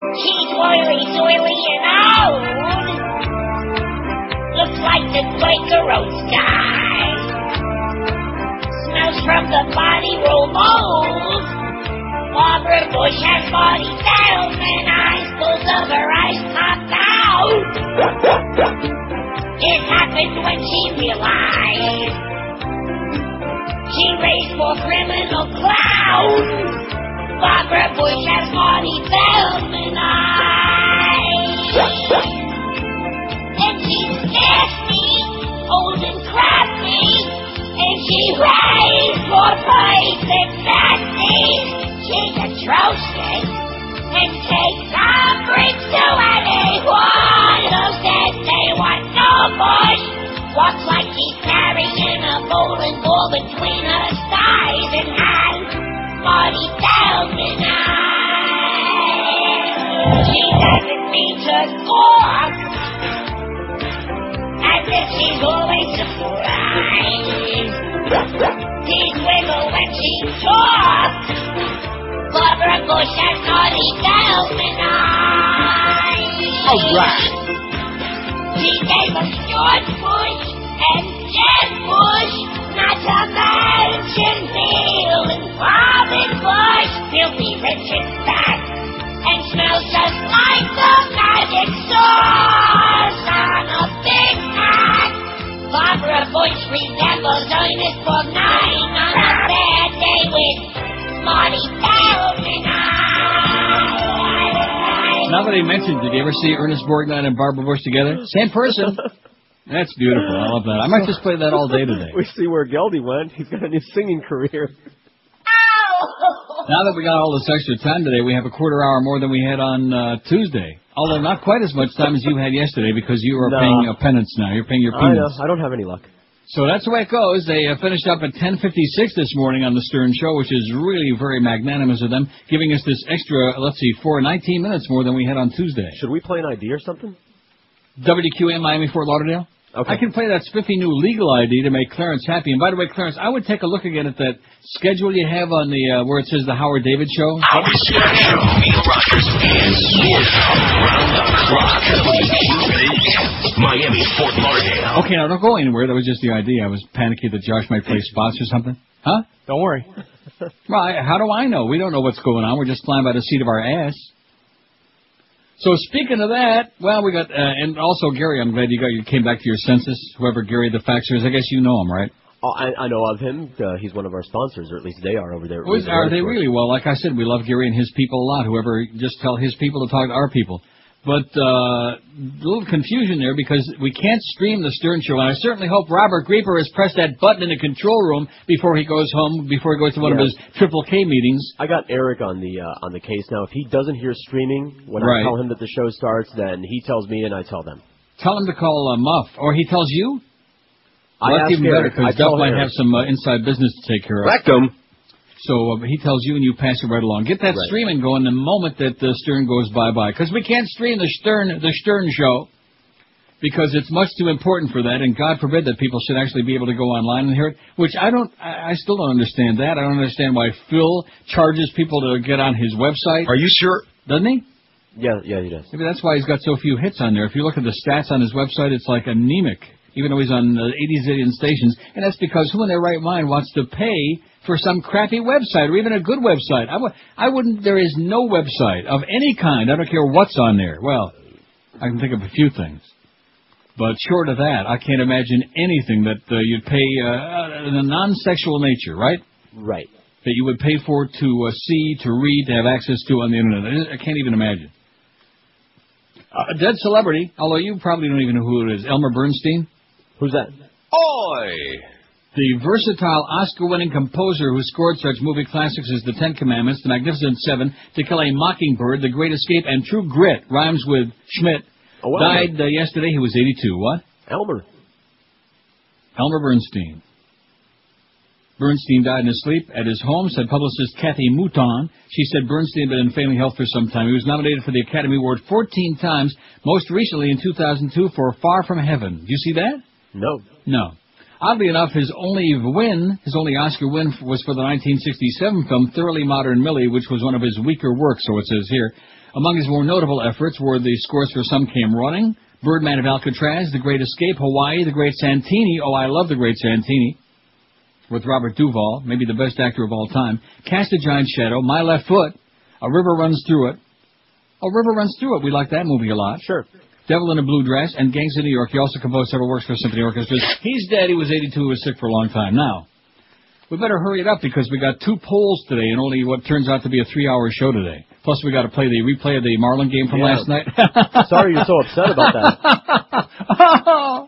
She's oily, soily, and old. Looks like the Quaker Oats guy. Smells from the body roll mold. Barbara Bush has body salesman eyes. Both of her eyes popped out. It happened when she realized she raised more criminal clowns. Barbara Bush has Marty Feldman eyes. And she's nasty, old and crafty. And she raised more plates than Nazis. She's atrocious and takes some bricks to anyone who says they want no Bush. Walks like she's carrying a bowling ball between her thighs and has Marty Feldman eyes. She doesn't mean to score, as if she's always surprised. She's wiggle when she talks. Barbara Bush has Marty Feldman eyes. All right. She gave us George Bush and Jeb Bush, not to mention Bill and Robin Bush. Filthy rich and fat, and smells just like the magic sauce on a Big Mac. Barbara Bush resembles Ernest Borgnine on a bad day with Marty Feldman eyes. Now that he mentioned, did you ever see Ernest Borgnine and Barbara Bush together? Same person. That's beautiful. I love that. I might just play that all day today. We see where Geldy went. He's got a new singing career. Now that we got all this extra time today, we have a quarter hour more than we had on Tuesday. Although not quite as much time as you had yesterday because you are paying a penance now. You're paying your penance. I don't have any luck. So that's the way it goes. They finished up at 10:56 this morning on the Stern Show, which is really very magnanimous of them, giving us this extra, 19 minutes more than we had on Tuesday. Should we play an ID or something? WQM Miami Fort Lauderdale? Okay. I can play that spiffy new legal ID to make Clarence happy. And by the way, Clarence, I would take a look again at that schedule you have on the where it says the Howard David Show. Howard Stern Show, Neil Rogers and Sports round the clock. WQAM, Miami, Fort Lauderdale. Okay, now don't go anywhere. That was just the idea. I was panicky that Josh might play spots or something. Huh? Don't worry. Well, how do I know? We don't know what's going on. We're just flying by the seat of our ass. So speaking of that, well, we got, and also Gary, I'm glad you came back to your senses. Whoever Gary the Faxer is, I guess you know him, right? Oh, I know of him. He's one of our sponsors, or at least they are over there. Are they really? Well, like I said, we love Gary and his people a lot. Whoever, just tell his people to talk to our people. But a little confusion there because we can't stream the Stern Show, and I certainly hope Robert Grieper has pressed that button in the control room before he goes home, before he goes to one of his Triple K meetings. I got Eric on the case now. If he doesn't hear streaming when I tell him that the show starts, then he tells me and I tell them. Tell him to call Muff, or he tells you. Well, that's even better because Duff might have some inside business to take care of. Rectum. So he tells you and you pass it right along. Get that streaming going the moment that the Stern goes bye-bye. Because we can't stream the Stern Show because it's much too important for that. And God forbid that people should actually be able to go online and hear it. Which I still don't understand that. I don't understand why Phil charges people to get on his website. Are you sure? Doesn't he? Yeah, he does. Maybe that's why he's got so few hits on there. If you look at the stats on his website, it's like anemic. Even though he's on 80 zillion stations. And that's because who in their right mind wants to pay for some crappy website or even a good website? I wouldn't. There is no website of any kind. I don't care what's on there. Well, I can think of a few things. But short of that, I can't imagine anything that you'd pay in a non-sexual nature, right? Right. That you would pay for to see, to read, to have access to on the Internet. I can't even imagine. A dead celebrity, although you probably don't even know who it is, Elmer Bernstein. Who's that? Oi! The versatile Oscar-winning composer who scored such movie classics as The Ten Commandments, The Magnificent Seven, To Kill a Mockingbird, The Great Escape, and True Grit, rhymes with Schmidt, died yesterday. He was 82. What? Elmer Bernstein. Bernstein died in his sleep at his home, said publicist Kathy Mouton. She said Bernstein had been in failing health for some time. He was nominated for the Academy Award 14 times, most recently in 2002 for Far From Heaven. Do you see that? No. Oddly enough, his only Oscar win was for the 1967 film Thoroughly Modern Millie, which was one of his weaker works, so it says here. Among his more notable efforts were the scores for Some Came Running, Birdman of Alcatraz, The Great Escape, Hawaii, The Great Santini. Oh, I love The Great Santini. With Robert Duvall, maybe the best actor of all time. Cast a Giant Shadow, My Left Foot, A River Runs Through It. A River Runs Through It. We like that movie a lot. Sure. Devil in a Blue Dress, and Gangs of New York. He also composed several works for symphony orchestras. He's dead. He was 82. He was sick for a long time. Now, we better hurry it up because we got 2 polls today and only what turns out to be a 3-hour show today. Plus, we got to play the replay of the Marlin game from last night. Sorry you're so upset about that.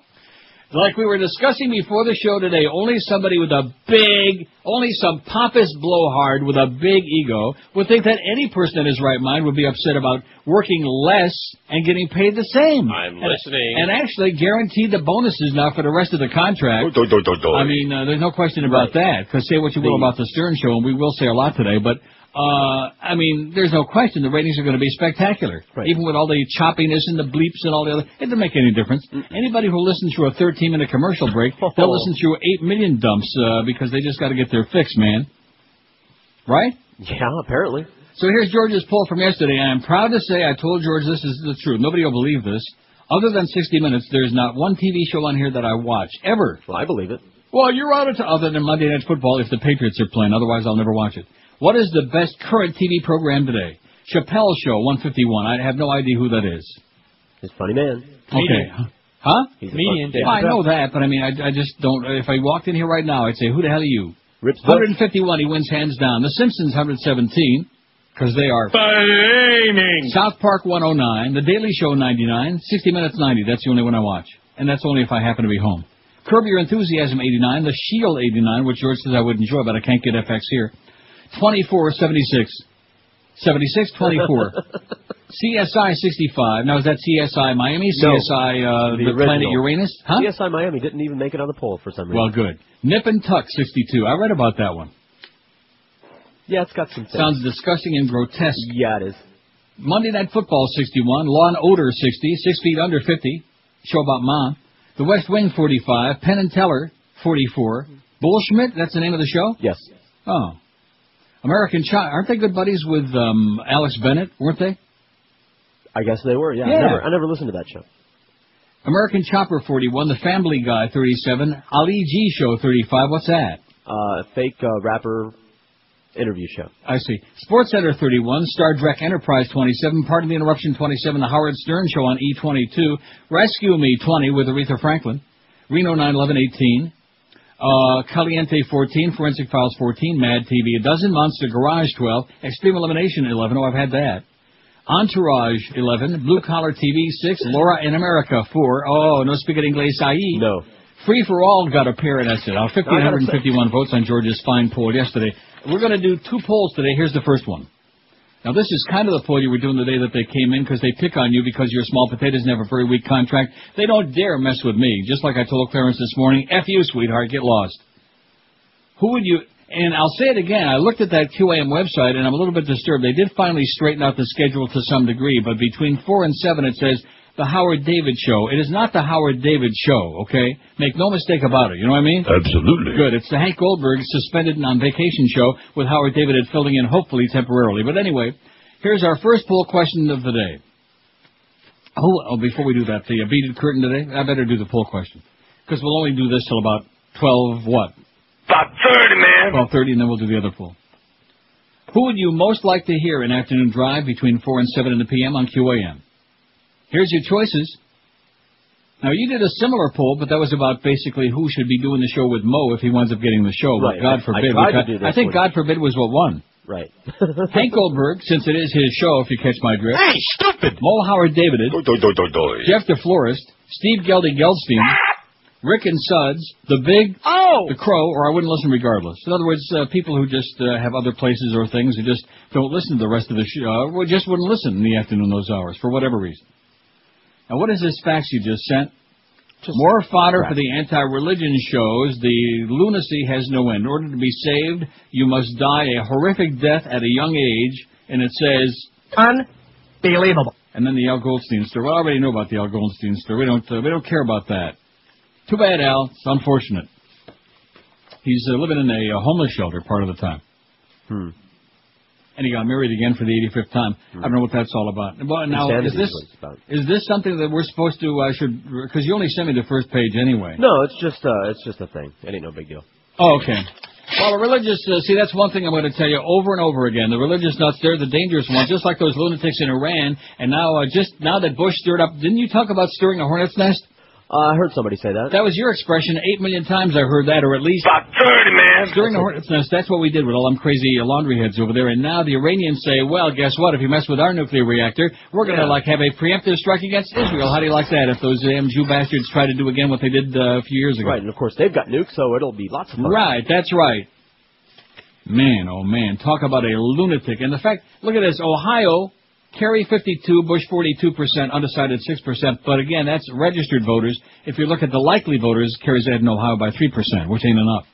Like we were discussing before the show today, only somebody with some pompous blowhard with a big ego would think that any person in his right mind would be upset about working less and getting paid the same. I'm listening. And actually guaranteed the bonuses now for the rest of the contract. I mean, there's no question about that, because say what you will about the Stern Show, and we will say a lot today, but I mean, there's no question the ratings are going to be spectacular. Right. Even with all the choppiness and the bleeps and all the other, it doesn't make any difference. Anybody who listens through a 13-minute commercial break, they'll listen through 8 million dumps because they just got to get their fix, man. Right? Yeah, apparently. So here's George's poll from yesterday. I am proud to say I told George this is the truth. Nobody will believe this. Other than 60 Minutes, there's not one TV show on here that I watch, ever. Well, I believe it. Well, you're on it other than Monday Night Football if the Patriots are playing. Otherwise, I'll never watch it. What is the best current TV program today? Chappelle's Show, 151. I have no idea who that is. He's a funny man. Okay. Huh? He's a comedian. Well, I know that, but I mean, I just don't. If I walked in here right now, I'd say, who the hell are you? Rips 151, he wins hands down. The Simpsons, 117, because they are flaming. South Park, 109. The Daily Show, 99. 60 Minutes, 90. That's the only one I watch. And that's only if I happen to be home. Curb Your Enthusiasm, 89. The Shield, 89, which George says I would enjoy, but I can't get FX here. 24, 76. 76, 24. CSI 65. Now, is that CSI Miami? CSI the planet Uranus? Huh? CSI Miami didn't even make it on the poll for some reason. Well, good. Nip and Tuck 62. I read about that one. Yeah, it's got some things. Sounds disgusting and grotesque. Yeah, it is. Monday Night Football 61. Law and Order 60. 6 Feet Under 50. Show about Mom. The West Wing 45. Penn and Teller 44. Bullschmidt, that's the name of the show? Yes. Oh. American Chopper, aren't they good buddies with Alex Bennett, weren't they? I guess they were, yeah. I never listened to that show. American Chopper 41, The Family Guy 37, Ali G Show 35, what's that? Fake rapper interview show. I see. Sports Center 31, Star Trek Enterprise 27, Pardon the Interruption 27, The Howard Stern Show on E22, Rescue Me 20 with Aretha Franklin, Reno 9/11 18, Caliente 14, Forensic Files 14, Mad TV a dozen, Monster Garage 12, Extreme Elimination 11, oh, I've had that. Entourage 11, Blue Collar TV 6, Laura in America 4, oh, no speak English ahí. No. Free for All got a pair, and that's it. 1,551 votes on George's fine poll yesterday. We're going to do 2 polls today. Here's the first one. Now, this is kind of the poll you were doing the day that they came in because they pick on you because you're small potatoes and have a very weak contract. They don't dare mess with me. Just like I told Clarence this morning, F you, sweetheart, get lost. Who would you... And I'll say it again. I looked at that QAM website, and I'm a little bit disturbed. They did finally straighten out the schedule to some degree, but between 4 and 7 it says The Howard David Show. It is not The Howard David Show, okay? Make no mistake about it. You know what I mean? Absolutely. Good. It's the Hank Goldberg suspended and on vacation show with Howard David at filling in, hopefully temporarily. But anyway, here's our first poll question of the day. Oh, before we do that, the beaded curtain today, I better do the poll question. Because we'll only do this till about 12 what? About 30, man. 12:30, and then we'll do the other poll. Who would you most like to hear in Afternoon Drive between 4 and 7 in the p.m. on QAM? Here's your choices. Now, you did a similar poll, but that was about basically who should be doing the show with Mo if he winds up getting the show. Right. God forbid. I think God forbid was what won. Right. Hank Goldberg, since it is his show, if you catch my drift. Hey, stupid! Mo Howard Davided. Jeff the Florist. Steve Geldy-Geldstein. Rick and Suds, The Big, The Crow, or I wouldn't listen regardless. In other words, people who just have other places or things who just don't listen to the rest of the show, just wouldn't listen in the afternoon those hours, for whatever reason. Now, what is this fax you just sent? More fodder for the anti-religion shows. The lunacy has no end. In order to be saved, you must die a horrific death at a young age, and it says... Unbelievable. And then the Al Goldstein story. Well, I already know about the Al Goldstein story. We don't care about that. Too bad, Al. It's unfortunate. He's living in a homeless shelter part of the time. And he got married again for the 85th time. I don't know what that's all about. Well, now, is this something that we're supposed to, because you only sent me the first page anyway. No, it's just a thing. It ain't no big deal. Oh, okay. Well, the religious, see, that's one thing I'm going to tell you over and over again. The religious nuts, they're the dangerous ones, just like those lunatics in Iran. And now, now that Bush stirred up, didn't you talk about stirring a hornet's nest? I heard somebody say that. That was your expression. 8 million times I heard that, or at least... About 30, man. Stirring the hornet's nest, that's what we did with all them crazy laundry heads over there. And now the Iranians say, well, guess what? If you mess with our nuclear reactor, we're going to, have a preemptive strike against Israel. How do you like that if those damn Jew bastards try to do again what they did a few years ago? Right, and of course, they've got nukes, so it'll be lots of fun. Right, that's right. Man, oh man, talk about a lunatic. And the fact, look at this, Ohio... Kerry 52, Bush 42%, undecided 6%. But again, that's registered voters. If you look at the likely voters, Kerry's ahead in Ohio by 3%, which ain't enough.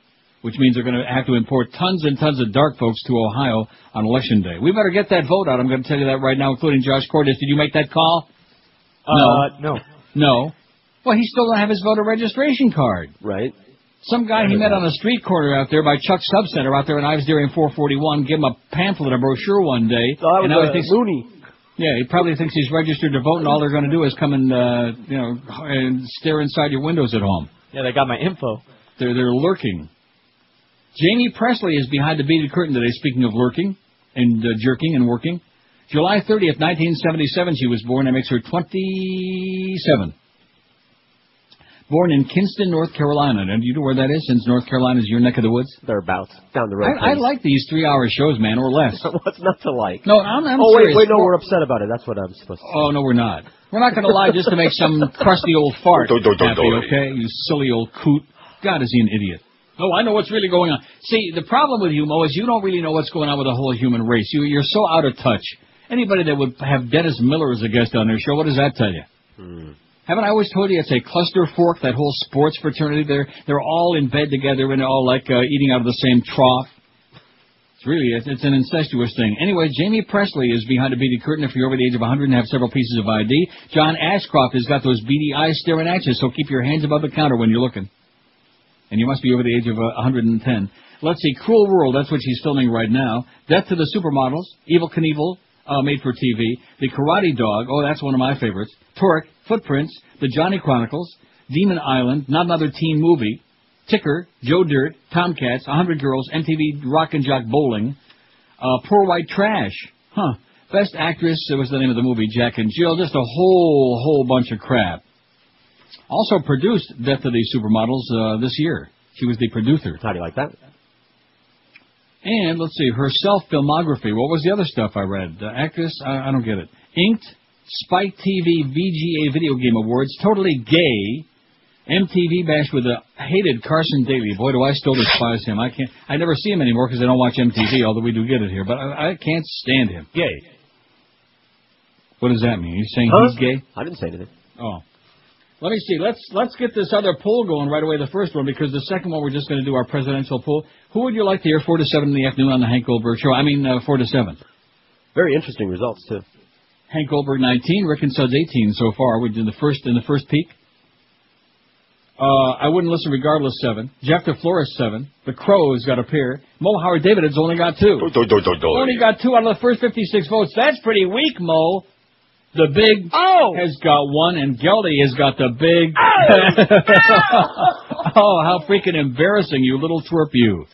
Which means they're going to have to import tons and tons of dark folks to Ohio on Election Day. We better get that vote out. I'm going to tell you that right now, including Josh Cordes. Did you make that call? No. Well, he still don't have his voter registration card. Right. Some guy he met on a street corner out there by Chuck Subcenter out there in Ives Dairy in 441 gave him a pamphlet, a brochure one day. So that was and now he thinks Mooney. Yeah, he probably thinks he's registered to vote, and all they're going to do is come and, and stare inside your windows at home. Yeah, they got my info. They're lurking. Jamie Presley is behind the beaded curtain today, speaking of lurking and jerking and working. July 30th, 1977, she was born. That makes her 27. Born in Kinston, North Carolina. And do you know where that is, since North Carolina is your neck of the woods? Thereabouts. Down the road. I like these 3-hour shows, man, or less. What's not to like? No, I'm serious. Wait, no, we're upset about it. That's what I'm supposed to say. Oh, no, we're not. We're not going to lie just to make some crusty old fart happy, okay? You silly old coot. God, is he an idiot. Oh, I know what's really going on. See, the problem with you, Mo, is you don't really know what's going on with the whole human race. You're so out of touch. Anybody that would have Dennis Miller as a guest on their show, what does that tell you? Haven't I always told you it's a cluster fork, that whole sports fraternity? They're all in bed together and they're all like eating out of the same trough. It's an incestuous thing. Anyway, Jamie Presley is behind a beaded curtain. If you're over the age of 100 and have several pieces of ID, John Ashcroft has got those beady eyes staring at you, so keep your hands above the counter when you're looking. And you must be over the age of 110. Let's see, Cruel World, that's what she's filming right now. Death to the Supermodels, Evel Knievel, made for TV. The Karate Dog, oh, that's one of my favorites. Torque, Footprints, The Johnny Chronicles, Demon Island, Not Another Teen Movie, Ticker, Joe Dirt, Tomcats, 100 Girls, MTV Rock and Jock Bowling, Poor White Trash, Best Actress, it was the name of the movie, Jack and Jill, just a whole bunch of crap. Also produced Death of the Supermodels this year. She was the producer. How do you like that? And, let's see, her self-filmography. What was the other stuff I read? Actress? I don't get it. Inked, Spike TV VGA Video Game Awards, Totally Gay, MTV Bash with the hated Carson Daly. Boy, do I still despise him. I never see him anymore because I don't watch MTV, although we do get it here. But I can't stand him. Gay. What does that mean? Are you saying he's gay? I didn't say anything. Oh. Let me see. Let's get this other poll going right away, the first one, because the second one we're just going to do our presidential poll. Who would you like to hear 4 to 7 in the afternoon on the Hank Goldberg Show? 4 to 7. Very interesting results, too. Hank Goldberg 19, Rick and Suds 18 so far. We did the first peak. I wouldn't listen regardless 7. Jeff DeFlores 7. The Crow's got a pair. Mo Howard David has only got 2. Only got 2 out of the first 56 votes. That's pretty weak, Mo. The Big has got 1, and Geldy has got the Big. Oh, how freaking embarrassing, you little twerp you.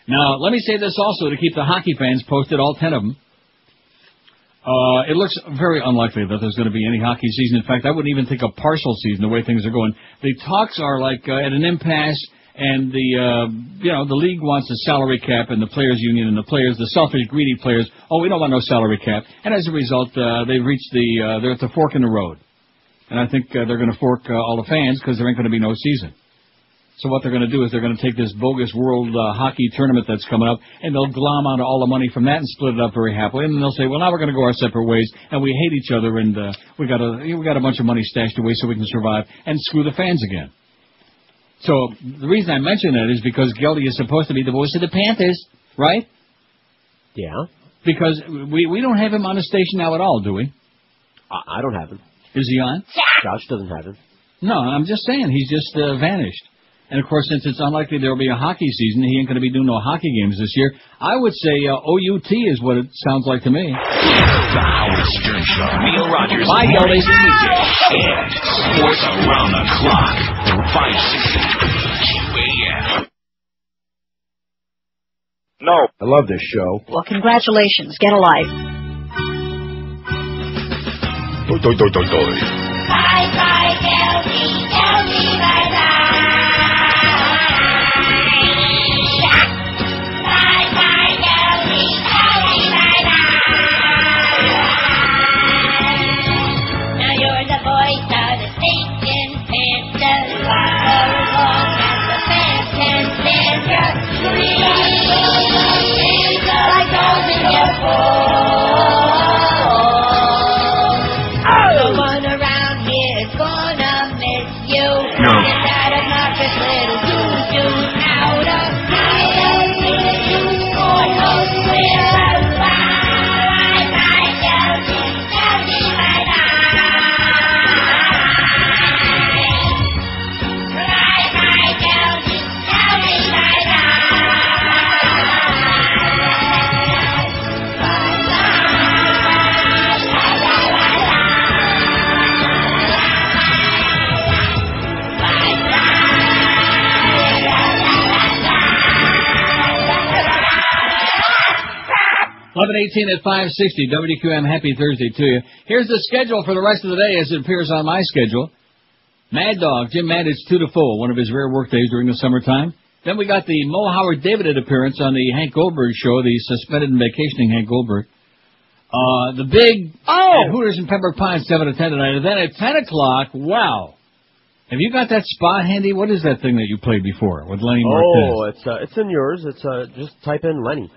Now, let me say this also to keep the hockey fans posted, all 10 of them. It looks very unlikely that there's going to be any hockey season. In fact, I wouldn't even think a partial season the way things are going. The talks are like at an impasse, and the league wants a salary cap, and the players' union and the players, the selfish, greedy players, we don't want no salary cap. And as a result, they've reached they're at the fork in the road. And I think they're going to fork all the fans because there ain't going to be no season. So what they're going to do is they're going to take this bogus world hockey tournament that's coming up, and they'll glom onto all the money from that and split it up very happily. And then they'll say, well, now we're going to go our separate ways, and we hate each other, and we got a bunch of money stashed away so we can survive, and screw the fans again. So the reason I mention that is because Geldy is supposed to be the voice of the Panthers, right? Yeah. Because we don't have him on the station now at all, do we? I don't have him. Is he on? Josh doesn't have him. No, I'm just saying he's just vanished. And, of course, since it's unlikely there will be a hockey season, he ain't going to be doing no hockey games this year. I would say OUT is what it sounds like to me. The Howard Stern Show. Neil Rogers. Bye, Monday through weekday. And sports around the clock. 560 QAM. No. I love this show. Well, congratulations. Get a life. Bye bye, tell me bye bye. Bye bye, tell me bye bye. Now you're the voice of the station, Panthers long as the fans can stand your scream. Like those in your no one around here is gonna miss you. No. Get that obnoxious little doo-doo out of sight. For no square alive. Bye, Chelsea, Chelsea, bye-bye. Bye-bye, Chelsea, Chelsea, bye-bye. $11:18 at 560 WQM. Happy Thursday to you. Here's the schedule for the rest of the day as it appears on my schedule. Mad Dog, Jim Maddich, 2 to 4, one of his rare work days during the summertime. Then we got the Mo Howard David appearance on the Hank Goldberg show, the suspended and vacationing Hank Goldberg. The big at Hooters in Pembroke Pines, 7 to 10 tonight. And then at 10 o'clock, wow. Have you got that spot handy? What is that thing that you played before with Lenny Martinez? Oh, it's in yours. It's just type in Lenny.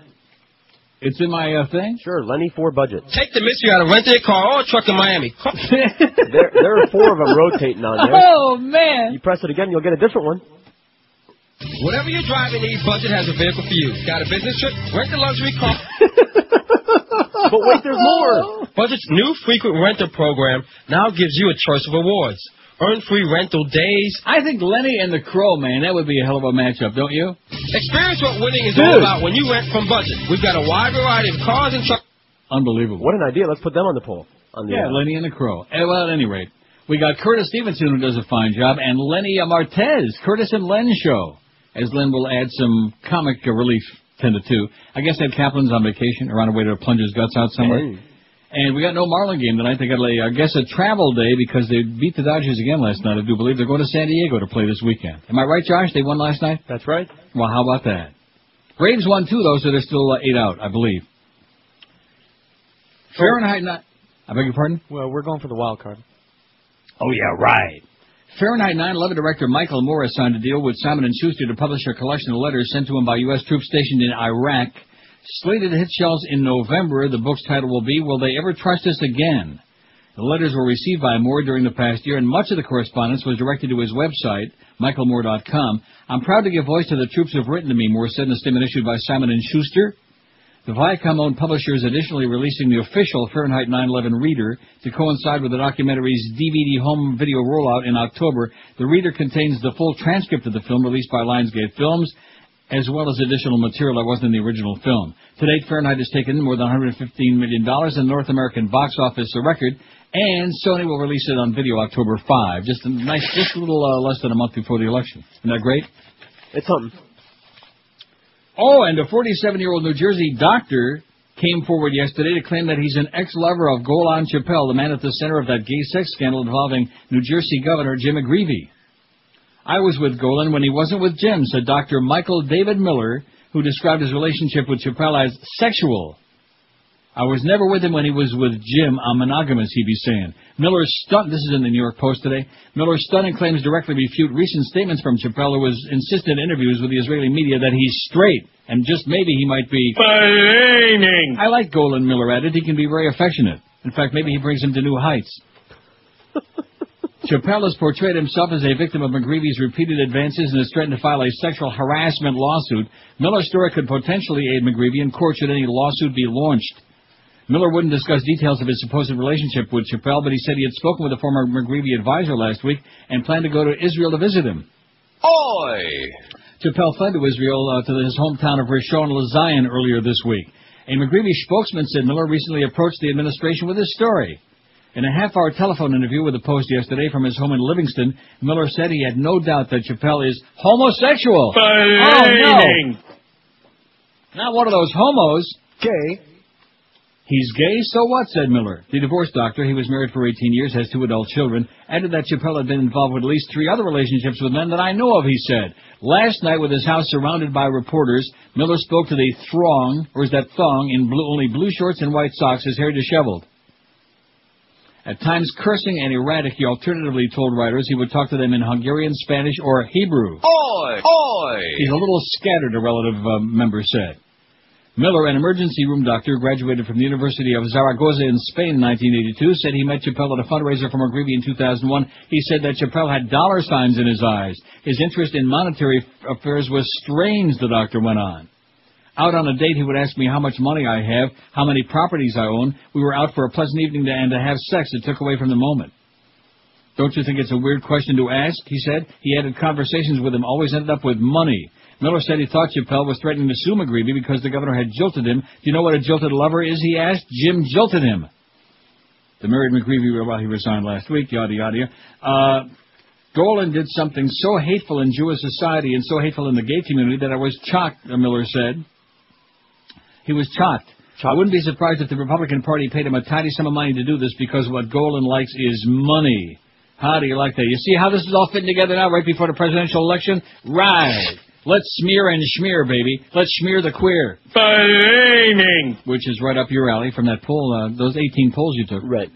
It's in my thing? Sure, Lenny 4 budget. Take the mystery out of renting a car or a truck in Miami. there are 4 of them rotating on there. Oh, man. You press it again, you'll get a different one. Whatever your driving needs, Budget has a vehicle for you. Got a business trip? Rent a luxury car. But wait, there's more. Budget's new frequent renter program now gives you a choice of awards. Earn free rental days. I think Lenny and the Crow, man, that would be a hell of a matchup, don't you? Experience what winning is all about when you rent from Budget. We've got a wide variety of cars and trucks. Unbelievable. What an idea. Let's put them on the poll. Lenny and the Crow. Well, at any rate, we got Curtis Stevenson, who does a fine job, and Lenny Martez, Curtis and Len show, as Len will add some comic relief 10 to 2. I guess Ed Kaplan's on vacation or on the way to plunge his guts out somewhere. Hey. And we got no Marlin game tonight. They got, I guess, a travel day because they beat the Dodgers again last night, I do believe. They're going to San Diego to play this weekend. Am I right, Josh? They won last night? That's right. Well, how about that? Braves won, too, though, so they're still 8 out, I believe. Fahrenheit 9... I beg your pardon? Well, we're going for the wild card. Oh, yeah, right. Fahrenheit 9/11 director Michael Moore signed a deal with Simon & Schuster to publish a collection of letters sent to him by U.S. troops stationed in Iraq. Slated to hit shelves in November, the book's title will be, Will They Ever Trust Us Again? The letters were received by Moore during the past year, and much of the correspondence was directed to his website, michaelmoore.com. I'm proud to give voice to the troops who have written to me, Moore said in a statement issued by Simon & Schuster. The Viacom-owned publisher is additionally releasing the official Fahrenheit 9/11 reader to coincide with the documentary's DVD home video rollout in October. The reader contains the full transcript of the film released by Lionsgate Films, as well as additional material that wasn't in the original film. To date, Fahrenheit has taken in more than $115 million in North American box office, a record, and Sony will release it on video October 5. Just a little less than a month before the election. Isn't that great? It's something. Oh, and a 47-year-old New Jersey doctor came forward yesterday to claim that he's an ex-lover of Golan Chappelle, the man at the center of that gay sex scandal involving New Jersey Governor Jim McGreevey. I was with Golan when he wasn't with Jim, said Dr. Michael David Miller, who described his relationship with Chappelle as sexual. I was never with him when he was with Jim. I'm monogamous, he'd be saying. Miller's this is in the New York Post today. Miller's stunning claims directly refute recent statements from Chappelle, who has insisted in interviews with the Israeli media that he's straight, and just maybe he might be... Blaming. I like Golan, Miller added. He can be very affectionate. In fact, maybe he brings him to new heights. Chappelle has portrayed himself as a victim of McGreevy's repeated advances and has threatened to file a sexual harassment lawsuit. Miller's story could potentially aid McGreevy in court should any lawsuit be launched. Miller wouldn't discuss details of his supposed relationship with Chappelle, but he said he had spoken with a former McGreevy advisor last week and planned to go to Israel to visit him. Oi! Chappelle fled to Israel to his hometown of Rishon LeZion earlier this week. A McGreevy spokesman said Miller recently approached the administration with this story. In a half-hour telephone interview with the Post yesterday from his home in Livingston, Miller said he had no doubt that Chappelle is homosexual. Oh, no. Not one of those homos. Gay. He's gay, so what, said Miller. The divorce doctor, he was married for 18 years, has 2 adult children, added that Chappelle had been involved with at least 3 other relationships with men that I know of, he said. Last night, with his house surrounded by reporters, Miller spoke to the throng, or is that thong, in only blue shorts and white socks, his hair disheveled. At times cursing and erratic, he alternatively told writers he would talk to them in Hungarian, Spanish, or Hebrew. Oi! Oi! He's a little scattered, a relative member said. Miller, an emergency room doctor, graduated from the University of Zaragoza in Spain in 1982, said he met Chappelle at a fundraiser for McGreevy in 2001. He said that Chappelle had dollar signs in his eyes. His interest in monetary affairs was strange, the doctor went on. Out on a date, he would ask me how much money I have, how many properties I own. We were out for a pleasant evening and to have sex. It took away from the moment. Don't you think it's a weird question to ask? He said. He added conversations with him always ended up with money. Miller said he thought Chappelle was threatening to sue McGreevy because the governor had jilted him. Do you know what a jilted lover is, he asked? Jim jilted him. The married McGreevy, well, he resigned last week, yada, yada. Golan did something so hateful in Jewish society and so hateful in the gay community that I was shocked, Miller said. He was shocked. I wouldn't be surprised if the Republican Party paid him a tidy sum of money to do this because what Golan likes is money. How do you like that? You see how this is all fitting together now right before the presidential election? Right. Let's smear and schmear, baby. Let's smear the queer. Flaming! Which is right up your alley from that poll, those 18 polls you took. Right.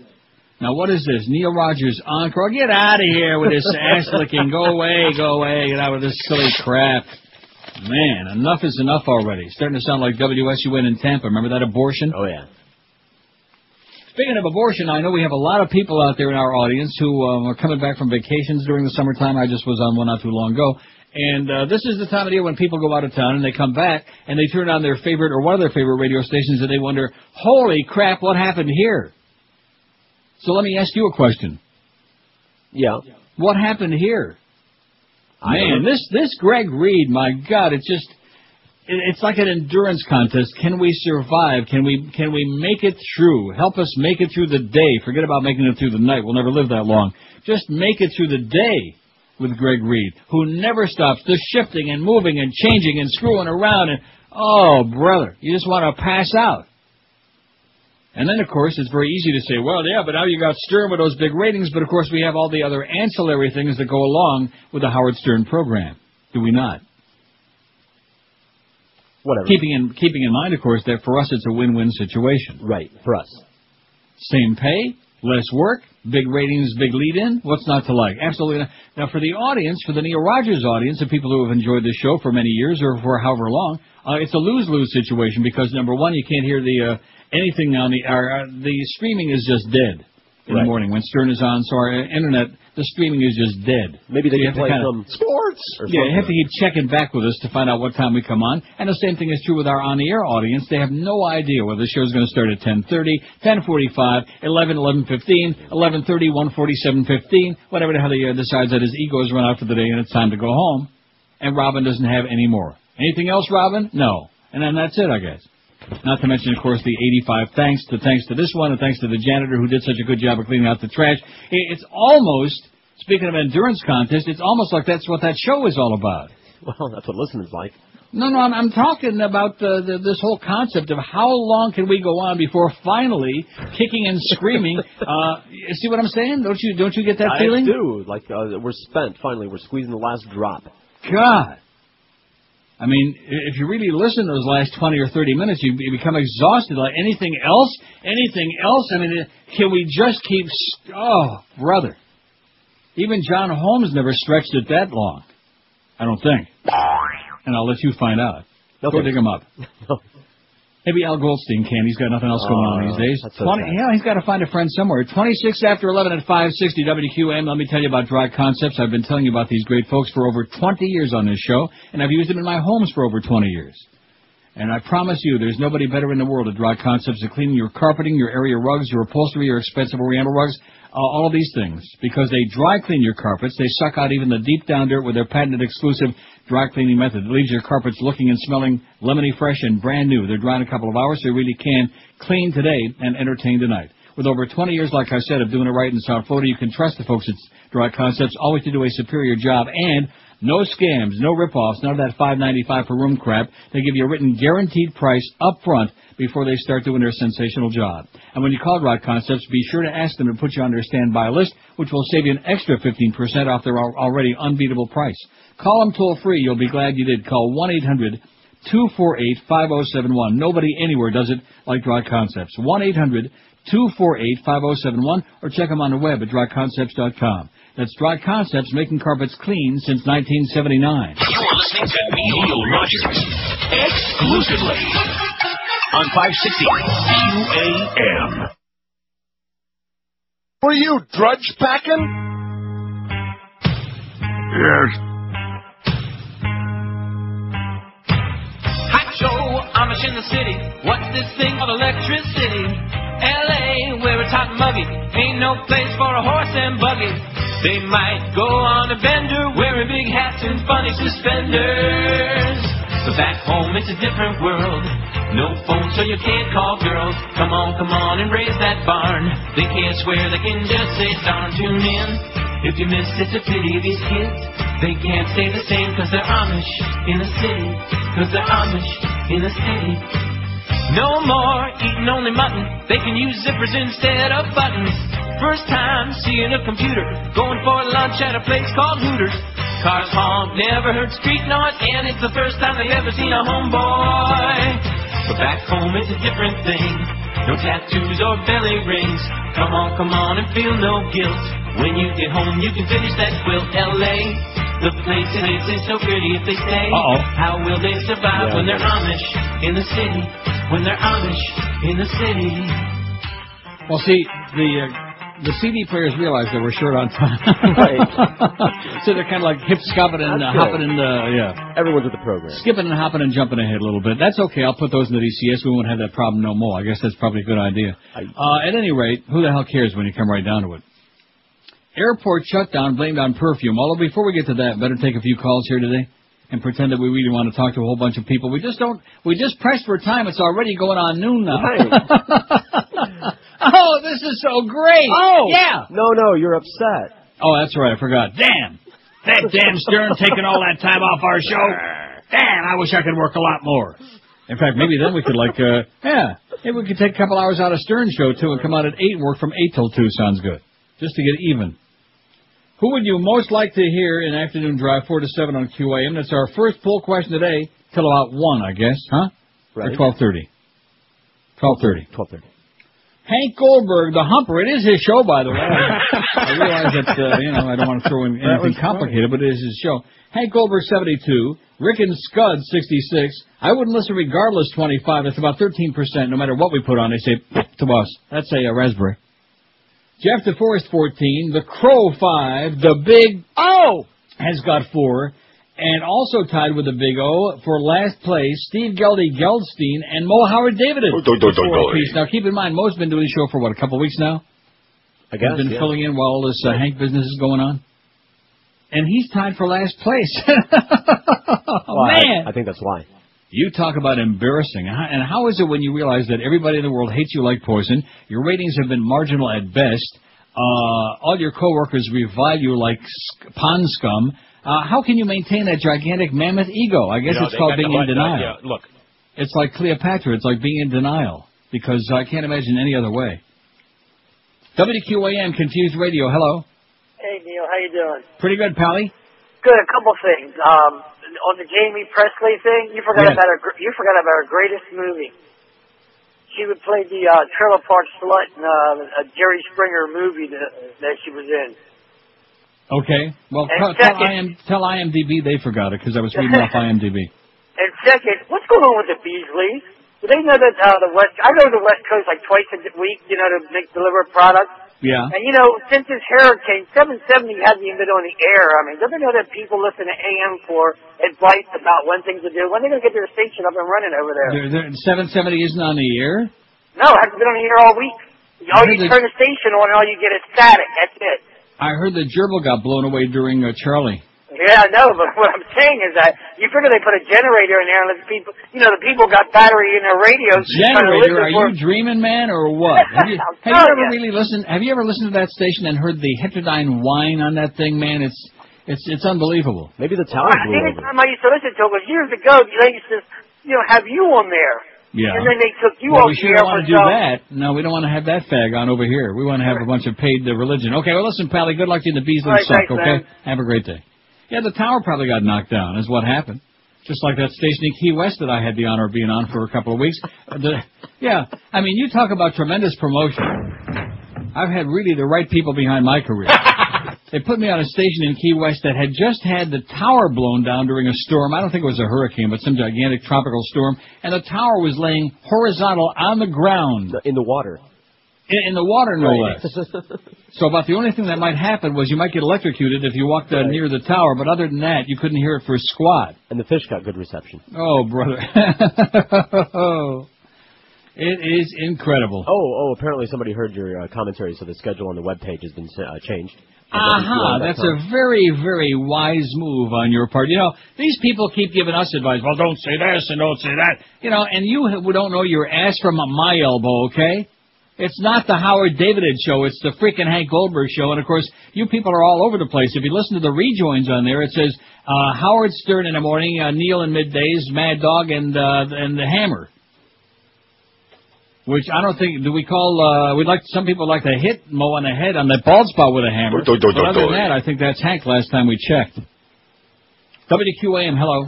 Now, what is this? Neil Rogers encore? Get out of here with this ass-licking. Go away. Get out with this silly crap. Man, enough is enough already. Starting to sound like WSUN in Tampa. Remember that abortion? Oh, yeah. Speaking of abortion, I know we have a lot of people out there in our audience who are coming back from vacations during the summertime. I just was on one not too long ago. And this is the time of year when people go out of town and they come back and they turn on their favorite or one of their favorite radio stations and they wonder, holy crap, what happened here? So let me ask you a question. Yeah. What happened here? Man, this Greg Reed, my God, it's like an endurance contest. Can we survive? Can we make it through? Help us make it through the day. Forget about making it through the night. We'll never live that long. Just make it through the day with Greg Reed, who never stops. The shifting and moving and changing and screwing around. And oh, brother, you just want to pass out. And then, of course, it's very easy to say, well, yeah, but now you got Stern with those big ratings, but, of course, we have all the other ancillary things that go along with the Howard Stern program. Do we not? Whatever. Keeping in mind, of course, that for us it's a win-win situation. Right, for us. Same pay, less work, big ratings, big lead-in. What's not to like? Absolutely not. Now, for the audience, for the Neil Rogers audience, the people who have enjoyed this show for many years or for however long, it's a lose-lose situation because, number one, you can't hear anything on the streaming is just dead in the morning when Stern is on. So our internet, the streaming is just dead. Maybe they can play some sports or something. Yeah, you have to keep checking back with us to find out what time we come on. And the same thing is true with our on-the-air audience. They have no idea whether the show is going to start at 10:30, 10:45, 11, 11:15, 11:30, 1:47, 15, whatever the hell he decides that his ego has run out for the day and it's time to go home. And Robin doesn't have any more. Anything else, Robin? No. And then that's it, I guess. Not to mention, of course, the 85 thanks to this one, and thanks to the janitor who did such a good job of cleaning out the trash. It's almost, speaking of endurance contest, it's almost like that's what that show is all about. Well, that's what listeners like. No, I'm talking about this whole concept of how long can we go on before finally kicking and screaming. See what I'm saying? Don't you get that feeling? I do. Like we're spent. Finally, we're squeezing the last drop. God. I mean, if you really listen to those last 20 or 30 minutes, you become exhausted. Like anything else? I mean, can we just keep... Oh, brother. Even John Holmes never stretched it that long. I don't think. And I'll let you find out. Okay. Go dig him up. Maybe Al Goldstein can. He's got nothing else going on these days. So he's got to find a friend somewhere. 26 after 11 at 560 WQAM. Let me tell you about Dry Concepts. I've been telling you about these great folks for over 20 years on this show, and I've used them in my homes for over 20 years. And I promise you, there's nobody better in the world at Dry Concepts at cleaning your carpeting, your area rugs, your upholstery, your expensive Oriental rugs. all of these things, because they dry clean your carpets. They suck out even the deep down dirt with their patented exclusive dry cleaning method. It leaves your carpets looking and smelling lemony fresh and brand new. They're dry in a couple of hours, so you really can clean today and entertain tonight. With over 20 years, like I said, of doing it right in South Florida, you can trust the folks at Dry Concepts always to do a superior job, and no scams, no rip-offs, none of that $5.95 per room crap. They give you a written guaranteed price up front before they start doing their sensational job. And when you call Dry Concepts, be sure to ask them to put you on their standby list, which will save you an extra 15% off their already unbeatable price. Call them toll-free. You'll be glad you did. Call 1-800-248-5071. Nobody anywhere does it like Dry Concepts. 1-800-248-5071, or check them on the web at dryconcepts.com. That's Dry Concepts, making carpets clean since 1979. You're listening to Neil Rogers exclusively on 560 QAM. Were you drudge packing? Yes. Hot Joe, Amish in the city. What's this thing called electricity? L.A., where it's hot and muggy. Ain't no place for a horse and buggy. They might go on a bender wearing big hats and funny suspenders. But back home it's a different world. No phone so you can't call girls. Come on and raise that barn. They can't swear, they can just say darn. Tune in. If you miss, it's a pity. These kids, they can't stay the same cause they're Amish in the city. Cause they're Amish in the city. No more eating only mutton. They can use zippers instead of buttons. First time seeing a computer, going for lunch at a place called Hooters. Cars honk, never heard street noise, and it's the first time they've ever seen a homeboy. But back home it's a different thing. No tattoos or belly rings. Come on and feel no guilt. When you get home you can finish that quilt. L.A., the place is so pretty if they stay. How will they survive when they're Amish in the city? When they're Amish in the city. Well, see, the CD players realized they were short on time. Right. So they're kind of like hip-scopping and hopping and, Everyone's at the program. Skipping and hopping and jumping ahead a little bit. That's okay. I'll put those in the DCS. We won't have that problem no more. I guess that's probably a good idea. At any rate, who the hell cares when you come right down to it? Airport shutdown blamed on perfume. Although before we get to that, better take a few calls here today and pretend that we really want to talk to a whole bunch of people. We just pressed for time. It's already going on noon now. Right. Oh, this is so great. Oh! Yeah. No, you're upset. Oh, that's right. I forgot. Damn. That damn Stern taking all that time off our show. Damn, I wish I could work a lot more. In fact, maybe then we could maybe we could take a couple hours out of Stern's show, too, and come out at 8 and work from 8 till 2. Sounds good. Just to get even. Who would you most like to hear in Afternoon Drive, 4 to 7 on QAM? That's our first poll question today, till about 1, I guess, huh? Right. Or 12:30? 12:30. Hank Goldberg, the Humper. It is his show, by the way. I realize that, I don't want to throw in anything complicated, but it is his show. Hank Goldberg, 72. Rick and Scud, 66. I wouldn't listen regardless, 25. That's about 13%. No matter what we put on, they say to us. That's a raspberry. Jeff DeForest, 14. The Crow, 5. The Big O has got 4. And also tied with the Big O for last place, Steve Geldstein and Mo Howard David. Now, keep in mind, Mo's been doing the show for, a couple of weeks now? I guess, He's been filling in while all this Hank business is going on. And he's tied for last place. Man! I think that's why. You talk about embarrassing. And how is it when you realize that everybody in the world hates you like poison, your ratings have been marginal at best, all your coworkers revile you like pond scum? How can you maintain that gigantic mammoth ego? I guess it's called being in denial. Look. It's like Cleopatra. It's like being in denial. Because I can't imagine any other way. WQAM, Confused Radio. Hello. Hey, Neil. How you doing? Pretty good, Pally. Good. A couple things. On the Jamie Presley thing, you forgot about her greatest movie. She would play the trailer park slut in a Jerry Springer movie that she was in. Okay. Well, tell IMDb they forgot it because I was reading off IMDb. And second, what's going on with the Beasleys? Do they know that I go to the West Coast like twice a week, to deliver products? Yeah. And, since this hurricane, 770 hasn't even been on the air. I mean, don't they know that people listen to AM for advice about when things to do? When are they going to get their station up and running over there? 770 isn't on the air? No, it hasn't been on the air all week. All you turn the station on and all you get is static. That's it. I heard the gerbil got blown away during Charlie. Yeah, I know, but what I'm saying is that you figure they put a generator in there and let the people, the people got battery in their radios. Generator? Are you dreaming, man, or what? Have you ever really listened? Have you ever listened to that station and heard the heterodyne whine on that thing, man? It's unbelievable. Maybe the tower blew over. The time I used to listen to it was years ago. They used to, have you on there. Yeah. And then they took you off we sure don't want to do that. No, we don't want to have that fag on over here. We want to have a bunch of paid religion. Okay, well, listen, Pally, good luck to you in the Beasley suck, thanks, okay? Man. Have a great day. Yeah, the tower probably got knocked down is what happened. Just like that station in Key West that I had the honor of being on for a couple of weeks. I mean, you talk about tremendous promotion. I've had really the right people behind my career. They put me on a station in Key West that had just had the tower blown down during a storm. I don't think it was a hurricane, but some gigantic tropical storm. And the tower was laying horizontal on the ground. In the water. In the water, no less. So about the only thing that might happen was you might get electrocuted if you walked near the tower, but other than that, you couldn't hear it for squat. And the fish got good reception. Oh, brother. It is incredible. Oh, apparently somebody heard your commentary, so the schedule on the webpage has been changed. That's a very, very wise move on your part. These people keep giving us advice. Well, don't say this and don't say that. And you don't know your ass from my elbow, okay? It's not the Howard David show. It's the freaking Hank Goldberg show. And, of course, you people are all over the place. If you listen to the rejoins on there, it says Howard Stern in the morning, Neil in middays, Mad Dog, and the Hammer. Which I don't think, some people like to hit Mo on the head on the bald spot with a hammer. But other than that, I think that's Hank last time we checked. WQAM, hello.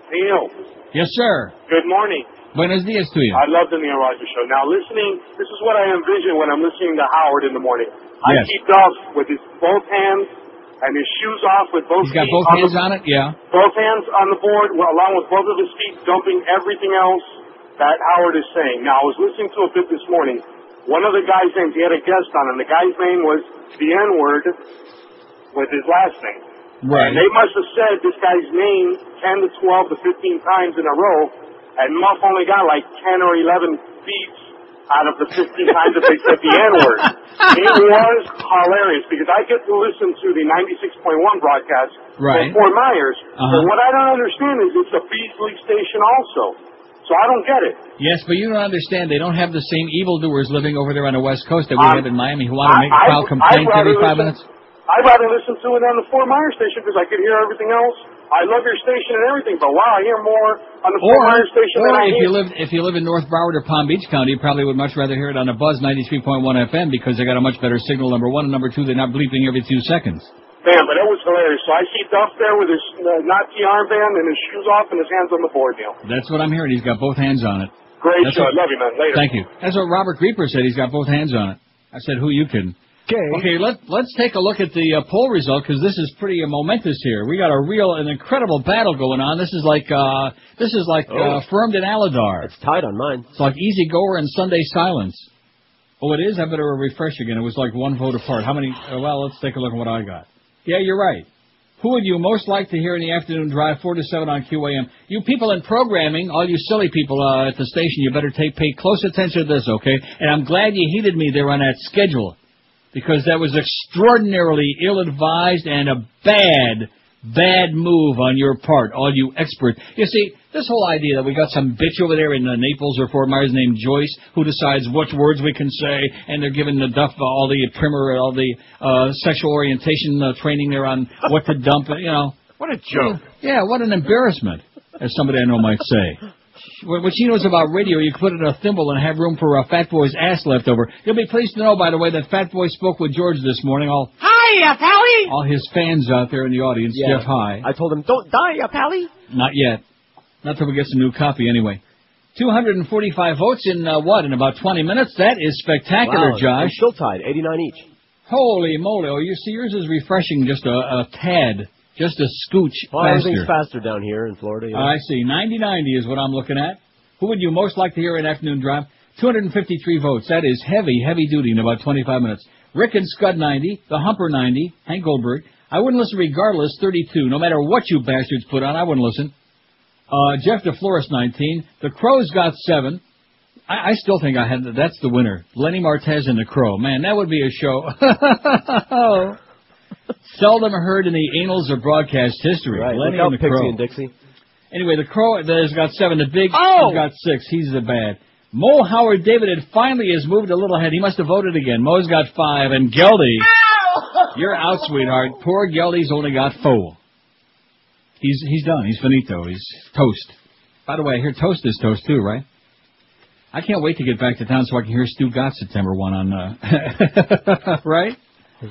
Neil. Yes, sir. Good morning. Buenos dias to you. I love the Neil Rogers Show. Now, this is what I envision when I'm listening to Howard in the morning. I keep Duff with his both hands and his shoes off with both feet. He's got both hands on it, yeah. Both hands on the board, along with both of his feet, dumping everything else that Howard is saying. Now, I was listening to a bit this morning. One of the guys' names, he had a guest on, and the guy's name was the N-word with his last name. Right. And they must have said this guy's name 10 to 12 to 15 times in a row, and Muff only got like 10 or 11 beats out of the 15 times that they said the N-word. It was hilarious, because I get to listen to the 96.1 broadcast from Fort Myers, but what I don't understand is it's a Beasley station also. So I don't get it. Yes, but you don't understand. They don't have the same evildoers living over there on the West Coast that we have in Miami who want to file complaints every 5 minutes. I'd rather listen to it on the Fort Myers station because I could hear everything else. I love your station and everything, but wow, I hear more on the Fort Myers station than I hear. If you live in North Broward or Palm Beach County, you probably would much rather hear it on the Buzz 93.1 FM because they got a much better signal, number one, and number two, they're not bleeping every 2 seconds. Man, but it was hilarious. So I see Duff there with his Nazi armband and his shoes off and his hands on the board, Neil. That's what I'm hearing. He's got both hands on it. Great show. I love you, man. Later. Thank you. That's what Robert Grieper said. He's got both hands on it. I said, who you kidding? Okay, let's take a look at the poll result because this is pretty momentous here. We got an incredible battle going on. This is like Firmed and Aladar. It's tied on mine. It's like Easy Goer and Sunday Silence. Oh, it is? I better refresh again. It was like one vote apart. How many? Well, let's take a look at what I got. Yeah, you're right. Who would you most like to hear in the afternoon drive 4 to 7 on QAM? You people in programming, all you silly people at the station, you better pay close attention to this, okay? And I'm glad you heeded me there on that schedule because that was extraordinarily ill-advised and a bad move on your part, all you experts. You see, this whole idea that we got some bitch over there in Naples or Fort Myers named Joyce who decides what words we can say, and they're giving the Duff all the primer, all the sexual orientation training there on what to dump, What a joke. Yeah, what an embarrassment, as somebody I know might say. What she knows about radio, you can put it in a thimble and have room for a Fat Boy's ass left over. You'll be pleased to know, by the way, that Fat Boy spoke with George this morning. Hiya, Pally! All his fans out there in the audience, Jeff High. I told him, don't die, Pally. Not yet. Not till we get some new copy, anyway. 245 votes in in about 20 minutes? That is spectacular, Josh. We're still tied, 89 each. Holy moly. Oh, you see, yours is refreshing just a tad. Just a scooch faster. Everything's faster down here in Florida. I see. 90-90 is what I'm looking at. Who would you most like to hear in afternoon drive? 253 votes. That is heavy duty in about 25 minutes. Rick and Scud 90, the Humper 90, Hank Goldberg. I wouldn't listen regardless, 32. No matter what you bastards put on, I wouldn't listen. Jeff DeFlores 19. The Crows got 7. I still think that's the winner. Lenny Martez and the Crow. Man, that would be a show. Seldom heard in the annals of broadcast history. Right. Lenny Look out, and the Pixie Crow. and Dixie. Anyway, the Crow has got 7. The Big has got 6. He's the bad. Mo Howard David finally has moved a little ahead. He must have voted again. Mo's got 5. And Geldy, you're out, sweetheart. Poor Geldy's only got 4. He's done. He's finito. He's toast. By the way, I hear toast is toast too, right? I can't wait to get back to town so I can hear Stu Gott September 1 on, right?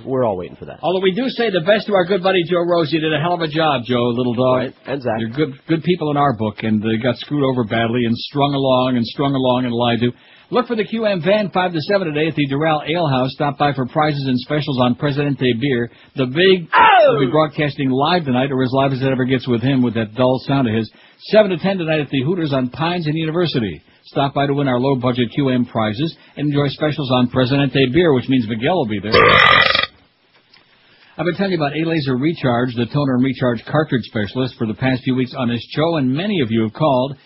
We're all waiting for that. Although we do say the best to our good buddy Joe Rose. You did a hell of a job, Joe, little dog. Right. And Zach. You're good people in our book, and they got screwed over badly and strung along and lied to. Look for the QM van 5 to 7 today at the Doral Ale House. Stop by for prizes and specials on Presidente beer. The Big will be broadcasting live tonight, or as live as it ever gets with him with that dull sound of his. 7 to 10 tonight at the Hooters on Pines and University. Stop by to win our low-budget QM prizes and enjoy specials on Presidente beer, which means Miguel will be there. I've been telling you about A-Laser Recharge, the toner and recharge cartridge specialist, for the past few weeks on this show, and many of you have called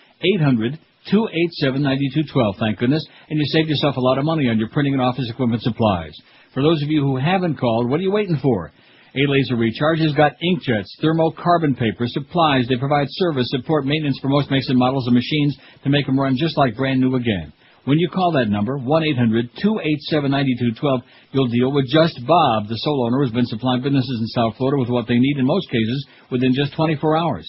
800-287-9212, thank goodness, and you saved yourself a lot of money on your printing and office equipment supplies. For those of you who haven't called, what are you waiting for? A-Laser Recharge has got inkjets, thermocarbon paper, supplies. They provide service, support, maintenance for most makes and models of machines to make them run just like brand new again. When you call that number, 1-800-287-9212, you'll deal with Just Bob, the sole owner who's been supplying businesses in South Florida with what they need in most cases within just 24 hours.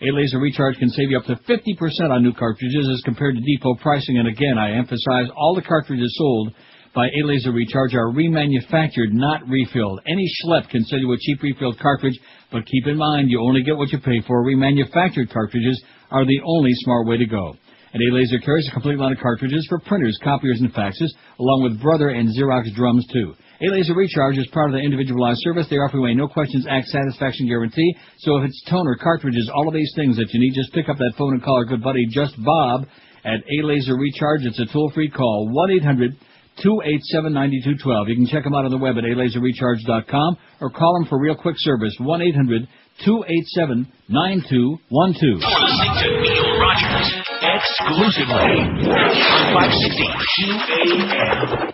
A-Laser Recharge can save you up to 50% on new cartridges as compared to depot pricing. And again, I emphasize all the cartridges sold by A-Laser Recharge are remanufactured, not refilled. Any schlep can sell you a cheap refilled cartridge, but keep in mind you only get what you pay for. Remanufactured cartridges are the only smart way to go. And A-Laser carries a complete line of cartridges for printers, copiers, and faxes, along with Brother and Xerox drums, too. A-Laser Recharge is part of the individualized service. They offer you a no-questions-asked satisfaction guarantee. So if it's toner, cartridges, all of these things that you need, just pick up that phone and call our good buddy Just Bob at A-Laser Recharge. It's a toll-free call, 1-800-287-9212. You can check them out on the web at alaserrecharge.com or call them for real quick service, 1-800-287-9212. You're listening to Neil Rogers exclusively on 560 QAM.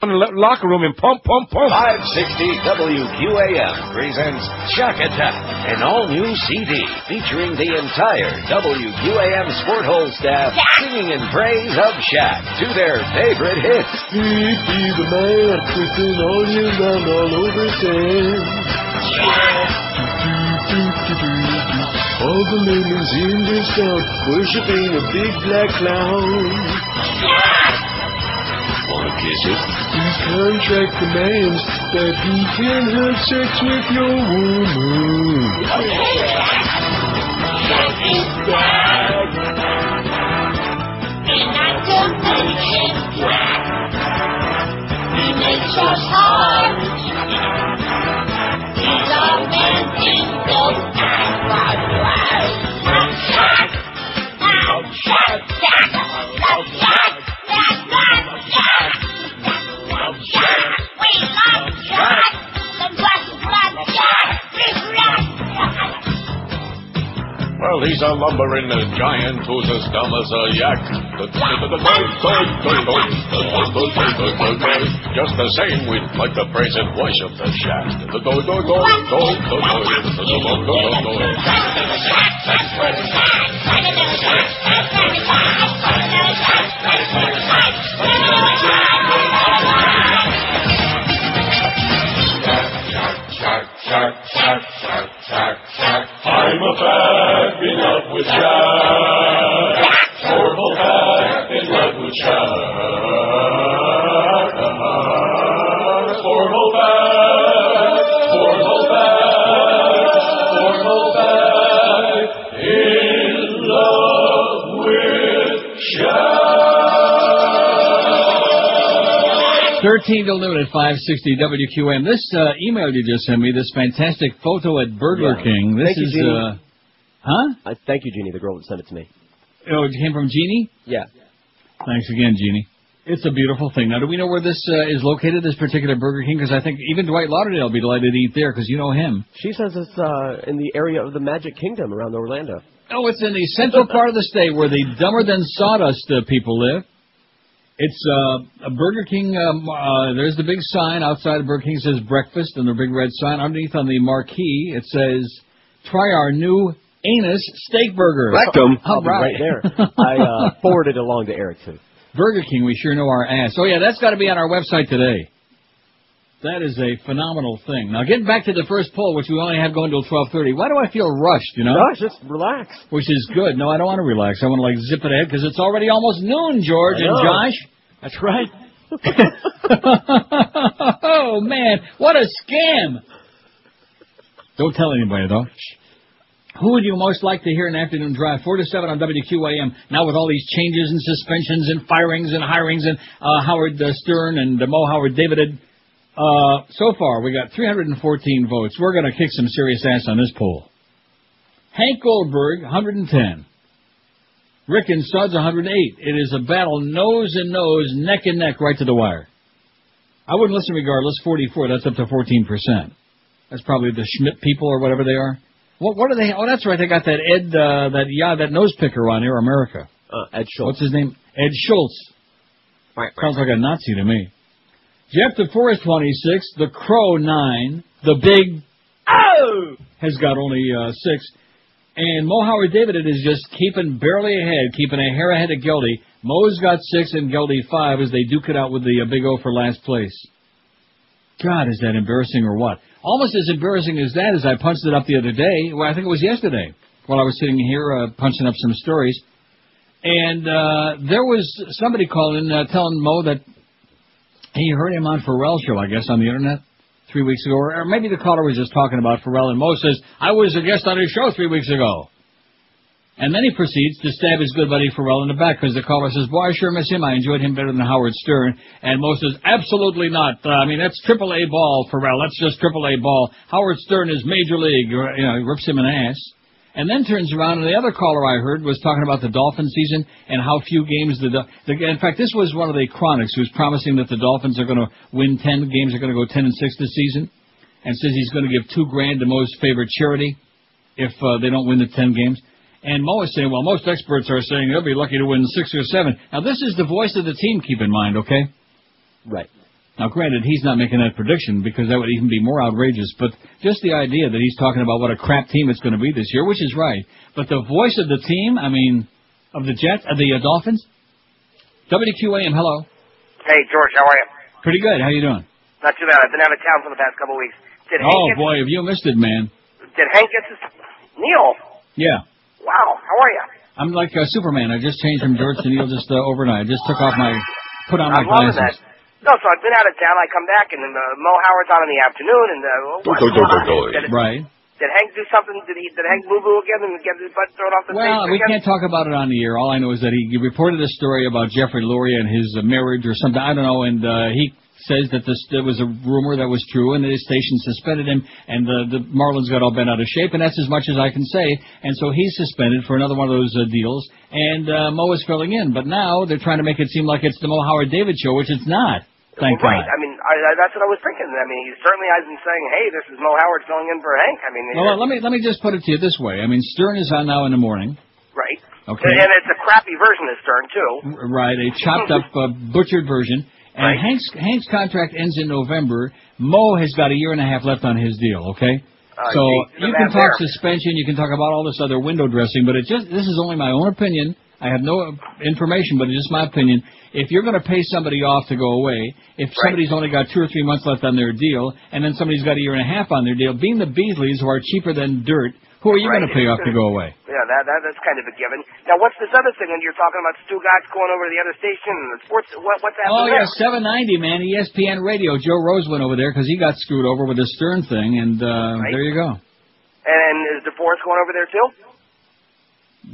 In the locker room and pump. 560 WQAM presents Shack Attack, an all-new CD featuring the entire WQAM Sport Hole staff singing in praise of Shaq to their favorite hits. He'd be the man twisting all year round all over town. All the ladies in this town worshiping a big black clown. Wanna kiss it? His contract demands that he can have sex with your woman. Shaq is back. And I don't make him black. He makes us hard. He's our man in those times. Love Shaq. Love Shaq. Love Shaq. Well, he's a lumbering giant who's as dumb as a yak. Just the same, we'd like to praise and worship the Shack. I'm a fag in love with Shaq. Horrible fag in love with Shaq. Horrible fag in love with Shaq. 13 till noon at 560 WQM. This email you just sent me, this fantastic photo at Burger King. This Thank you, is, Jeannie. huh? Thank you, Jeannie, the girl that sent it to me. Oh, it came from Jeannie? Yeah. Thanks again, Jeannie. It's a beautiful thing. Now, do we know where this is located, this particular Burger King? Because I think even Dwight Lauderdale will be delighted to eat there, because you know him. She says it's in the area of the Magic Kingdom around Orlando. Oh, it's in the central part of the state where the dumber-than-sawdust people live. It's a Burger King. There's the big sign outside of Burger King. It says breakfast, and the big red sign. Underneath on the marquee, it says, try our new anus steak burger. Rectum. All right. Right there. I forwarded it along to Eric, too. Burger King, we sure know our ass. Oh, yeah, that's got to be on our website today. That is a phenomenal thing. Now, getting back to the first poll, which we only have going till 12:30. Why do I feel rushed, you know? Gosh, just relax. Which is good. No, I don't want to relax. I want to, like, zip it ahead because it's already almost noon, George and Josh. That's right. Oh, man. What a scam. Don't tell anybody, though. Who would you most like to hear in the afternoon drive? 4 to 7 on WQAM. Now with all these changes and suspensions and firings and hirings and Howard Stern and Mo Howard David. So far, we got 314 votes. We're going to kick some serious ass on this poll. Hank Goldberg, 110. Rick and Suds, 108. It is a battle nose and nose, neck and neck, right to the wire. I wouldn't listen regardless. 44, that's up to 14%. That's probably the Schmidt people or whatever they are. What are they? Oh, that's right. They got that Ed, that nose picker on Air America. Ed Schultz. What's his name? Ed Schultz. Sounds like a Nazi to me. Jeff DeForest, 26. The Crow, 9. The Big has got only 6. And Mo Howard David is just keeping barely ahead, keeping a hair ahead of Geldy. Mo's got 6 and Geldy 5 as they duke it out with the Big O for last place. God, is that embarrassing or what? Almost as embarrassing as that as I punched it up the other day. Well, I think it was yesterday while I was sitting here punching up some stories. And there was somebody calling telling Mo that he heard him on Pharrell's show, I guess, on the Internet 3 weeks ago. Or maybe the caller was just talking about Pharrell, and Mo says, I was a guest on his show 3 weeks ago. And then he proceeds to stab his good buddy Pharrell in the back because the caller says, boy, I sure miss him. I enjoyed him better than Howard Stern. And Mo says, absolutely not. That's AAA ball, Pharrell. That's just AAA ball. Howard Stern is Major League. You know, he rips him an ass. And then turns around, and the other caller I heard was talking about the Dolphins season and how few games in fact, this was one of the Chronics who's promising that the Dolphins are going to win 10 games, are going to go 10-6 this season, and says he's going to give $2,000 to Mo's favorite charity if they don't win the 10 games. And Mo is saying, well, most experts are saying they'll be lucky to win 6 or 7. Now, this is the voice of the team, keep in mind, okay? Right. Now, granted, he's not making that prediction because that would even be more outrageous, but just the idea that he's talking about what a crap team it's going to be this year, which is right. But the voice of the team, of the Dolphins? WQAM, hello. Hey, George, how are you? Pretty good. How you doing? Not too bad. I've been out of town for the past couple of weeks. Boy, have you missed it, man. Did Hank get his... Neil? Yeah. Wow, how are you? I'm like Superman. I just changed from George to Neil just overnight. I just put on my glasses. That. No, so I've been out of town. I come back, and Mo Howard's on in the afternoon, and Right. Did Hank do something? Did Hank boo-boo again and get his butt thrown off the stage? Well, we can't talk about it on the air. All I know is that he reported a story about Jeffrey Lurie and his marriage or something. I don't know, and he says that there was a rumor that was true, and the station suspended him, and the Marlins got all bent out of shape, and that's as much as I can say. And so he's suspended for another one of those deals, and Mo is filling in. But now they're trying to make it seem like it's the Mo Howard David show, which it's not. Thank God. Right. That's what I was thinking. He certainly hasn't saying, hey, this is Mo Howard filling in for Hank. Well, let me just put it to you this way. Stern is on now in the morning. Right. Okay. And it's a crappy version of Stern, too. Right, a chopped up, butchered version. And right. Hank's contract ends in November. Mo has got a year and a half left on his deal, okay? So you can talk suspension, you can talk about all this other window dressing, but this is only my own opinion. I have no information, but it's just my opinion. If you're going to pay somebody off to go away, if somebody's only got 2 or 3 months left on their deal, and then somebody's got a year and a half on their deal, being the Beasleys, who are cheaper than dirt, who are you going to pay off to go away? Yeah, that's kind of a given. Now, what's this other thing when you're talking about Stu Gotts going over to the other station and the sports? What's happening there? 790, man, ESPN Radio. Joe Rose went over there because he got screwed over with the Stern thing, and there you go. And is DeForest going over there, too?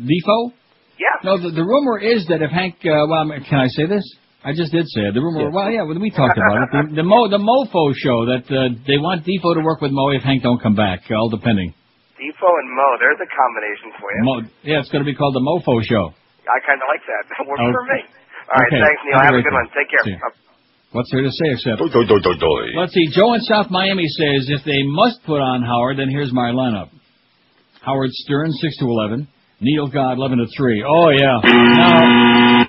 Defoe? Yeah. No, the rumor is that if Hank, can I say this? I just did say it. The rumor, we talked about it. The Mofo show that they want Defoe to work with Mo if Hank don't come back, all depending. Defoe and Mo, there's a combination for you. It's going to be called the Mofo show. I kind of like that. That works for me. All right, thanks, Neil. Have a good one. Take care. What's there to say except... Let's see. Joe in South Miami says, if they must put on Howard, then here's my lineup. Howard Stern, 6 to 11. Neil God, 11 to 3. Oh, yeah. Now,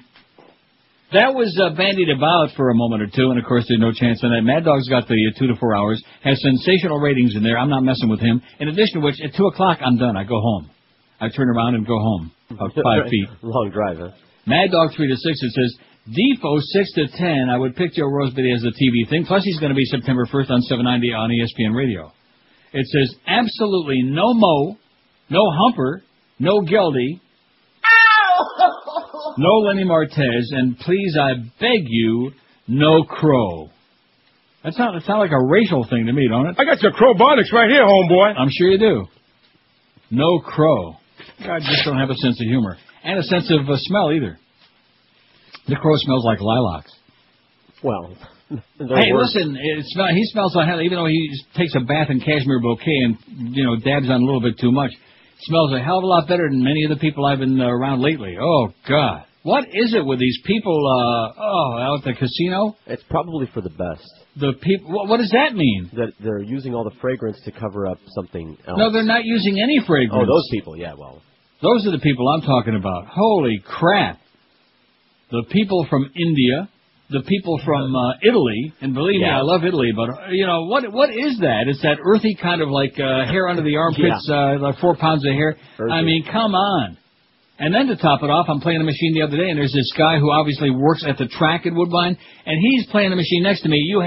that was bandied about for a moment or two, and of course there's no chance on that. Mad Dog's got the 2 to 4 hours, has sensational ratings in there. I'm not messing with him. In addition to which, at 2 o'clock, I'm done. I go home. I turn around and go home. About 5 feet. Long drive, huh? Mad Dog 3 to 6, it says, Defo 6 to 10. I would pick Joe Roseby as the TV thing. Plus, he's going to be September 1st on 790 on ESPN Radio. It says, absolutely no Mo, no Humper, no Geldy, no Lenny Martez, and please, I beg you, no Crow. That sounds like a racial thing to me, don't it? I got your Crowbonics right here, homeboy. I'm sure you do. No Crow. God just don't have a sense of humor. And a sense of smell, either. The Crow smells like lilacs. Well, hey, listen, he smells like, even though he takes a bath in cashmere bouquet and, dabs on a little bit too much, smells a hell of a lot better than many of the people I've been around lately. Oh, God. What is it with these people, out at the casino? It's probably for the best. The people, what does that mean? That they're using all the fragrance to cover up something else. No, they're not using any fragrance. Oh, those people, yeah, well. Those are the people I'm talking about. Holy crap. The people from India, the people from Italy, and believe me, I love Italy, but, what is that? It's that earthy kind of like hair under the armpits, like 4 pounds of hair. Earthy. I mean, come on. And then to top it off, I'm playing a machine the other day, and there's this guy who obviously works at the track at Woodbine, and he's playing the machine next to me. You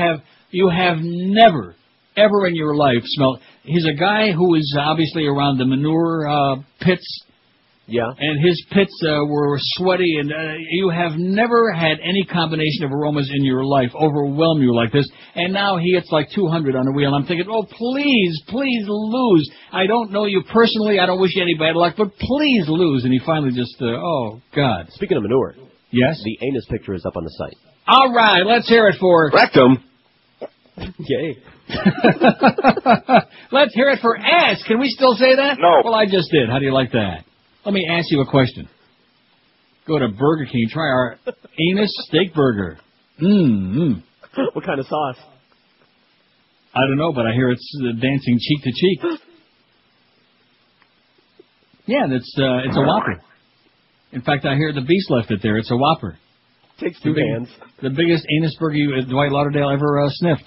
have never, ever in your life smelled. He's a guy who is obviously around the manure pits. Yeah. And his pits were sweaty, and you have never had any combination of aromas in your life overwhelm you like this. And now he hits like 200 on the wheel. I'm thinking, oh, please lose. I don't know you personally. I don't wish you any bad luck, but please lose. And he finally just, oh, God. Speaking of manure. Yes? The anus picture is up on the site. All right, let's hear it for... Rectum. Yay. Let's hear it for ass. Can we still say that? No. Well, I just did. How do you like that? Let me ask you a question. Go to Burger King. Try our anus steak burger. What kind of sauce? I don't know, but I hear it's dancing cheek to cheek. Yeah, it's a Whopper. In fact, I hear the Beast left it there. It's a Whopper. Takes 2 hands. The biggest anus burger Dwight Lauderdale ever sniffed.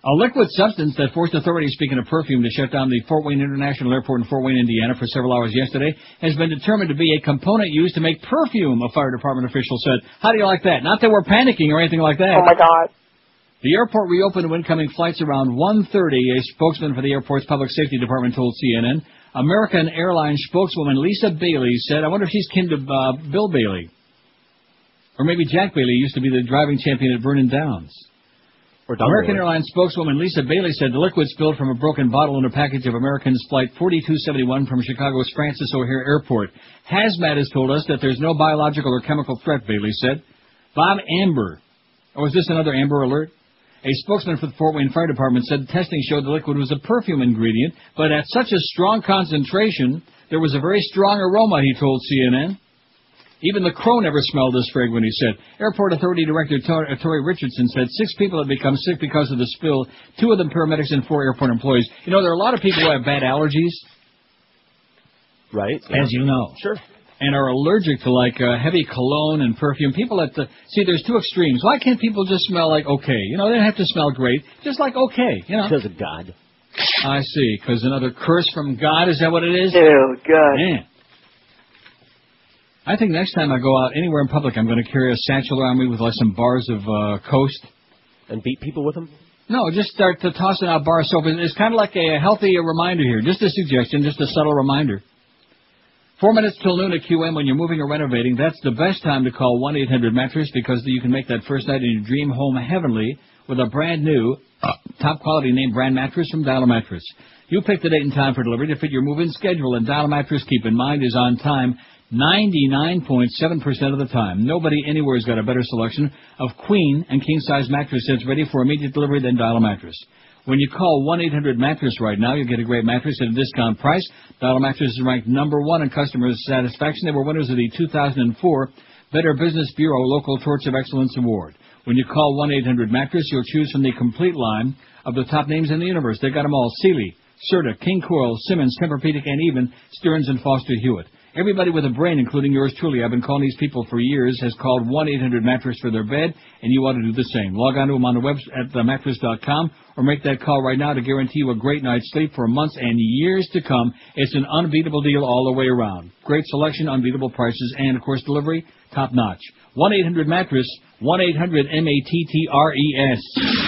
A liquid substance that forced authorities, speaking of perfume, to shut down the Fort Wayne International Airport in Fort Wayne, Indiana for several hours yesterday has been determined to be a component used to make perfume, a fire department official said. How do you like that? Not that we're panicking or anything like that. Oh, my God. The airport reopened to incoming flights around 1:30, a spokesman for the airport's public safety department told CNN. American Airlines spokeswoman Lisa Bailey said, I wonder if she's kin to Bill Bailey. Or maybe Jack Bailey used to be the driving champion at Vernon Downs. American Airlines spokeswoman Lisa Bailey said the liquid spilled from a broken bottle in a package of American's Flight 4271 from Chicago's Francis O'Hare Airport. Hazmat has told us that there's no biological or chemical threat, Bailey said. Bob Amber. Oh, is this another Amber Alert? A spokesman for the Fort Wayne Fire Department said testing showed the liquid was a perfume ingredient, but at such a strong concentration, there was a very strong aroma, he told CNN. Even the crow never smelled this fragrant, he said. Airport Authority Director Tori Richardson said 6 people had become sick because of the spill, 2 of them paramedics and 4 airport employees. You know, there are a lot of people who have bad allergies. Right. As you know. Sure. And are allergic to, like, heavy cologne and perfume. People at the... See, there's 2 extremes. Why can't people just smell like okay? You know, they don't have to smell great. Just like okay, you know. Because of God. I see. Because another curse from God, is that what it is? Oh, God. Man. I think next time I go out anywhere in public, I'm going to carry a satchel around me with like some bars of Coast. And beat people with them? No, just start tossing out bar soap. It's kind of like a healthy reminder here. Just a suggestion, just a subtle reminder. 4 minutes till noon at QM when you're moving or renovating. That's the best time to call 1-800-MATTRESS because you can make that first night in your dream home heavenly with a brand new, top quality name brand mattress from Dial a Mattress. You pick the date and time for delivery to fit your move-in schedule, and Dial a Mattress, keep in mind, is on time 99.7% of the time. Nobody anywhere has got a better selection of queen and king-size mattress sets ready for immediate delivery than Dial a Mattress. When you call 1-800-MATTRESS right now, you'll get a great mattress at a discount price. Dial a Mattress is ranked #1 in customer satisfaction. They were winners of the 2004 Better Business Bureau Local Torch of Excellence Award. When you call 1-800-MATTRESS, you'll choose from the complete line of the top names in the universe. They've got them all. Sealy, Serta, King Coral, Simmons, Tempur-Pedic, and even Stearns & Foster Hewitt. Everybody with a brain, including yours truly, I've been calling these people for years, has called 1-800-Mattress for their bed, and you ought to do the same. Log on to them on the web at mattress.com or make that call right now to guarantee you a great night's sleep for months and years to come. It's an unbeatable deal all the way around. Great selection, unbeatable prices, and, of course, delivery, top-notch. 1-800-Mattress, 1-800-MATTRES.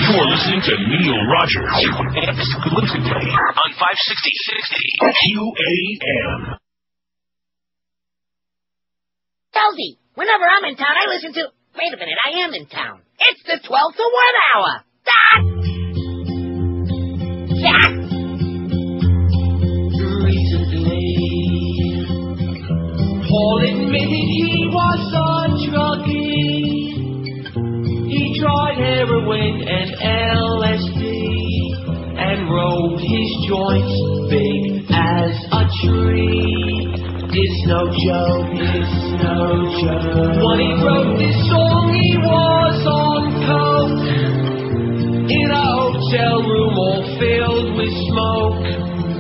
You're listening to Neil Rogers exclusively on 560 QAM. Josie, whenever I'm in town, I listen to... Wait a minute, I am in town. It's the 12 to 1 hour. That! Recently, Paul admitted he was a druggie. He tried heroin and LSD and rolled his joints big as a tree. It's no joke, it's no joke. When he wrote this song, he was on coke in a hotel room all filled with smoke.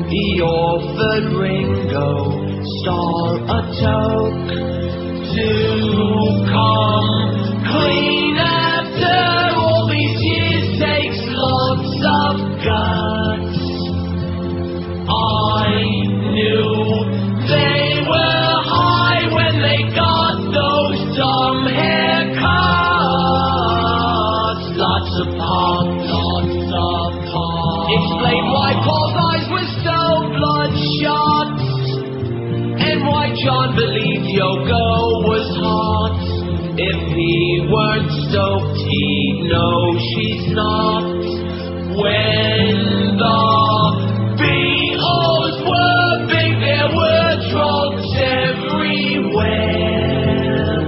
He offered Ringo Starr a toke to come clean after all these years takes lots of guts. I knew they were high when they got those dumb haircuts. Lots of pop, lots of pop. Explain why Paul's eyes were so bloodshot, and why John believed Yoko was hot. If he weren't stoked, he'd know she's not. When the Beatles were big, there were drugs everywhere.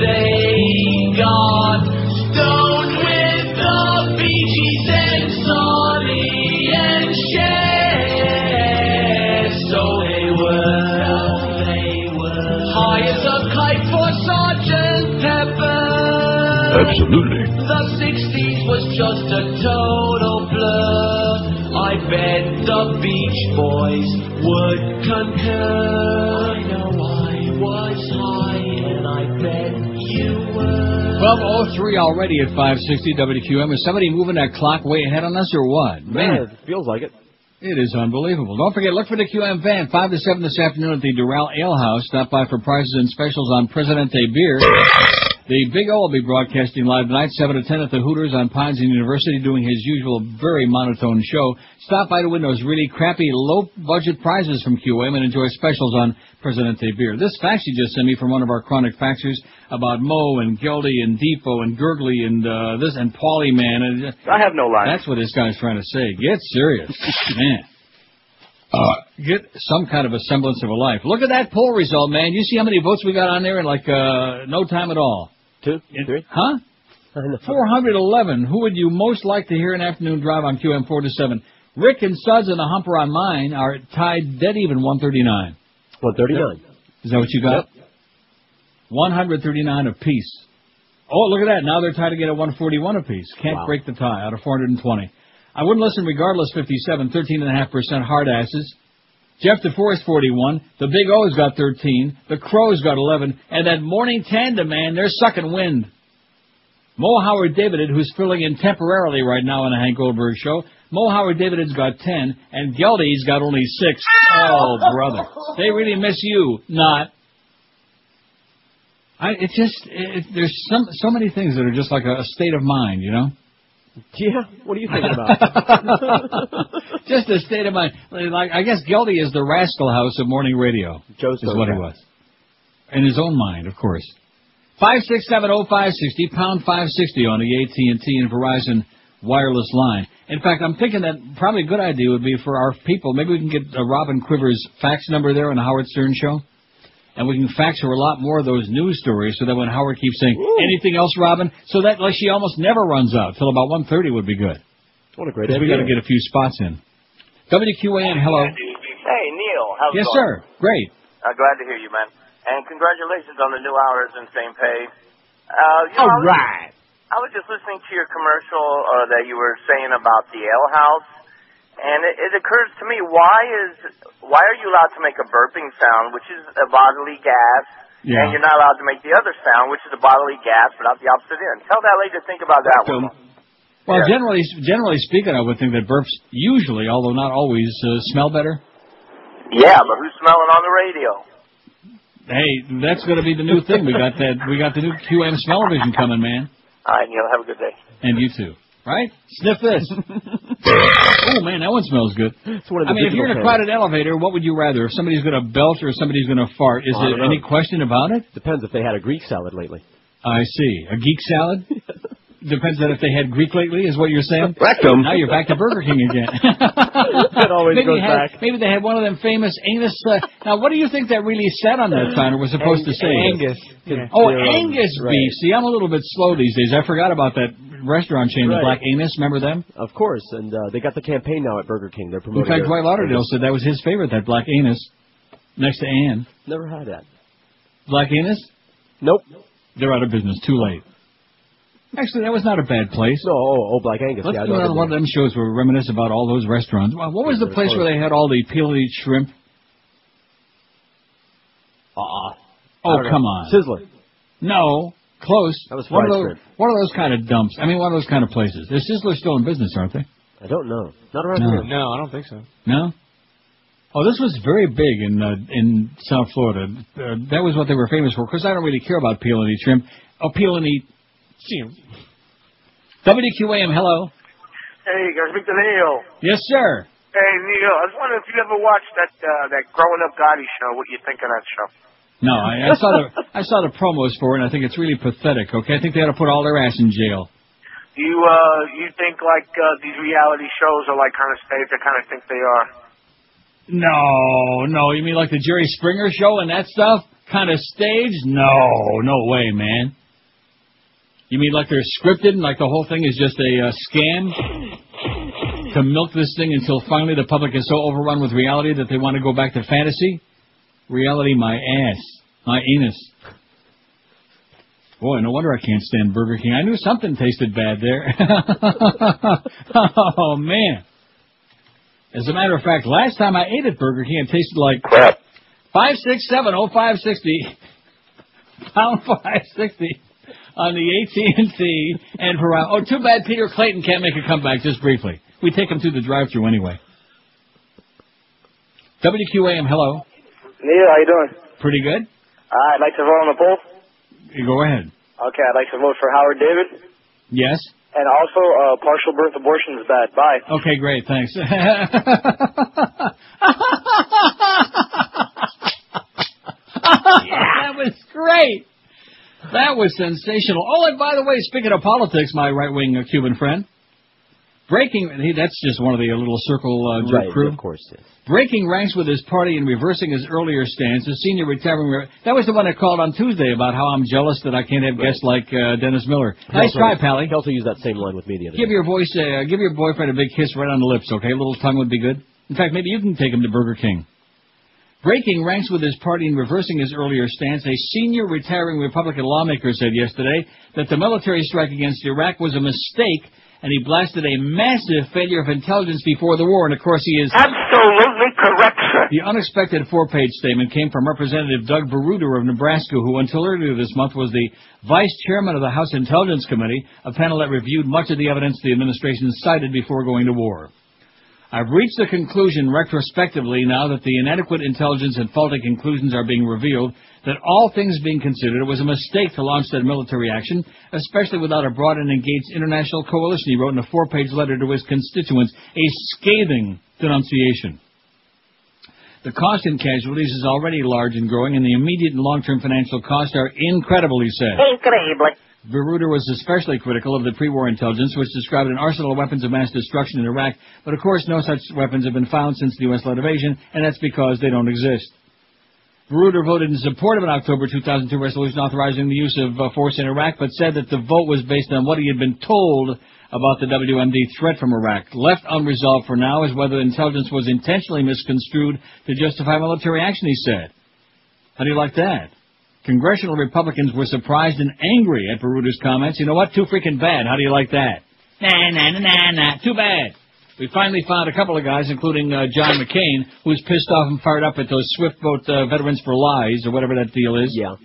They got stoned with the Bee Gees and Sonny and Cher. So they were high as a kite for Sgt. Pepper. Absolutely. The 60s was just a total blur. I bet the Beach Boys would concur. I know I was high, and I bet you were. 12:03 already at 560 WQM. Is somebody moving that clock way ahead on us or what? Man, it feels like it. It is unbelievable. Don't forget, look for the QM van, 5 to 7 this afternoon at the Doral Ale House. Stop by for prices and specials on Presidente beer. The Big O will be broadcasting live tonight, 7 to 10 at the Hooters on Pines and University, doing his usual very monotone show. Stop by to win those really crappy, low-budget prizes from QM and enjoy specials on Presidente beer. This fax you just sent me from one of our chronic faxers about Mo and Geldy and Defo and Gurgley and this and Paulie Man. And, I have no line. That's what this guy's trying to say. Get serious, man. Get some kind of a semblance of a life. Look at that poll result, man. You see how many votes we got on there in like no time at all? 2, 3. Huh? 411. Who would you most like to hear an afternoon drive on QM 4 to 7? Rick and Suds and the Humper on mine are tied dead even 139. 139. Is that what you got? Yep. 139 apiece. Oh, look at that. Now they're tied again at 141 apiece. Can't break the tie out of 420. I wouldn't listen regardless, 57, 13.5% hard asses. Jeff DeForest, 41. The Big O's got 13. The Crows got 11. And that Morning Tandem, man, they're sucking wind. Mo Howard David, who's filling in temporarily right now on the Hank Goldberg show. Mo Howard David's got 10. And Geldy's got only 6. Oh, brother. They really miss you. Not. There's so many things that are just like a state of mind, you know? Yeah, what are you thinking about? Just a state of mind. Like, I guess Geldy is the Rascal House of morning radio. Joe's is what he was. In his own mind, of course. 5670560, pound 560 on the AT&T and Verizon wireless line. In fact, I'm thinking that probably a good idea would be for our people, maybe we can get Robin Quivers' fax number there on the Howard Stern show. And we can fax her a lot more of those news stories so that when Howard keeps saying, anything else, Robin? So that like she almost never runs out till about 1:30 would be good. What a great idea. Because we got to get a few spots in. WQAM, hello. Hey, Neil. How's it going? Yes, sir. Great. Glad to hear you, man. And congratulations on the new hours and same pay. All right. I was just listening to your commercial that you were saying about the Ale House. And it occurs to me, why are you allowed to make a burping sound, which is a bodily gas, and you're not allowed to make the other sound, which is a bodily gas, but out the opposite end? Tell that lady to think about that one. Well, generally speaking, I would think that burps usually, although not always, smell better. Yeah, but who's smelling on the radio? Hey, that's going to be the new thing. We got the new QM smell-o-vision coming, man. All right, Neil, have a good day. And you too. Right? Sniff this. Oh, man, that one smells good. I mean, if you're in a crowded elevator, what would you rather? If somebody's going to belch or somebody's going to fart? Is there any question about it? Depends if they had a Greek salad lately. I see. A geek salad? Depends on if they had Greek lately, is what you're saying? Rectum. Now you're back to Burger King again. It always goes back. Maybe they had one of them famous anus. Now, what do you think that really said on that sign or was supposed to say? Angus. Yeah. Oh, Angus beef. See, I'm a little bit slow these days. I forgot about that restaurant chain, the Black Anus. Remember them? Of course, and they got the campaign now at Burger King. They're promoting. In fact, Dwight Lauderdale said that was his favorite, that Black Anus, next to Ann. Never had that. Black Anus? Nope. They're out of business. Too late. Actually, that was not a bad place. No, Black Angus. Let's do another one of them shows where we reminisce about all those restaurants. What was the place where they had all the peeled shrimp? Oh, come on. Sizzler. No. Close. That was fried shrimp. One of those kind of dumps. I mean, one of those kind of places. Is Sizzler still in business, aren't they? I don't know. Not around here. No, I don't think so. No? Oh, this was very big in South Florida. That was what they were famous for, because I don't really care about peel and eat shrimp. Oh, peel and eat shrimp. WQAM, hello. Hey, can I speak to Neil? Yes, sir. Hey, Neil, I was wondering if you ever watched that Growing Up Gotti show. What do you think of that show? No, I saw the promos for it, and I think it's really pathetic, okay? I think they ought to put all their ass in jail. You think, like, these reality shows are, like, kind of staged? I kind of think they are. No. You mean like the Jerry Springer show and that stuff? Kind of staged? No way, man. You mean like they're scripted and like the whole thing is just a scam to milk this thing until finally the public is so overrun with reality that they want to go back to fantasy? Reality, my ass. My anus. Boy, no wonder I can't stand Burger King. I knew something tasted bad there. Oh, man. As a matter of fact, last time I ate at Burger King, it tasted like crap. 567-0560. Pound 560 on the AT&T and Verizon. Oh, too bad Peter Clayton can't make a comeback just briefly. We take him through the drive-thru anyway. WQAM, hello. Neil, how you doing? Pretty good. I'd like to vote on the poll. You go ahead. Okay, I'd like to vote for Howard David. Yes. And also, partial birth abortion is bad. Bye. Okay, great, thanks. That was great. That was sensational. Oh, and by the way, speaking of politics, my right-wing Cuban friend, that's just one of the little circle jerk crew. Of course, yes. Breaking ranks with his party and reversing his earlier stance. His senior retiring. That was the one that called on Tuesday about how I'm jealous that I can't have guests like Dennis Miller. Nice try, Pally. He also used that same line with me the other day. Give your boyfriend a big kiss right on the lips, okay? A little tongue would be good. In fact, maybe you can take him to Burger King. Breaking ranks with his party and reversing his earlier stance, a senior retiring Republican lawmaker said yesterday that the military strike against Iraq was a mistake, and he blasted a massive failure of intelligence before the war. And, of course, he is absolutely correct, sir. The unexpected four-page statement came from Representative Doug Baruder of Nebraska, who until earlier this month was the vice chairman of the House Intelligence Committee, a panel that reviewed much of the evidence the administration cited before going to war. I've reached the conclusion retrospectively now that the inadequate intelligence and faulty conclusions are being revealed that all things being considered, it was a mistake to launch that military action, especially without a broad and engaged international coalition, he wrote in a four-page letter to his constituents, a scathing denunciation. The cost in casualties is already large and growing, and the immediate and long-term financial costs are incredible, he said. Incredible. Baruder was especially critical of the pre-war intelligence, which described an arsenal of weapons of mass destruction in Iraq, but of course no such weapons have been found since the U.S.-led invasion, and that's because they don't exist. Baruder voted in support of an October 2002 resolution authorizing the use of force in Iraq, but said that the vote was based on what he had been told about the WMD threat from Iraq. Left unresolved for now is whether intelligence was intentionally misconstrued to justify military action, he said. How do you like that? Congressional Republicans were surprised and angry at Baruder's comments. You know what? Too freaking bad. How do you like that? Nah. Too bad. We finally found a couple of guys, including John McCain, who's pissed off and fired up at those Swift Boat Veterans for Lies, or whatever that deal is. Yeah.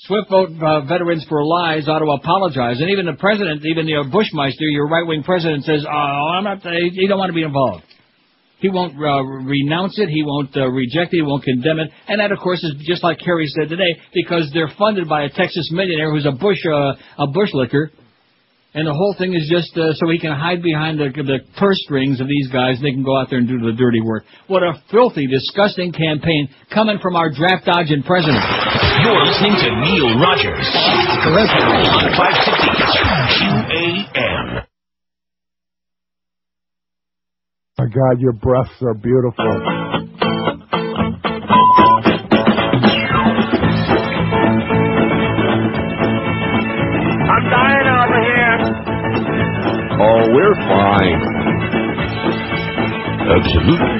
Swift Boat Veterans for Lies ought to apologize. And even the president, even the Bushmeister, your right-wing president, says, I'm not. He don't want to be involved. He won't renounce it. He won't reject it. He won't condemn it. And that, of course, is just like Kerry said today, because they're funded by a Texas millionaire who's a bushlicker. And the whole thing is just so he can hide behind the purse strings of these guys. They can go out there and do the dirty work. What a filthy, disgusting campaign coming from our draft-dodging president. You're listening to Neil Rogers on 560 QAM. My God, your breasts are beautiful. I'm dying over here. Oh, we're fine. Absolutely.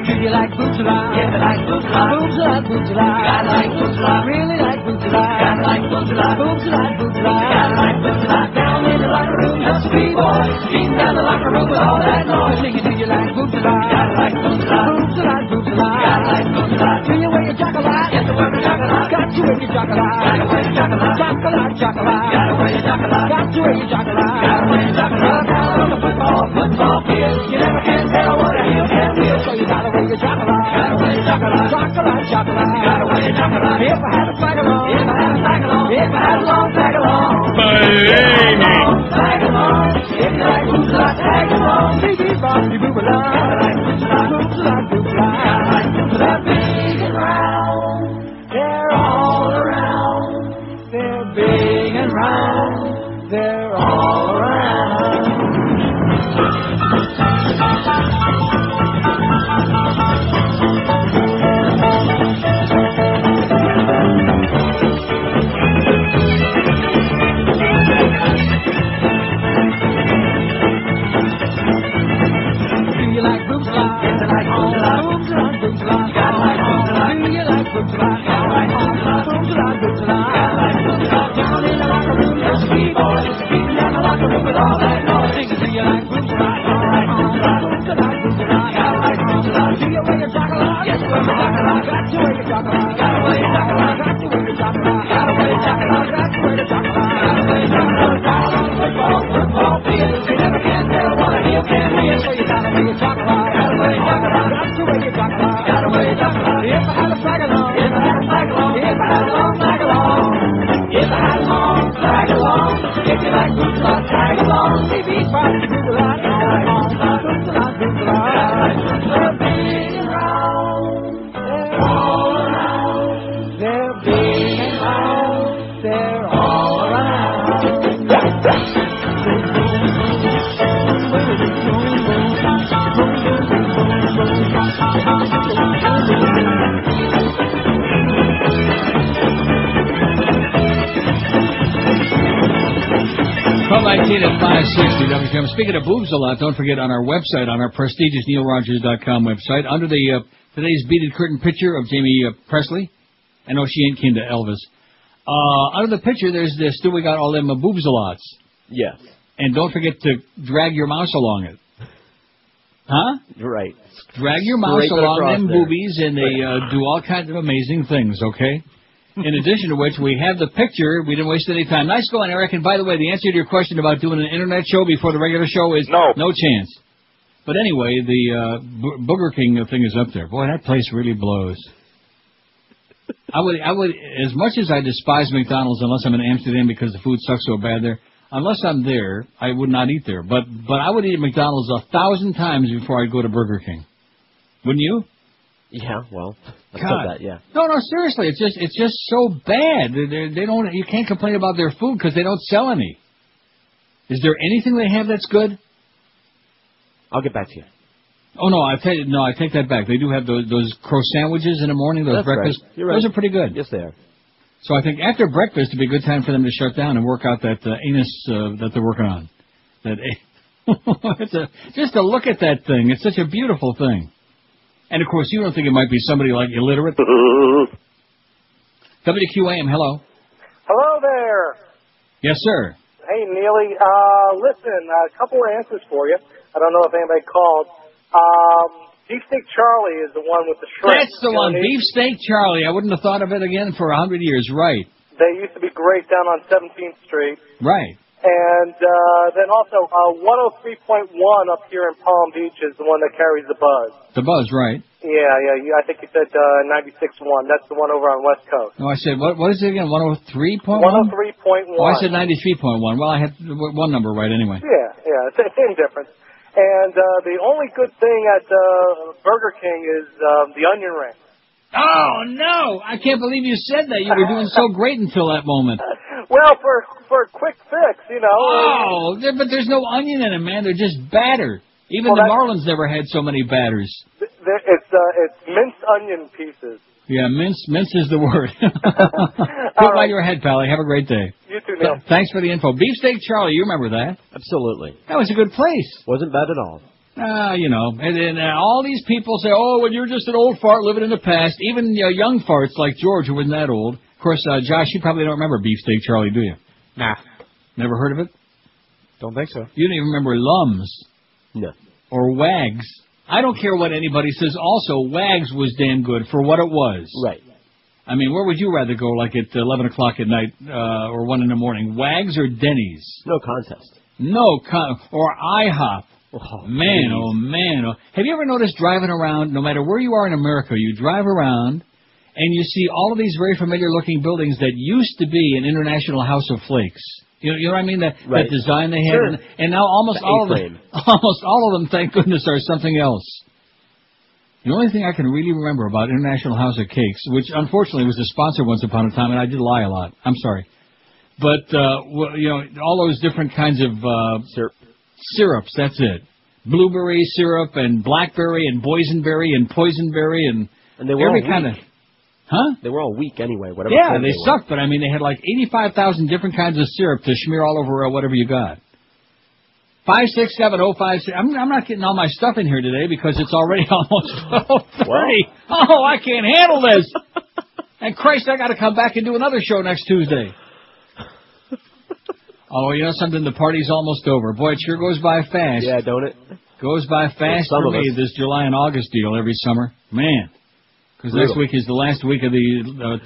Do you like Bootula? Yeah, I like Bootula. Bootula, Bootula. I like Bootula. Really like Bootula. I like Bootula. Bootula, Bootula. I like Bootula. Down in the locker room, just three boys. Beating down the locker room with all that noise. Singing, do you like Bootula? I like Bootula. Bootula, Bootula. I like Bootula. Do you wear your chocolate? Yes, I wear my chocolate. Got to wear your chocolate. Gotta wear your chocolate. Chocolate, chocolate. Gotta wear your chocolate. Got to wear your chocolate. Gotta wear your chocolate. Down on the football field. You never can tell what a heel can feel, so you gotta wear your chocolate. Gotta wear your chocolate. Chocolate, chocolate. Gotta wear your chocolate. If I had a flag along, if I had a flag along, if I had a long flag along, flag along. If you like Bootula, tag along. Biggie, Bobby, Bootula. I like Bootula, Bootula, Bootula. I like Bootula. Big and round, they're all around. They're big and round, they're all around. At 560 WQAM. Speaking of boobs a lot, don't forget on our website, on our prestigious NeilRogers.com website, under the today's beaded curtain picture of Jamie Presley. I know she ain't keen to Elvis. Under the picture, there's this. Still, we got all them boobs a lots. Yes. And don't forget to drag your mouse along it. Huh? Right. Drag your mouse along them boobies, and they do all kinds of amazing things. Okay. In addition to which, we have the picture. We didn't waste any time. Nice going, Eric. And by the way, the answer to your question about doing an internet show before the regular show is no chance. But anyway, the Booger King thing is up there. Boy, that place really blows. I would, as much as I despise McDonald's, unless I'm in Amsterdam because the food sucks so bad there, unless I'm there, I would not eat there. But I would eat at McDonald's 1,000 times before I'd go to Burger King. Wouldn't you? Yeah, well, I said that, yeah. No, seriously, it's just so bad. They don't. You can't complain about their food because they don't sell any. Is there anything they have that's good? I'll get back to you. Oh no, I take that back. They do have those crow sandwiches in the morning. Those breakfast. Right. You're right. Those are pretty good. Yes, they are. So I think after breakfast would be a good time for them to shut down and work out that anus that they're working on. Just to look at that thing, it's such a beautiful thing. And, of course, you don't think it might be somebody like illiterate? WQAM, hello. Hello there. Yes, sir. Hey, Neely. Listen, a couple of answers for you. I don't know if anybody called. Beefsteak Charlie is the one with the shrimp. That's the one, Beefsteak Charlie. I wouldn't have thought of it again for 100 years. Right. They used to be great down on 17th Street. Right. And then also 103.1 up here in Palm Beach is the one that carries the buzz. The buzz, right. Yeah. I think you said 96.1. That's the one over on West Coast. No, I said, what is it again, 103.1? 103.1. Oh, I said 93.1. Well, I had one number right anyway. Yeah, same difference. And the only good thing at Burger King is the onion ring. Oh, no! I can't believe you said that. You were doing so great until that moment. Well, for a quick fix, you know. Oh, but there's no onion in them, man. They're just batter. Even the Marlins never had so many batters. It's minced onion pieces. Yeah, mince is the word. Put by your head, pal. Have a great day. You too, Neil. Thanks for the info. Beefsteak Charlie, you remember that? Absolutely. That was a good place. Wasn't bad at all. You know, and then all these people say, oh, well, you're just an old fart living in the past. Even young farts like George, who wasn't that old. Of course, Josh, you probably don't remember Beefsteak Charlie, do you? Nah. Never heard of it? Don't think so. You don't even remember Lums? No. Or Wags? I don't care what anybody says. Also, Wags was damn good for what it was. Right. I mean, where would you rather go, like at 11 o'clock at night or 1 in the morning? Wags or Denny's? No contest. Or IHOP. Oh, man. Have you ever noticed driving around, no matter where you are in America, you drive around and you see all of these very familiar-looking buildings that used to be an International House of Flakes. You know what I mean? That design they had. Sure. And now almost all of them, thank goodness, are something else. The only thing I can really remember about International House of Cakes, which unfortunately was a sponsor once upon a time, and I did lie a lot. I'm sorry. But, all those different kinds of syrups, that's it. Blueberry syrup and blackberry and boysenberry and poisonberry and they were every all kind of... Huh? They were all weak anyway. Whatever. Yeah, they sucked, but I mean, they had like 85,000 different kinds of syrup to smear all over whatever you got. 56705. I'm not getting all my stuff in here today because it's already almost 12:30. Oh, I can't handle this. And Christ, I got to come back and do another show next Tuesday. Oh, you know something? The party's almost over. Boy, it sure goes by fast. Yeah, don't it? Goes by fast for me, this July and August deal every summer. Man. Because next week is the last week of the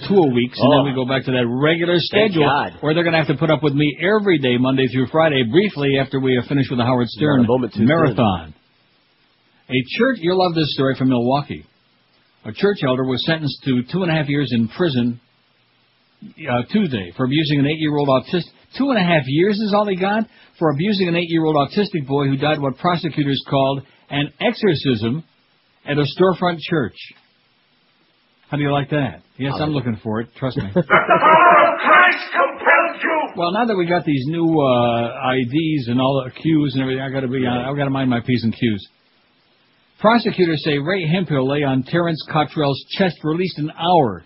2 weeks, and then we go back to that regular schedule where they're going to have to put up with me every day, Monday through Friday, briefly after we finish with the Howard Stern marathon. A church, you'll love this story from Milwaukee. A church elder was sentenced to 2.5 years in prison Tuesday for abusing an 8-year-old autistic. 2.5 years is all he got for abusing an 8-year-old autistic boy who died what prosecutors called an exorcism at a storefront church. How do you like that? Yes, I'm looking for it. Trust me. The power of Christ compels you. Well, now that we got these new IDs and all the Qs and everything, I've got to mind my P's and Q's. Prosecutors say Ray Hemphill lay on Terrence Cottrell's chest for at least an hour.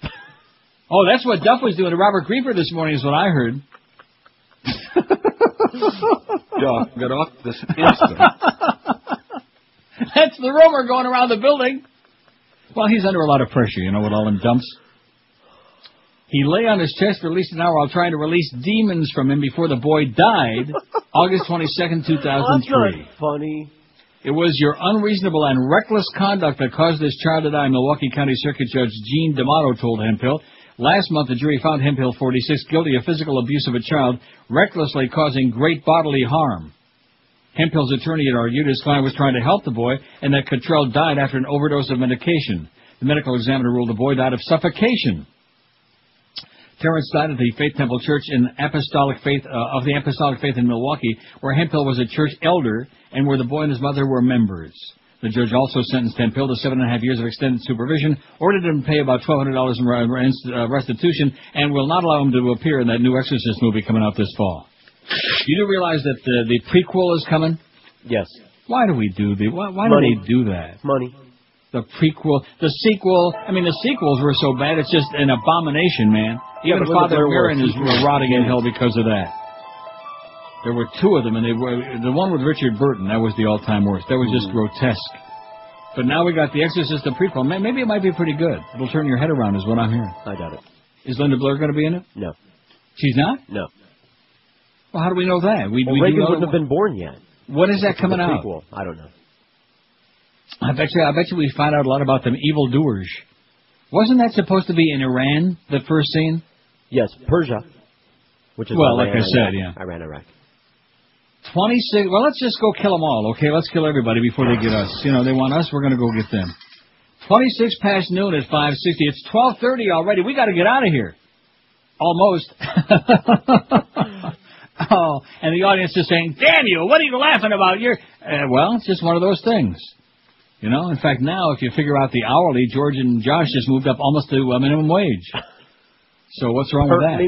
Oh, that's what Duff was doing to Robert Griefer this morning, is what I heard. Duff, get off this instant. That's the rumor going around the building. Well, he's under a lot of pressure, you know, with all them dumps. He lay on his chest for at least an hour while trying to release demons from him before the boy died, August 22nd, 2003. That's not funny. It was your unreasonable and reckless conduct that caused this child to die, Milwaukee County Circuit Judge Gene D'Amato told Hemphill. Last month, the jury found Hemphill, 46, guilty of physical abuse of a child, recklessly causing great bodily harm. Hemphill's attorney had argued his client was trying to help the boy and that Cottrell died after an overdose of medication. The medical examiner ruled the boy died of suffocation. Terrence died at the Faith Temple Church in Apostolic Faith of the Apostolic Faith in Milwaukee, where Hemphill was a church elder and where the boy and his mother were members. The judge also sentenced Hemphill to 7.5 years of extended supervision, ordered him to pay about $1,200 in restitution, and will not allow him to appear in that new Exorcist movie coming out this fall. You do realize that the prequel is coming? Yes. Why do we do why do they do that? Money. The prequel, the sequel. I mean, the sequels were so bad; it's just an abomination, man. Even Father Merrin is rotting in hell because of that. There were two of them, and they were the one with Richard Burton. That was the all-time worst. That was just grotesque. But now we got The Exorcist, the prequel. Maybe it might be pretty good. It'll turn your head around, is what I'm hearing. I doubt it. Is Linda Blair going to be in it? No. She's not? No. Well, how do we know that? Reagan wouldn't have been born yet. When is that coming out? Prequel. I don't know. I bet you we find out a lot about them evildoers. Wasn't that supposed to be in Iran, the first scene? Yes, Persia. Which is well, like I said, yeah. Iran, Iraq. 26. Well, let's just go kill them all, okay? Let's kill everybody before they get us. You know, they want us, we're going to go get them. 26 past noon at 5:60. It's 12:30 already. We got to get out of here. Almost. Oh, and the audience is saying, "Damn you! What are you laughing about? You're well, it's just one of those things." You know, in fact, now if you figure out the hourly, George and Josh just moved up almost to minimum wage. So what's wrong with that?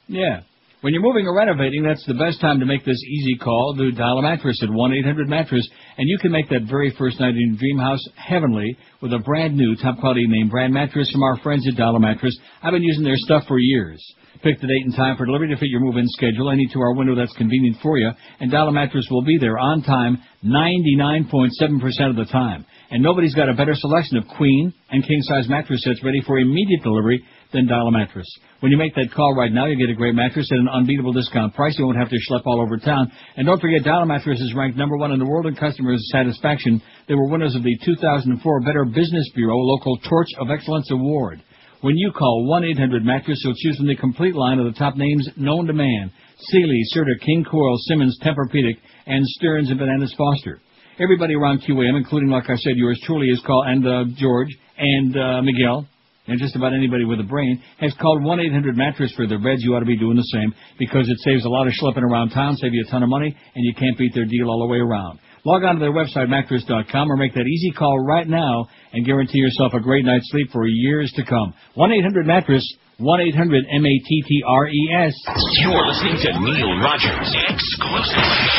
Yeah. When you're moving or renovating, that's the best time to make this easy call to Dial a Mattress at 1-800-MATTRESS, and you can make that very first night in your dream house heavenly with a brand new top-quality name brand mattress from our friends at Dial a Mattress. I've been using their stuff for years. Pick the date and time for delivery to fit your move-in schedule, any 2-hour window that's convenient for you, and Dial a Mattress will be there on time 99.7% of the time. And nobody's got a better selection of queen and king-size mattress sets ready for immediate delivery than Dial a Mattress. When you make that call right now, you get a great mattress at an unbeatable discount price. You won't have to schlep all over town. And don't forget, Dial a Mattress is ranked #1 in the world in customer satisfaction. They were winners of the 2004 Better Business Bureau Local Torch of Excellence Award. When you call 1-800-MATTRESS, you'll choose from the complete line of the top names known to man: Sealy, Serta, King Coil, Simmons, Tempur-Pedic, and Stearns & Bananas Foster. Everybody around QAM, including, like I said, yours truly is called, and George, and Miguel, and just about anybody with a brain, has called 1-800-MATTRESS for their beds. You ought to be doing the same, because it saves a lot of schlepping around town, save you a ton of money, and you can't beat their deal all the way around. Log on to their website, mattress.com, or make that easy call right now and guarantee yourself a great night's sleep for years to come. 1-800-MATTRESS, 1-800-MATTRESS. You're listening to Neil Rogers, exclusively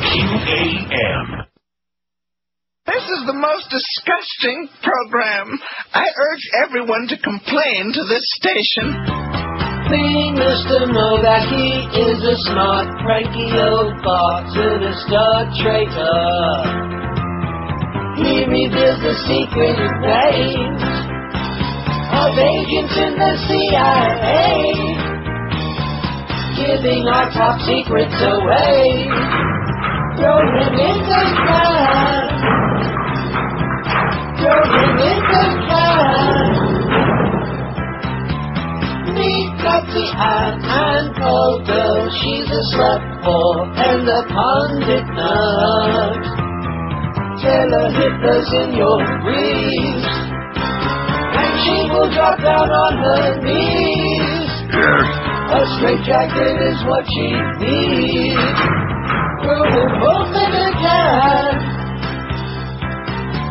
QAM. This is the most disgusting program. I urge everyone to complain to this station. Me, Mr. Novak, he is a smart, cranky old fox and a star traitor. He reveals the secret names of agents in the CIA, giving our top secrets away. Throw him in the can. Throw him in the can. Meet Patsy and Coco. She's a slut whore and a pundit nut. Tell her Hitler's in your breeze, and she will drop down on her knees. A straitjacket is what she needs. Throw them both in a can.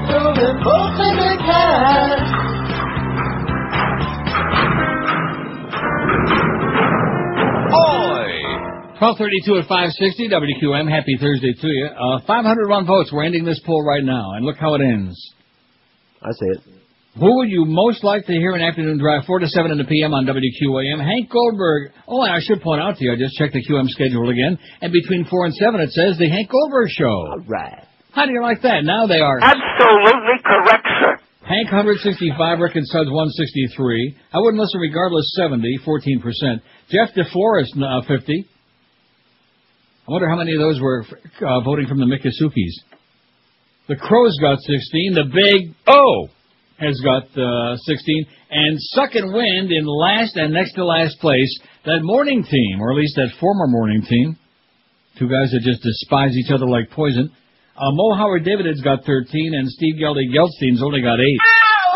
Throw them both in a can. 12:32 at 5:60 WQM. Happy Thursday to you. 501 votes. We're ending this poll right now, and look how it ends. I see it. Who would you most like to hear in Afternoon Drive, 4 to 7 in the PM on WQAM? Hank Goldberg. Oh, and I should point out to you, I just checked the QM schedule again, and between 4 and 7 it says the Hank Goldberg Show. All right. How do you like that? Now they are absolutely correct, sir. Hank 165, Rick and Suds 163. I wouldn't listen regardless, 70, 14%. Jeff DeFlores 50. I wonder how many of those were voting from the Mikasukis. The Crows got 16. The Big O has got 16. And Suckin' Wind in last and next to last place, that morning team, or at least that former morning team. Two guys that just despise each other like poison. Mo Howard David's got 13, and Steve Gelstein's only got 8.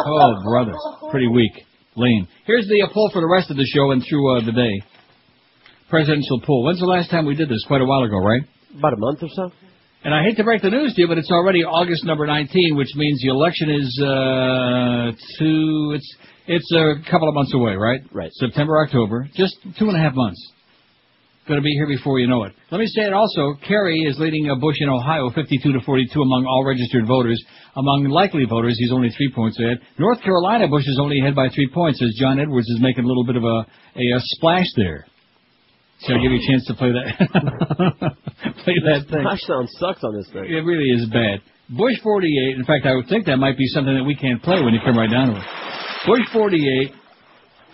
Oh, brother. Pretty weak. Lame. Here's the poll for the rest of the show and through the day. Presidential poll. When's the last time we did this? Quite a while ago, right? About a month or so. And I hate to break the news to you, but it's already August number 19, which means the election is it's a couple of months away, right? Right. September, October, just 2.5 months. Going to be here before you know it. Let me say it also. Kerry is leading Bush in Ohio, 52-42 among all registered voters. Among likely voters, he's only 3 points ahead. North Carolina, Bush is only ahead by 3 points, as John Edwards is making a little bit of a splash there. So I'll give you a chance to play that. Play that thing. Splash sound sucks on this thing. It really is bad. Bush 48. In fact, I would think that might be something that we can't play when you come right down to it. Bush 48.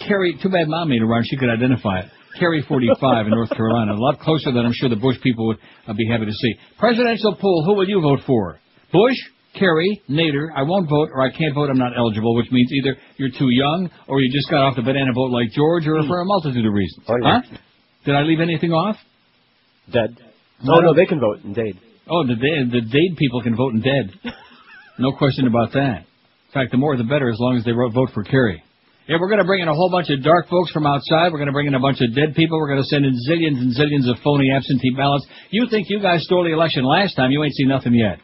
Kerry, too bad Mom made a run. She could identify it. Kerry 45 in North Carolina. A lot closer than I'm sure the Bush people would be happy to see. Presidential poll, who will you vote for? Bush, Kerry, Nader. I won't vote, or I can't vote. I'm not eligible, which means either you're too young or you just got off the banana boat like George, or for a multitude of reasons. Oh, yeah. Huh? Did I leave anything off? Dead. No, they can vote in Dade. Oh, the Dade people can vote in Dead. No question about that. In fact, the more the better, as long as they vote for Kerry. Yeah, we're going to bring in a whole bunch of dark folks from outside. We're going to bring in a bunch of dead people. We're going to send in zillions and zillions of phony absentee ballots. You think you guys stole the election last time? You ain't seen nothing yet.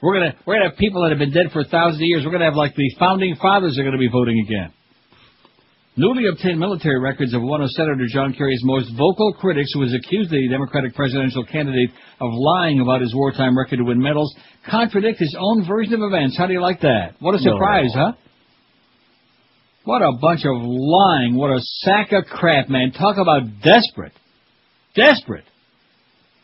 We're going to have people that have been dead for thousands of years. We're going to have like the founding fathers are going to be voting again. Newly obtained military records of one of Senator John Kerry's most vocal critics, who has accused the Democratic presidential candidate of lying about his wartime record to win medals, contradict his own version of events. How do you like that? What a surprise, huh? What a bunch of lying. What a sack of crap, man. Talk about desperate. Desperate.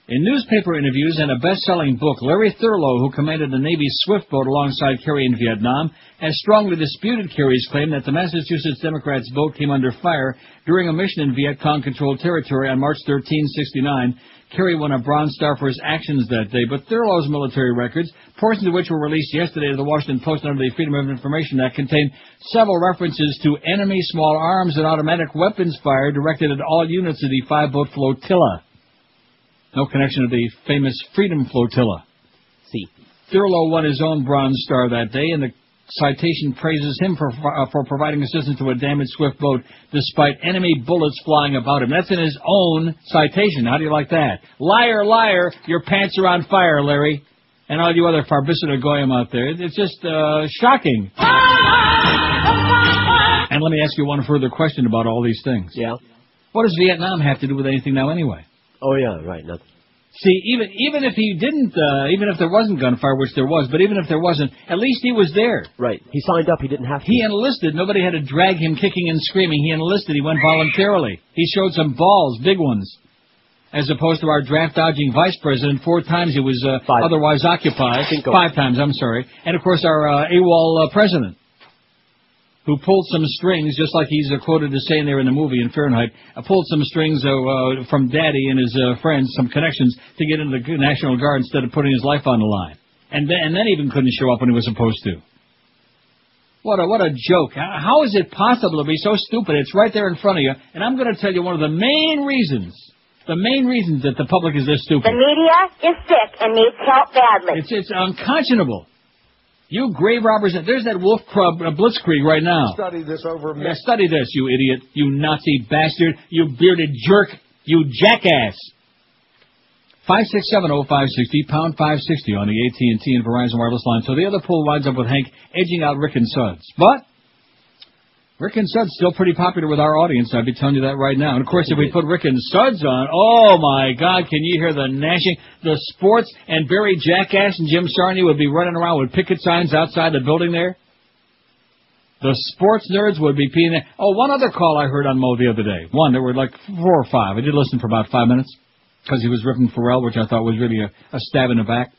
In newspaper interviews and a best-selling book, Larry Thurlow, who commanded the Navy's Swift boat alongside Kerry in Vietnam, has strongly disputed Kerry's claim that the Massachusetts Democrats' boat came under fire during a mission in Viet Cong-controlled territory on March 13, 1969. Kerry won a Bronze Star for his actions that day, but Thurlow's military records, portions of which were released yesterday to the Washington Post under the Freedom of Information Act, contain several references to enemy small arms and automatic weapons fire directed at all units of the five-boat flotilla. No connection to the famous Freedom Flotilla. See. Thurlow won his own Bronze Star that day, and the citation praises him for providing assistance to a damaged Swift boat despite enemy bullets flying about him. That's in his own citation. How do you like that? Liar, liar, your pants are on fire, Larry. And all you other Farbissina Goyim out there. It's just shocking. And let me ask you one further question about all these things. Yeah? What does Vietnam have to do with anything now anyway? Oh, yeah, right. Nothing. See, even if he didn't, even if there wasn't gunfire, which there was, but even if there wasn't, at least he was there. Right. He signed up. He didn't have to. He enlisted. Nobody had to drag him kicking and screaming. He enlisted. He went voluntarily. He showed some balls, big ones, as opposed to our draft-dodging vice president. 4 times he was otherwise occupied. 5 times, I'm sorry. And, of course, our AWOL president, who pulled some strings, just like he's quoted as saying there in the movie in Fahrenheit, pulled some strings from Daddy and his friends, some connections, to get into the National Guard instead of putting his life on the line. And then even couldn't show up when he was supposed to. What a joke. How is it possible to be so stupid? It's right there in front of you, and I'm going to tell you one of the main reasons that the public is this stupid. The media is sick and needs help badly. It's unconscionable. You grave robbers, there's that wolf club blitzkrieg right now. Study this over a minute. Yeah, study this, you idiot, you Nazi bastard, you bearded jerk, you jackass. 5670560, pound 560 on the AT&T and Verizon wireless line. So the other poll winds up with Hank edging out Rick and Suds. But Rick and Suds still pretty popular with our audience. I'd be telling you that right now. And, of course, if we put Rick and Suds on, oh, my God, can you hear the gnashing? The sports and Barry Jackass and Jim Sarney would be running around with picket signs outside the building there. The sports nerds would be peeing there. Oh, one other call I heard on Mo the other day. One, there were like 4 or 5. I did listen for about 5 minutes because he was ripping Pharrell, which I thought was really a stab in the back.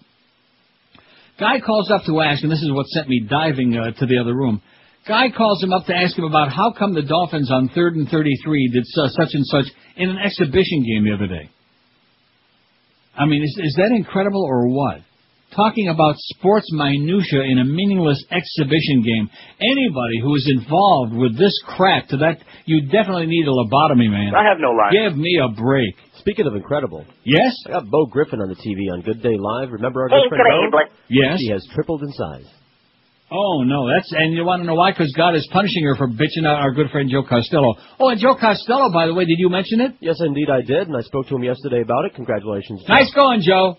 Guy calls up to ask, and this is what sent me diving to the other room. Guy calls him up to ask him about how come the Dolphins on 3rd and 33 did such and such in an exhibition game the other day. I mean, is that incredible or what? Talking about sports minutia in a meaningless exhibition game. Anybody who is involved with this crap, to that, you definitely need a lobotomy, man. I have no line. Give me a break. Speaking of incredible. Yes? I got Bo Griffin on the TV on Good Day Live. Remember our good friend Bo? Yes. She has tripled in size. Oh, no, and you want to know why? Because God is punishing her for bitching out our good friend Joe Costello. Oh, and Joe Costello, by the way, did you mention it? Yes, indeed I did, and I spoke to him yesterday about it. Congratulations, Joe. Nice going, Joe.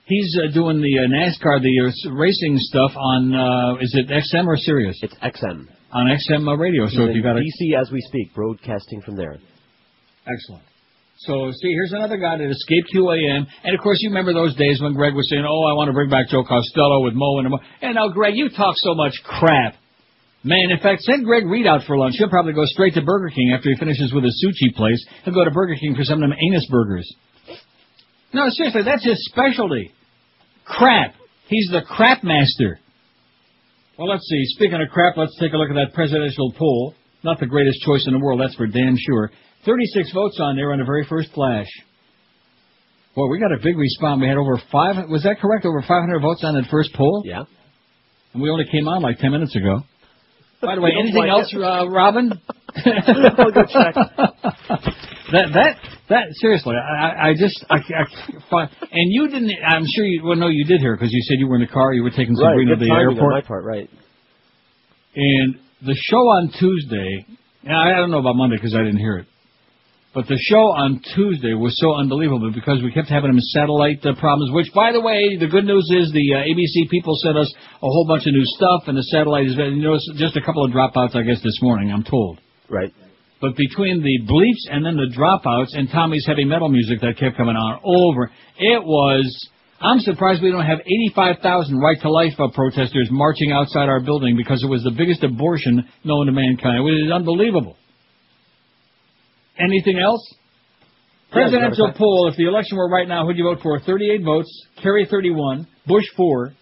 He's doing the NASCAR, the racing stuff on, is it XM or Sirius? It's XM. On XM radio, so if you got DC as we speak, broadcasting from there. Excellent. So, see, here's another guy that escaped QAM. And, of course, you remember those days when Greg was saying, oh, I want to bring back Joe Costello with Mo and Mo. And now, Greg, you talk so much crap. Man, in fact, send Greg Reed out for lunch. He'll probably go straight to Burger King after he finishes with his sushi place. He'll go to Burger King for some of them anus burgers. No, seriously, that's his specialty. Crap. He's the crap master. Well, let's see. Speaking of crap, let's take a look at that presidential poll. Not the greatest choice in the world, that's for damn sure. 36 votes on there on the very first flash. Boy, we got a big response. We had over was that correct? Over 500 votes on that first poll? Yeah. And we only came on like 10 minutes ago. By the way, anything else, Robin? I'll go check. That seriously, I find, and you didn't. I'm sure you. Well, no, you did hear because you said you were in the car. You were taking Sabrina to the airport. On my part, right? And the show on Tuesday. I don't know about Monday because I didn't hear it. But the show on Tuesday was so unbelievable because we kept having them satellite problems. Which, by the way, the good news is the ABC people sent us a whole bunch of new stuff, and the satellite is. Just a couple of dropouts, I guess, this morning. I'm told. Right. But between the bleeps and then the dropouts and Tommy's heavy metal music that kept coming on over, it was... I'm surprised we don't have 85,000 Right to Life protesters marching outside our building because it was the biggest abortion known to mankind. It was unbelievable. Anything else? Presidential poll, if the election were right now, who'd you vote for? 38 votes, Kerry 31, Bush 4,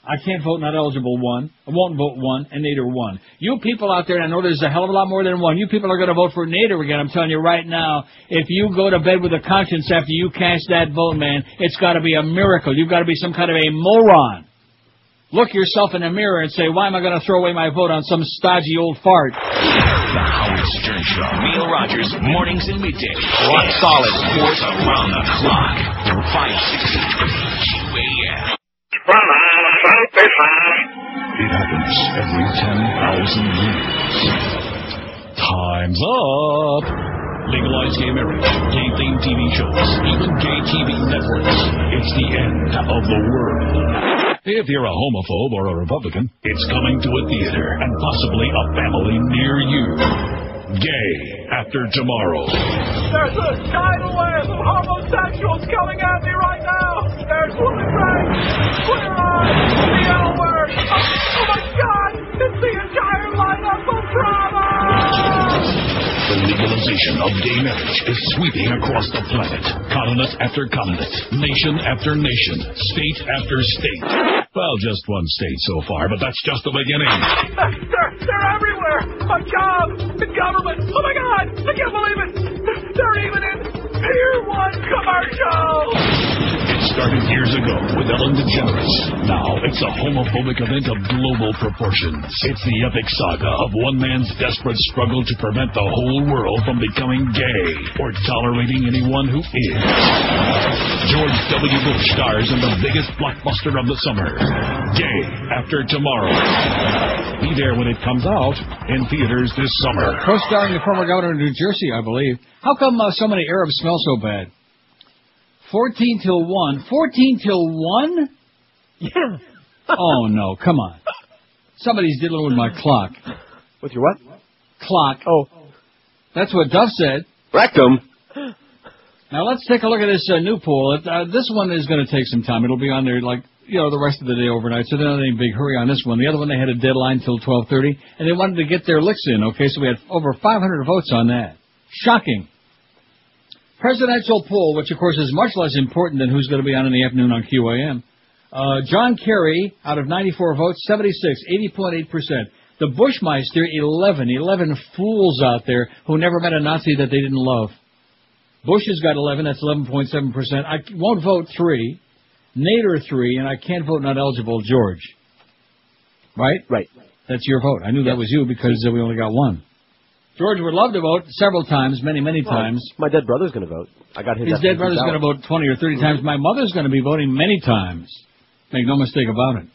I can't vote, not eligible 1, I won't vote 1, and Nader 1. You people out there, and I know there's a hell of a lot more than 1, you people are going to vote for Nader again. I'm telling you right now, if you go to bed with a conscience after you cast that vote, man, it's got to be a miracle. You've got to be some kind of a moron. Look yourself in the mirror and say, why am I going to throw away my vote on some stodgy old fart? The Howard Stern Show. Neil Rogers, mornings and midday. Rock solid sports around the clock. 560 QAM. It happens every 10,000 years. Time's up. Legalize gay marriage, gay-themed TV shows, even gay TV networks. It's the end of the world. If you're a homophobe or a Republican, it's coming to a theater and possibly a family near you. Gay After Tomorrow. There's a tidal wave of homosexuals coming at me right now. There's woman rights, queer eyes, the L word. Oh my God! It's the entire lineup of drama! The legalization of gay marriage is sweeping across the planet. Continent after continent, nation after nation, state after state. Well, just one state so far, but that's just the beginning. They're everywhere! My job! The government! Oh my God! I can't believe it! They're even in Pier 1 commercials! It started years ago with Ellen DeGeneres. Now it's a homophobic event of global proportions. It's the epic saga of one man's desperate struggle to prevent the whole world from becoming gay or tolerating anyone who is. George W. Bush stars in the biggest blockbuster of the summer, Gay After Tomorrow. Be there when it comes out in theaters this summer. Co-starring the former governor of New Jersey, I believe. How come so many Arabs smell so bad? 14 till 1. 14 till 1? Yeah. Oh, no. Come on. Somebody's dealing with my clock. With your what? Clock. Oh. That's what Duff said. Rectum. Now, let's take a look at this new poll. This one is going to take some time. It'll be on there, like, the rest of the day overnight, so they're not in any big hurry on this one. The other one, they had a deadline till 12:30, and they wanted to get their licks in, okay? So we had over 500 votes on that. Shocking. Presidential poll, which, of course, is much less important than who's going to be on in the afternoon on QAM. John Kerry, out of 94 votes, 76, 80.8%. The Bushmeister, 11 fools out there who never met a Nazi that they didn't love. Bush has got 11, that's 11.7%. I won't vote 3. Nader 3, and I can't vote not eligible, George. Right? Right. That's your vote. I knew that was you because we only got 1. George would love to vote several times, many times. My dead brother's going to vote. I got his dead brother's going to vote 20 or 30 times. My mother's going to be voting many times. Make no mistake about it.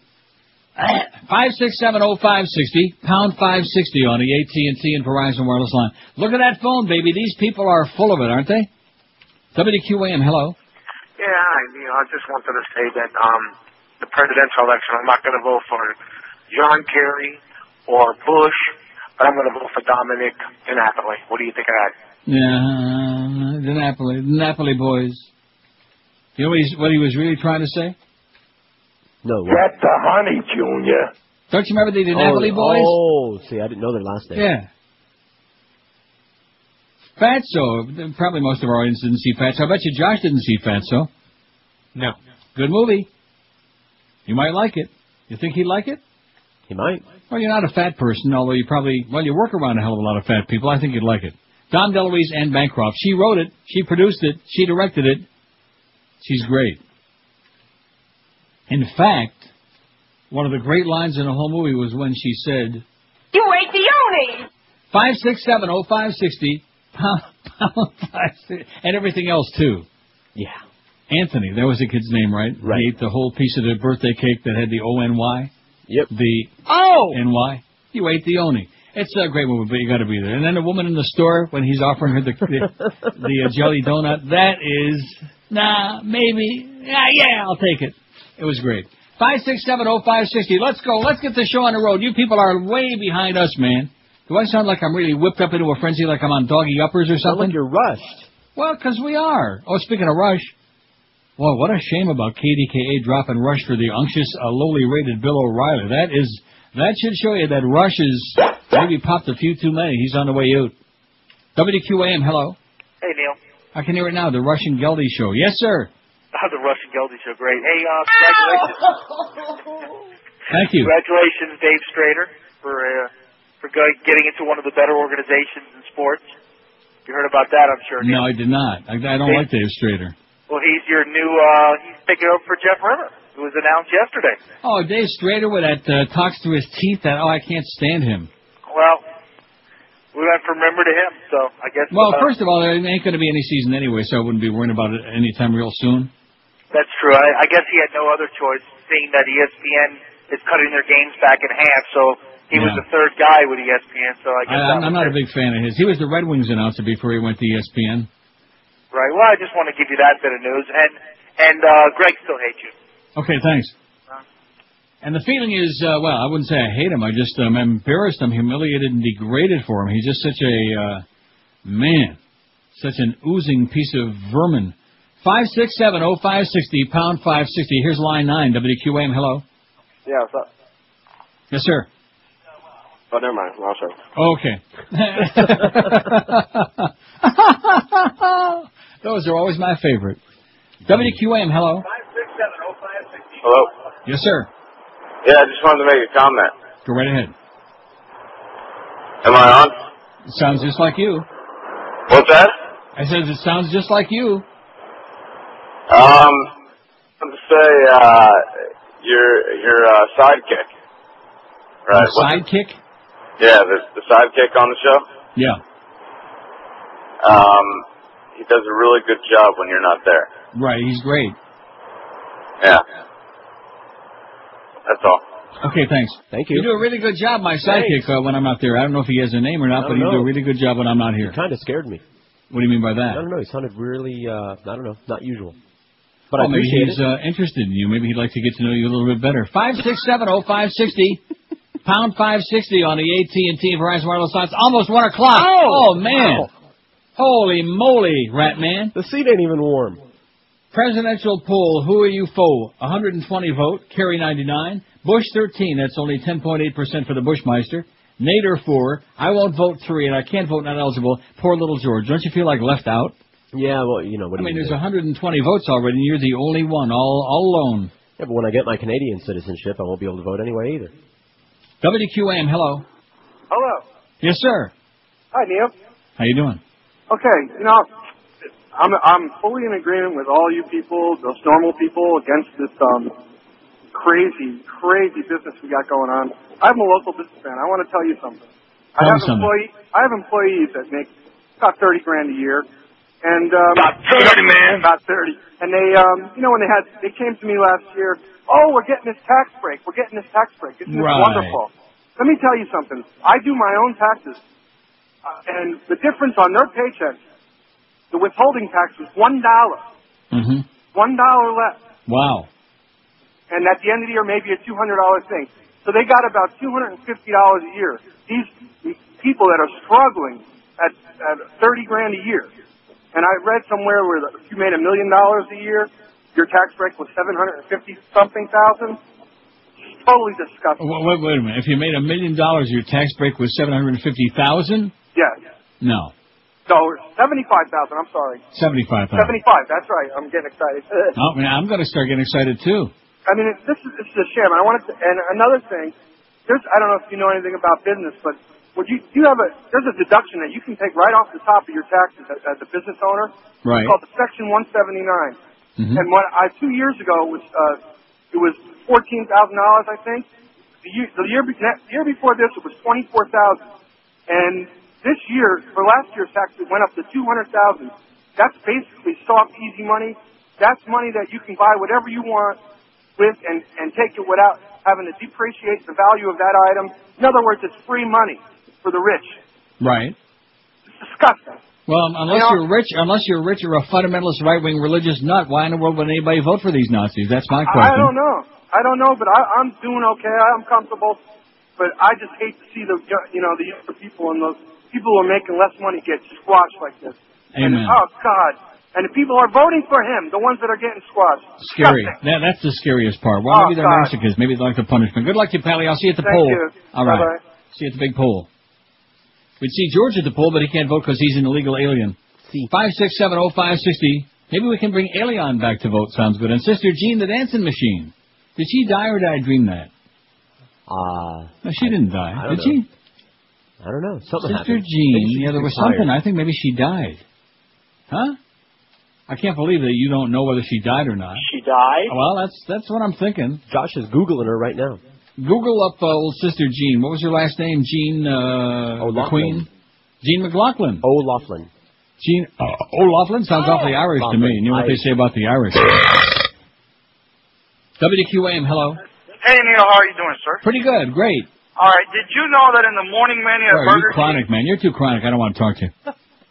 5670560, pound 560 on the AT&T and Verizon wireless line. Look at that phone, baby. These people are full of it, aren't they? WQAM, hello. Yeah, I just wanted to say that the presidential election, I'm not going to vote for John Kerry or Bush, but I'm going to vote for Dominic DiNapoli. What do you think of that? Yeah, the Napoli boys. You know what he was really trying to say? No. Get the honey, Junior. Don't you remember the DiNapoli boys? Oh, see, I didn't know their last name. Yeah. Fatso. Probably most of our audience didn't see Fatso. I bet you Josh didn't see Fatso. No. Good movie. You might like it. You think he'd like it? He might. Well, you're not a fat person, although you work around a hell of a lot of fat people. I think you'd like it. Dom DeLuise, Anne Bancroft. She wrote it. She produced it. She directed it. She's great. In fact, one of the great lines in the whole movie was when she said, "You ate the Oni!" 5670560 pound 560, and everything else too. Yeah. Anthony, that was the kid's name, right? Right. He ate the whole piece of the birthday cake that had the O-N-Y. Yep. The N-Y. You ate the Oni. It's a great movie, but you got to be there. And then the woman in the store, when he's offering her the jelly donut, that is, maybe, yeah, I'll take it. It was great. 5670560. Let's go. Let's get the show on the road. You people are way behind us, man. Do I sound like I'm really whipped up into a frenzy, like I'm on doggy uppers or something? Sound like you're rushed. Well, because we are. Oh, speaking of Rush. Well, what a shame about KDKA dropping Rush for the unctuous, lowly rated Bill O'Reilly. That should show you that Rush is maybe popped a few too many. He's on the way out. WQAM, hello. Hey, Neil. I can hear it now. The Rush and Geldy Show. Yes, sir. The Rush and Geldy Show, great. Hey, congratulations. Thank you. Congratulations, Dave Strader, for getting into one of the better organizations in sports. You heard about that, I'm sure. No, I did not. I don't like Dave Strader. Well, he's your new, he's picking up for Jeff Rimmer, who was announced yesterday. Oh, Dave Strader with that talks through his teeth. I can't stand him. Well, we went from Rimmer to him, so I guess... Well, first of all, there ain't going to be any season anyway, so I wouldn't be worrying about it anytime real soon. That's true. I guess he had no other choice, seeing that ESPN is cutting their games back in half, so he was the third guy with ESPN, so I guess... I'm not a big fan of his. He was the Red Wings announcer before he went to ESPN. Right. Well, I just want to give you that bit of news. And Greg still hates you. Okay, thanks. And the feeling is, I wouldn't say I hate him. I just I'm embarrassed. I'm humiliated and degraded for him. He's just such a, such an oozing piece of vermin. 5670560, pound 560. Here's line 9, WQAM. Hello. Yeah, what's up? Yes, sir. Oh, never mind. I'll show. Okay. Those are always my favorite. WQAM, hello. 5670560. Hello. Yes, sir. Yeah, I just wanted to make a comment. Go right ahead. Am I on? It sounds just like you. What's that? I said it sounds just like you. I'm to say, your sidekick. Right. Sidekick? Yeah, the sidekick on the show. Yeah. He does a really good job when you're not there. Right, he's great. Yeah. That's all. Okay, thanks. Thank you. You do a really good job, my sidekick, when I'm not there. I don't know if he has a name or not, but you do a really good job when I'm not here. He kind of scared me. What do you mean by that? I don't know. He sounded really, not usual. But maybe he's interested in you. Maybe he'd like to get to know you a little bit better. 5670560, pound 560 on the AT&T Verizon Wireless line. It's almost 1 o'clock. Oh man. Wow. Holy moly, Rat Man. The seat ain't even warm. Presidential poll, who are you for? 120 vote, Kerry 99, Bush 13, that's only 10.8% for the Bushmeister, Nader 4, I won't vote 3, and I can't vote not eligible, poor little George. Don't you feel like left out? Yeah, well, what do you there's 120 votes already, and you're the only one, all alone. Yeah, but when I get my Canadian citizenship, I won't be able to vote anyway either. WQAM, hello. Hello. Yes, sir. Hi, Neil. How you doing? Okay, I'm fully in agreement with all you people, those normal people, against this crazy business we got going on. I'm a local businessman. I want to tell you something. I have employees that make about $30,000 a year, and about 30, man. About 30. And they, when they came to me last year. Oh, we're getting this tax break. Isn't this wonderful? Let me tell you something. I do my own taxes. And the difference on their paycheck, the withholding tax was $1. Mm-hmm. $1 less. Wow. And at the end of the year, maybe a $200 thing. So they got about $250 a year. These people that are struggling at $30,000 a year. And I read somewhere where if you made $1 million a year, your tax break was $750-something thousand. Totally disgusting. Wait a minute. If you made $1 million, your tax break was $750,000? Yes. No. So 75,000. I'm sorry. 75,000. 75. That's right. I'm getting excited. I'm going to start getting excited too. I mean, this is a sham. And another thing I don't know if you know anything about business, but there's a deduction that you can take right off the top of your taxes as a business owner. Right. It's called the Section 179. And 2 years ago it was $14,000, I think. The year before this it was $24,000, and this year for last year's tax it went up to $200,000. That's basically soft, easy money. That's money that you can buy whatever you want with and take it without having to depreciate the value of that item. In other words, it's free money for the rich. Right. It's disgusting. Well, unless you're rich or a fundamentalist right-wing religious nut, why in the world would anybody vote for these Nazis? That's my question. I don't know, but I'm doing okay. I'm comfortable, but I just hate to see the younger people and those people who are making less money get squashed like this. Amen. And, oh God! And the people are voting for him, the ones that are getting squashed. Scary. That's the scariest part. Well, maybe they're masochists. Maybe they like the punishment. Good luck to you, Pally. I'll see you at the poll. Thank you. All right. Bye-bye. See you at the big poll. We'd see George at the poll, but he can't vote because he's an illegal alien. 5670560. Maybe we can bring Alien back to vote. Sounds good. And Sister Jean, the dancing machine. Did she die or did I dream that? No, she didn't die. Did she? I don't know. Something Sister happened. Jean. Yeah, there was something. I think maybe she died. Huh? I can't believe that you don't know whether she died or not. She died? Well, that's what I'm thinking. Josh is Googling her right now. Google up old Sister Jean. What was her last name? Jean, the Queen? Jean McLaughlin. O'Loughlin. Jean O'Loughlin? Sounds awfully Irish to me. You know what they say about the Irish. WQAM, hello. Hey, Neil, how are you doing, sir? Pretty good, great. All right, did you know that in the morning menu at Burger You're chronic, man. You're too chronic. I don't want to talk to you.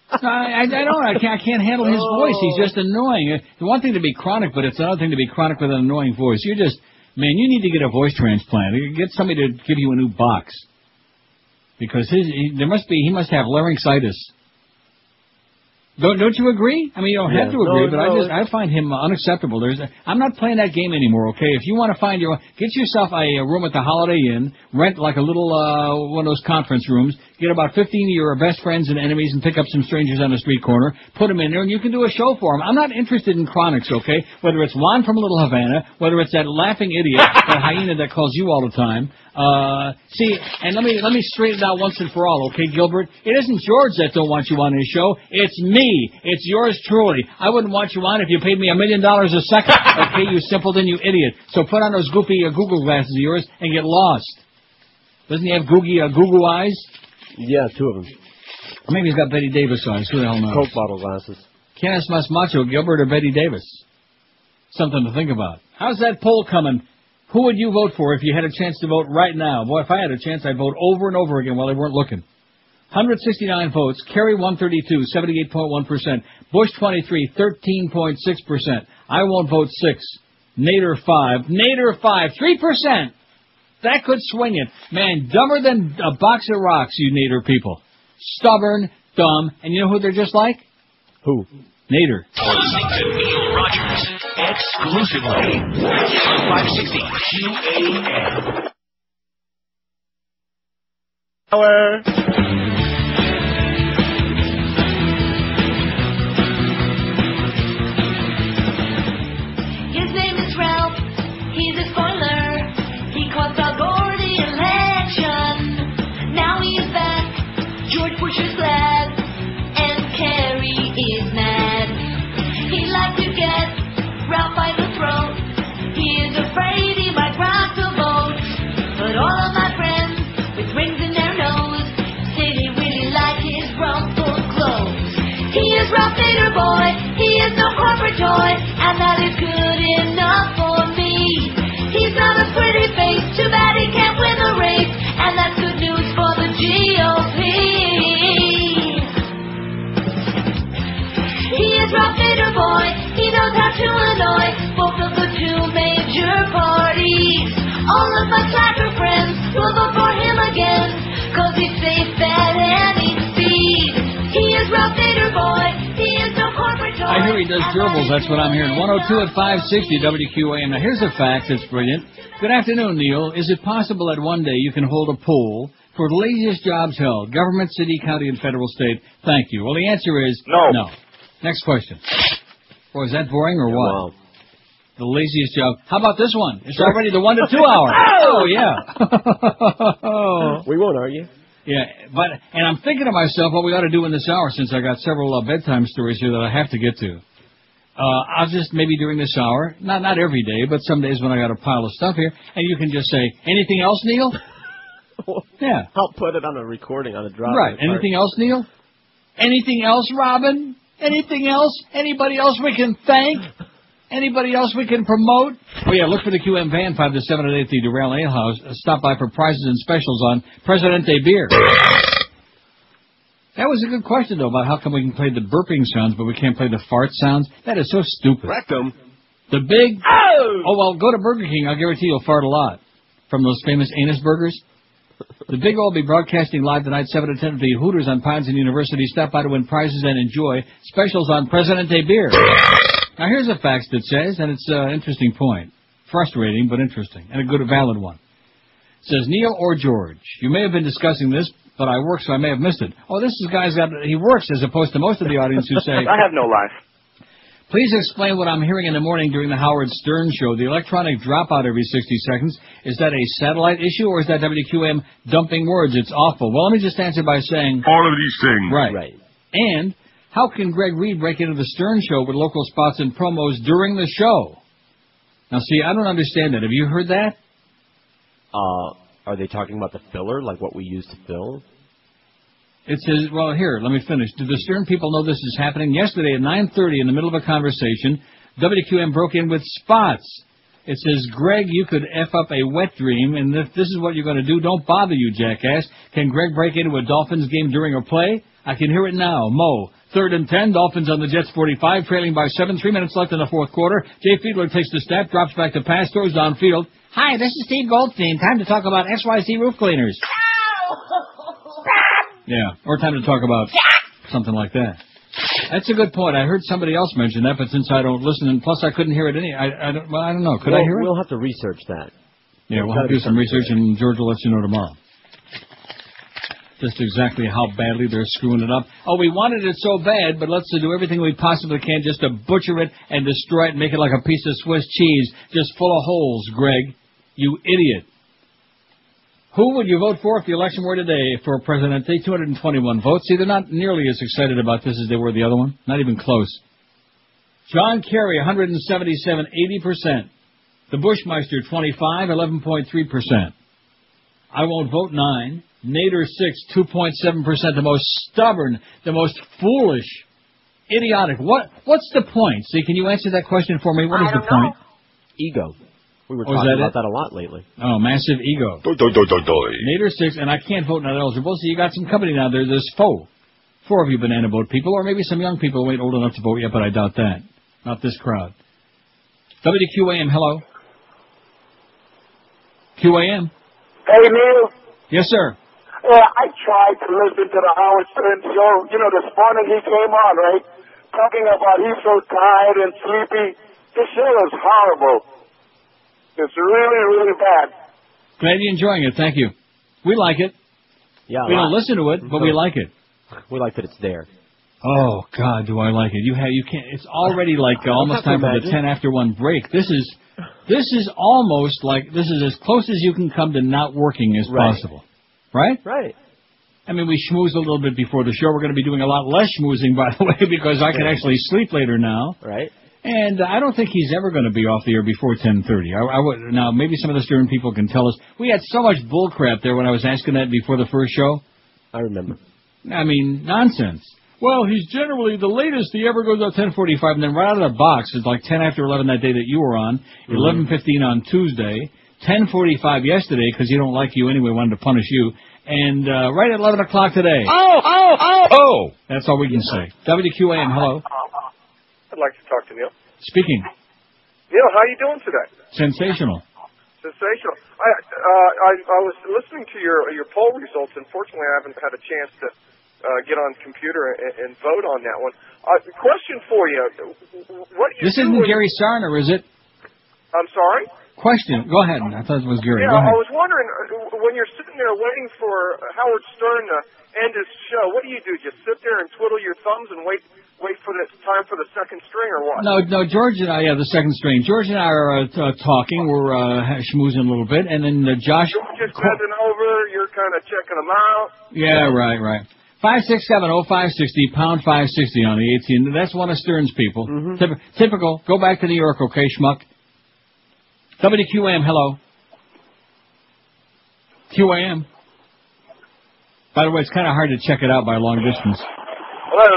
I don't. I can't handle his voice. He's just annoying. It's one thing to be chronic, but it's another thing to be chronic with an annoying voice. You're just, man, you need to get a voice transplant. Get somebody to give you a new box. Because he must have laryngitis. Don't you agree? I mean, you don't have to agree, but I find him unacceptable. I'm not playing that game anymore, okay? If you want to get yourself a room at the Holiday Inn, rent like a little, one of those conference rooms, get about 15 of your best friends and enemies and pick up some strangers on the street corner, put them in there, and you can do a show for them. I'm not interested in chronics, okay? Whether it's Juan from Little Havana, whether it's that laughing idiot, that hyena that calls you all the time. See, and let me straighten it out once and for all, okay, Gilbert? It isn't George that don't want you on his show. It's me. It's yours truly. I wouldn't want you on if you paid me $1 million a second. Okay, you simpleton, you idiot. So put on those goofy Google glasses of yours and get lost. Doesn't he have Google eyes? Yeah, 2 of them. Or maybe he's got Betty Davis eyes. Who the hell knows? Coke bottle glasses. Can't ask Mas Macho, Gilbert, or Betty Davis. Something to think about. How's that poll coming? Who would you vote for if you had a chance to vote right now? Boy, if I had a chance, I'd vote over and over again while they weren't looking. 169 votes. Kerry 132, 78.1%. Bush 23, 13.6%. I won't vote 6. Nader 5. Nader 5, 3%. That could swing it. Man, dumber than a box of rocks, you Nader people. Stubborn, dumb, and you know who they're just like? Who? Nader. Listening to Neil Rogers exclusively on 560 QAM. His name is Ralph. He's a spoiler. He cost Al Gore the election. Now he's back. George Bush is glad, and Kerry is mad. He'd like to get Ralph by the throat. He is afraid he might rock the boat. But all of my friends with rings in their nose say they really like his rumpled clothes. He is Ralph Nader, boy. He is no corporate toy, and that is good enough for me. He's not a pretty face, too bad he can't win the race, and that's good news for the GOP. He is Ralph Nader, boy. He knows how to annoy both of the 2 major parties. All of my slacker friends will vote for him again, 'cause he's safe, fat, and he's speed. He is Ralph Nader, boy. He is no corporate toy. I hear he does gerbils. That's what I'm hearing. 102 at 560 WQAM. Now, here's a fact that's brilliant. Good afternoon, Neil. Is it possible that one day you can hold a poll for the laziest jobs held? Government, city, county, and federal, state. Thank you. Well, the answer is no. Next question. Boy, is that boring or what? Wow. The laziest job. How about this one? It's already the 1 to 2 hour. Oh, yeah. We won't argue. Yeah, and I'm thinking to myself what we ought to do in this hour since I got several bedtime stories here that I have to get to. I'll just maybe during this hour, not every day, but some days when I got a pile of stuff here, and you can just say, anything else, Neil? Yeah. I'll put it on a recording, on a drop. Right. Anything else, Neil? Anything else, Robin? Anything else? Anybody else we can thank? Anybody else we can promote? Oh, yeah, look for the QM van, 5 to 7 at 8 at the Doral Ale House. Stop by for prizes and specials on Presidente beer. That was a good question, though, about how come we can play the burping sounds, but we can't play the fart sounds. That is so stupid. Rectum. The big... Oh, well, go to Burger King. I'll guarantee you'll fart a lot. From those famous anus burgers. The Big O will be broadcasting live tonight, 7 to 10 at the Hooters on Pines and University. Stop by to win prizes and enjoy specials on Presidente beer. Now, here's a fact that says, and it's an interesting point. Frustrating, but interesting, and a good, valid one. It says, Neil or George, you may have been discussing this, but I work, so I may have missed it. Oh, this is guy's got, he works, as opposed to most of the audience who say... I have no life. Please explain what I'm hearing in the morning during the Howard Stern show. The electronic dropout every 60 seconds. Is that a satellite issue, or is that WQM dumping words? It's awful. Well, let me just answer by saying... all of these things. Right. And how can Greg Reed break into the Stern show with local spots and promos during the show? Now, see, I don't understand that. Have you heard that? Are they talking about the filler, like what we use to fill? It says, well, here, let me finish. Do the Stern people know this is happening? Yesterday at 9:30, in the middle of a conversation, WQM broke in with spots. It says, Greg, you could F up a wet dream, and if this is what you're going to do, don't bother you, jackass. Can Greg break into a Dolphins game during a play? I can hear it now. Mo. 3rd and 10, Dolphins on the Jets 45, trailing by 7, 3 minutes left in the fourth quarter. Jay Fiedler takes the snap, drops back to pass, throws downfield. Hi, this is Steve Goldstein. Time to talk about XYZ roof cleaners. Yeah, or time to talk about something like that. That's a good point. I heard somebody else mention that, but since I don't listen, and plus I couldn't hear it I don't know. Could I hear it? We'll have to research that. Yeah, we'll have to do some research, and George will let you know tomorrow. Just exactly how badly they're screwing it up. Oh, we wanted it so bad, but let's do everything we possibly can just to butcher it and destroy it and make it like a piece of Swiss cheese, just full of holes, Greg. You idiot. Who would you vote for if the election were today for Presidente? 221 votes. See, they're not nearly as excited about this as they were the other one. Not even close. John Kerry, 177, 80%. The Bushmeister, 25, 11.3%. I won't vote, 9. Nader, 6, 2.7%. The most stubborn, the most foolish, idiotic. What's the point? See, can you answer that question for me? What is the point? Ego. We were talking about that a lot lately. Oh, massive ego. Nader 6, and I can't vote not eligible, so you got some company down there. There's 4 of you banana boat people, or maybe some young people who ain't old enough to vote yet, but I doubt that. Not this crowd. WQAM, hello. QAM. Hey, Neil. Yes, sir. Yeah, I tried to listen to the Howard Stern show. You know, this morning he came on, right? Talking about he's so tired and sleepy. This show is horrible. It's really, really bad. Glad you're enjoying it. Thank you. We like it. Yeah, we don't listen to it, but we like it. We like that it's there. Oh God, do I like it? You can't. It's already like almost time for the 10 after 1 break. This is almost like this is as close as you can come to not working as possible. Right? Right. I mean, we schmooze a little bit before the show. We're going to be doing a lot less schmoozing, by the way, because I can actually sleep later now. Right. And I don't think he's ever going to be off the air before 10:30. I would now. Maybe some of the Stern people can tell us. We had so much bull crap there when I was asking that before the first show. I remember. I mean, nonsense. Well, he's generally the latest he ever goes out 10:45, and then right out of the box it's like 10 after 11 that day that you were on, 11:15 on Tuesday, 10:45 yesterday because he don't like you anyway, wanted to punish you, and right at 11 o'clock today. Oh! That's all we can say. WQAM, hello. I'd like to talk to Neil. Speaking. Neil, how are you doing today? Sensational. Sensational. I was listening to your poll results. Unfortunately, I haven't had a chance to get on the computer and vote on that one. Question for you. What do you This isn't Gary Sarner, is it? I'm sorry? Question. Go ahead. I thought it was Gary. Yeah, Go ahead. I was wondering, when you're sitting there waiting for Howard Stern to end his show, what do? Just sit there and twiddle your thumbs and wait for the time time for the second string or what? No, George and I, the second string. George and I are talking. We're schmoozing a little bit, and then Josh. George is bending over. You're kind of checking them out. Yeah, right. 567-0560, pound 560 on the 18. That's one of Stern's people. Typical. Go back to New York, okay, schmuck. WQAM, hello. QAM. By the way, it's kind of hard to check it out by long distance. Hello?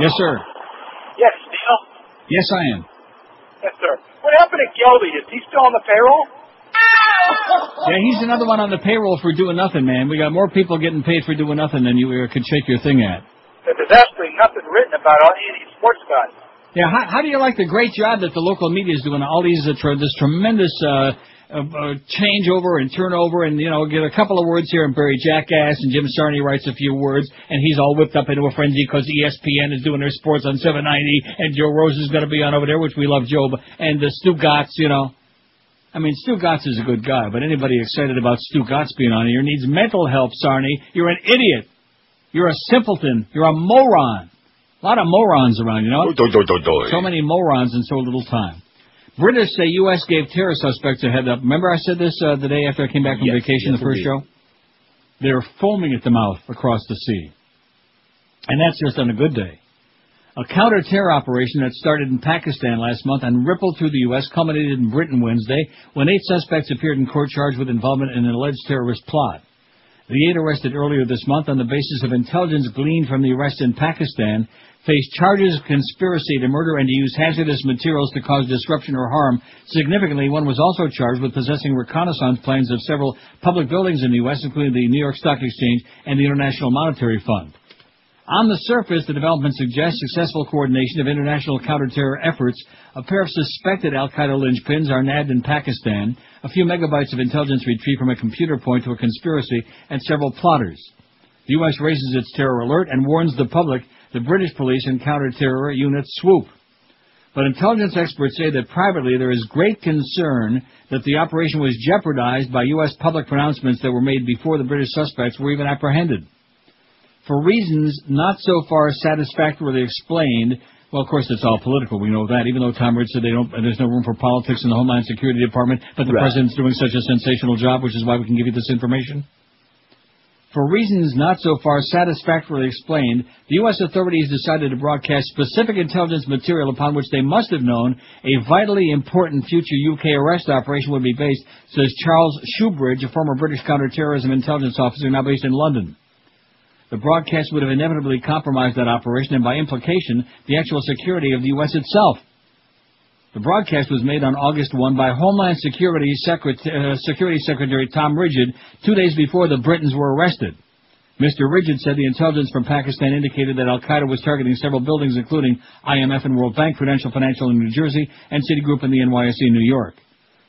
Yes, sir. Yes, Neil? Yes, I am. Yes, sir. What happened to Gelby? Is he still on the payroll? Yeah, he's another one on the payroll for doing nothing, man. We got more people getting paid for doing nothing than you could shake your thing at. There's absolutely nothing written about any of these sports guys. Yeah, how do you like the great job that the local media is doing? All these this tremendous changeover and turnover, and get a couple of words here and bury jackass, and Jim Sarney writes a few words, and he's all whipped up into a frenzy because ESPN is doing their sports on 790, and Joe Rose is going to be on over there, which we love Joe, and Stu Gotts, I mean, Stu Gotts is a good guy, but anybody excited about Stu Gotts being on here needs mental help, Sarney. You're an idiot. You're a simpleton. You're a moron. A lot of morons around, So many morons in so little time. British say U.S. gave terror suspects a head up. Remember I said this the day after I came back from vacation, the first show? They're foaming at the mouth across the sea. And that's just on a good day. A counter-terror operation that started in Pakistan last month and rippled through the U.S. culminated in Britain Wednesday when 8 suspects appeared in court charged with involvement in an alleged terrorist plot. The 8 arrested earlier this month on the basis of intelligence gleaned from the arrest in Pakistan faced charges of conspiracy to murder and to use hazardous materials to cause disruption or harm. Significantly, one was also charged with possessing reconnaissance plans of several public buildings in the U.S., including the New York Stock Exchange and the International Monetary Fund. On the surface, the development suggests successful coordination of international counter-terror efforts. A pair of suspected al-Qaeda linchpins are nabbed in Pakistan, a few megabytes of intelligence retrieved from a computer point to a conspiracy, and several plotters. The U.S. raises its terror alert and warns the public the British police and counter-terror units swoop. But intelligence experts say that privately there is great concern that the operation was jeopardized by U.S. public pronouncements that were made before the British suspects were even apprehended. For reasons not so far satisfactorily explained, well, of course, it's all political. We know that, even though Tom Ridge said there's no room for politics in the Homeland Security Department, but the President's doing such a sensational job, which is why we can give you this information. For reasons not so far satisfactorily explained, the U.S. authorities decided to broadcast specific intelligence material upon which they must have known a vitally important future U.K. arrest operation would be based, says Charles Shoebridge, a former British counterterrorism intelligence officer now based in London. The broadcast would have inevitably compromised that operation and, by implication, the actual security of the U.S. itself. The broadcast was made on August 1 by Homeland Security Secretary Tom Ridgid 2 days before the Britons were arrested. Mr. Ridgid said the intelligence from Pakistan indicated that al-Qaeda was targeting several buildings, including IMF and World Bank, Prudential Financial in New Jersey, and Citigroup and the NYSE in New York.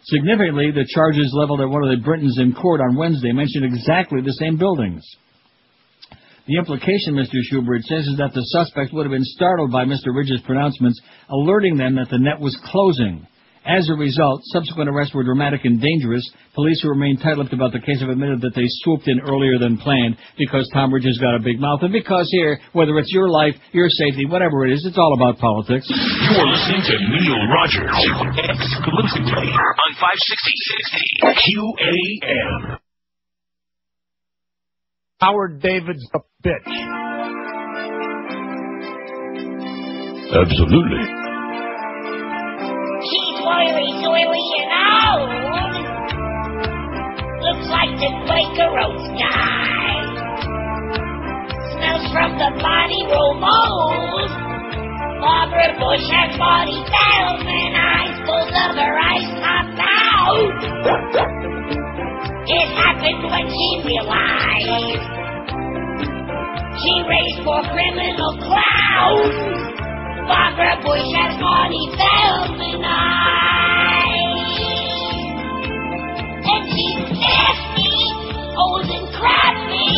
Significantly, the charges leveled at one of the Britons in court on Wednesday mentioned exactly the same buildings. The implication, Mr. Shoebridge says, is that the suspects would have been startled by Mr. Ridge's pronouncements, alerting them that the net was closing. As a result, subsequent arrests were dramatic and dangerous. Police who remain tight-lipped about the case have admitted that they swooped in earlier than planned because Tom Ridge has got a big mouth, and because here, whether it's your life, your safety, whatever it is, it's all about politics. You're listening to Neil Rogers exclusively on 560 QAM. Howard David's a bitch. Absolutely. She's oily, doily, and old. Looks like the Quaker Oats guy. Smells from the body roll mold. Barbara Bush has body Feldman eyes, both of her eyes popped out. It happened when she realized she raised for criminal clowns. Barbara Bush has Marty Feldman eyes. And she's nasty, old and crappy,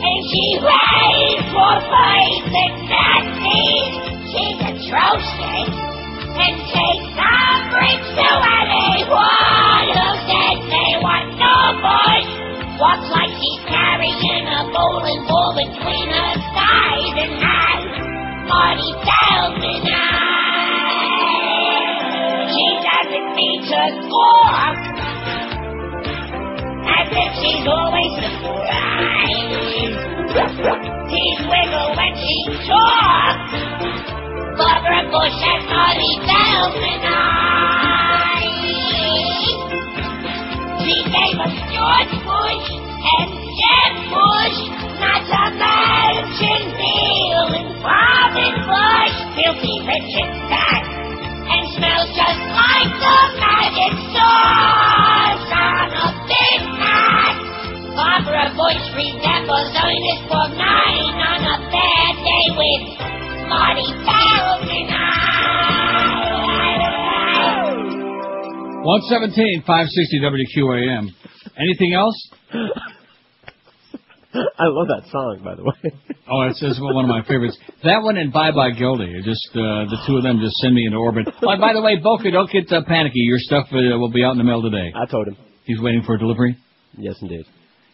and she raised for fights and Nazis. She's atrocious and takes umbrage to anyone who says they want no voice. Walks like she's carrying a bowling ball between her thighs and has Marty Feldman eyes. Barbara Bush and Marty Feldman. The name of George Bush and Jeb Bush, not to mention Bill and Robin Bush. Filthy rich and fat, and smells just like the magic sauce on a Big Mac. Barbara Bush resembles Ernest Borgnine on a bad day with Marty Feldman. 117, 560 WQAM. Anything else? I love that song, by the way. Oh, it's one of my favorites. That one and Bye Bye Gildy. Just the two of them just send me into orbit. Oh, and by the way, Boca, don't get panicky. Your stuff will be out in the mail today. I told him. He's waiting for a delivery? Yes, indeed.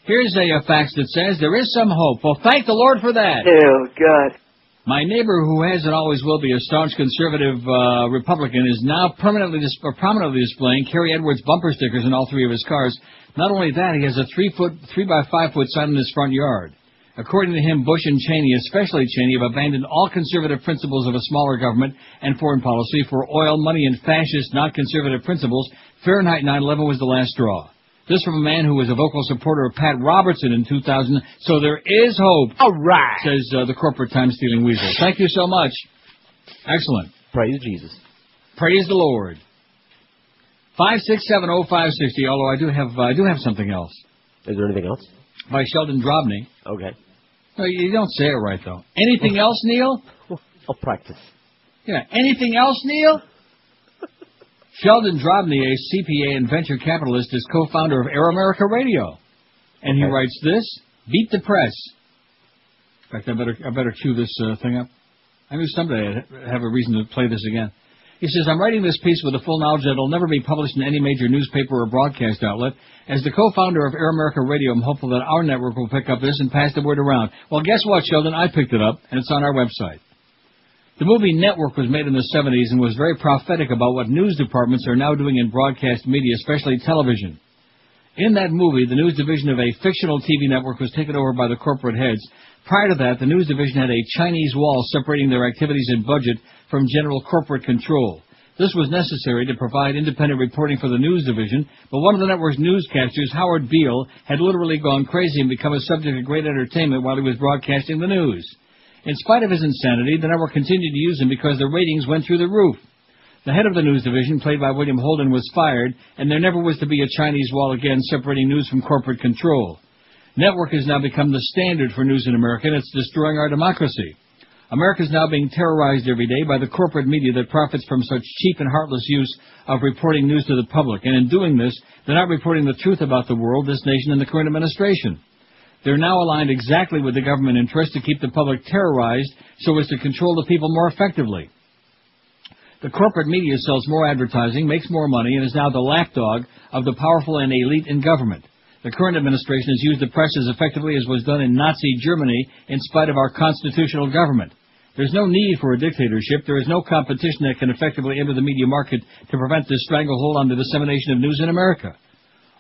Here's a fax that says there is some hope. Well, thank the Lord for that. Oh, God. My neighbor, who has and always will be a staunch conservative Republican, is now prominently displaying Kerry Edwards bumper stickers in all three of his cars. Not only that, he has a 3 by 5 foot sign in his front yard. According to him, Bush and Cheney, especially Cheney, have abandoned all conservative principles of a smaller government and foreign policy for oil, money, and fascist, not conservative principles. Fahrenheit 9/11 was the last straw. This from a man who was a vocal supporter of Pat Robertson in 2000. So there is hope. All right. Says the corporate time-stealing weasel. Thank you so much. Excellent. Praise Jesus. Praise the Lord. 5670560. Although I do have something else. Is there anything else? By Sheldon Drobny. Okay. No, you don't say it right though. Anything else, Neil? I'll practice. Yeah. Anything else, Neil? Sheldon Drobny, a CPA and venture capitalist, is co-founder of Air America Radio. And he writes this, beat the press. In fact, I better cue this thing up. I knew someday I'd have a reason to play this again. He says, I'm writing this piece with the full knowledge that it will never be published in any major newspaper or broadcast outlet. As the co-founder of Air America Radio, I'm hopeful that our network will pick up this and pass the word around. Well, guess what, Sheldon? I picked it up, and it's on our website. The movie Network was made in the 70s and was very prophetic about what news departments are now doing in broadcast media, especially television. In that movie, the news division of a fictional TV network was taken over by the corporate heads. Prior to that, the news division had a Chinese wall separating their activities and budget from general corporate control. This was necessary to provide independent reporting for the news division, but one of the network's newscasters, Howard Beale, had literally gone crazy and become a subject of great entertainment while he was broadcasting the news. In spite of his insanity, the network continued to use him because the ratings went through the roof. The head of the news division, played by William Holden, was fired, and there never was to be a Chinese wall again separating news from corporate control. Network has now become the standard for news in America, and it's destroying our democracy. America is now being terrorized every day by the corporate media that profits from such cheap and heartless use of reporting news to the public. And in doing this, they're not reporting the truth about the world, this nation, and the current administration. They're now aligned exactly with the government interest to keep the public terrorized so as to control the people more effectively. The corporate media sells more advertising, makes more money, and is now the lapdog of the powerful and elite in government. The current administration has used the press as effectively as was done in Nazi Germany in spite of our constitutional government. There's no need for a dictatorship. There is no competition that can effectively enter the media market to prevent this stranglehold on the dissemination of news in America.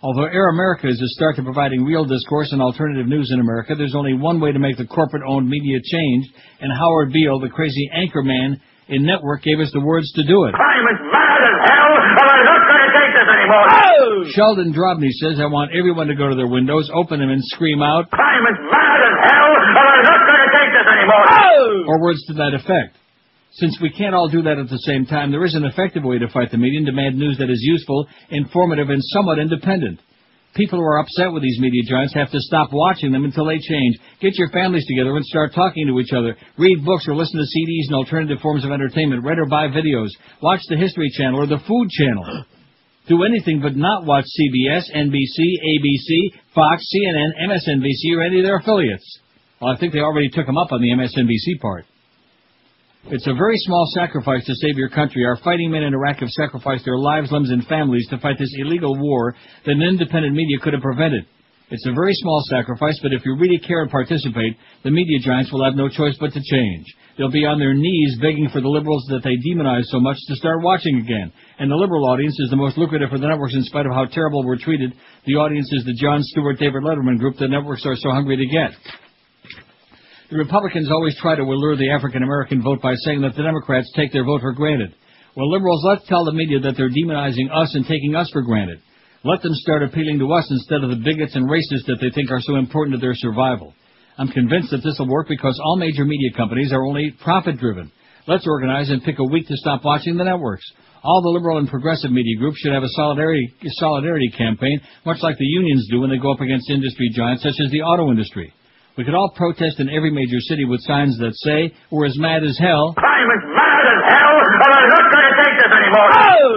Although Air America is a start to providing real discourse and alternative news in America, there's only one way to make the corporate-owned media change, and Howard Beale, the crazy anchor man in Network, gave us the words to do it. I'm as mad as hell, and I'm not going to take this anymore. Oh! Sheldon Drobny says, I want everyone to go to their windows, open them, and scream out, I'm as mad as hell, and I'm not going to take this anymore. Oh! Or words to that effect. Since we can't all do that at the same time, there is an effective way to fight the media and demand news that is useful, informative, and somewhat independent. People who are upset with these media giants have to stop watching them until they change. Get your families together and start talking to each other. Read books or listen to CDs and alternative forms of entertainment. Read or buy videos. Watch the History Channel or the Food Channel. Do anything but not watch CBS, NBC, ABC, Fox, CNN, MSNBC, or any of their affiliates. Well, I think they already took them up on the MSNBC part. It's a very small sacrifice to save your country. Our fighting men in Iraq have sacrificed their lives, limbs, and families to fight this illegal war that an independent media could have prevented. It's a very small sacrifice, but if you really care and participate, the media giants will have no choice but to change. They'll be on their knees begging for the liberals that they demonize so much to start watching again. And the liberal audience is the most lucrative for the networks in spite of how terrible we're treated. The audience is the Jon Stewart, David Letterman group that networks are so hungry to get. The Republicans always try to allure the African-American vote by saying that the Democrats take their vote for granted. Well, liberals, let's tell the media that they're demonizing us and taking us for granted. Let them start appealing to us instead of the bigots and racists that they think are so important to their survival. I'm convinced that this will work because all major media companies are only profit-driven. Let's organize and pick a week to stop watching the networks. All the liberal and progressive media groups should have a solidarity campaign, much like the unions do when they go up against industry giants such as the auto industry. We could all protest in every major city with signs that say, we're as mad as hell. I'm as mad as hell, and I'm not going to take this anymore.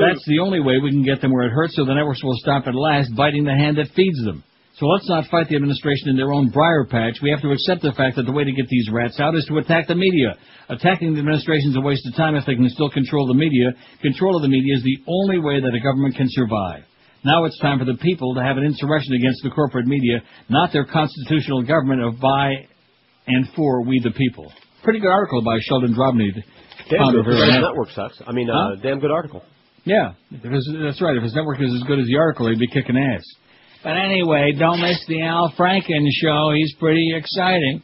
That's the only way we can get them where it hurts so the networks will stop at last biting the hand that feeds them. So let's not fight the administration in their own briar patch. We have to accept the fact that the way to get these rats out is to attack the media. Attacking the administration is a waste of time if they can still control the media. Control of the media is the only way that a government can survive. Now it's time for the people to have an insurrection against the corporate media, not their constitutional government of by and for we the people. Pretty good article by Sheldon Drobny. Damn good. His network sucks. I mean, damn good article. Yeah, that's right. If his network is as good as the article, he'd be kicking ass. But anyway, don't miss the Al Franken show. He's pretty exciting.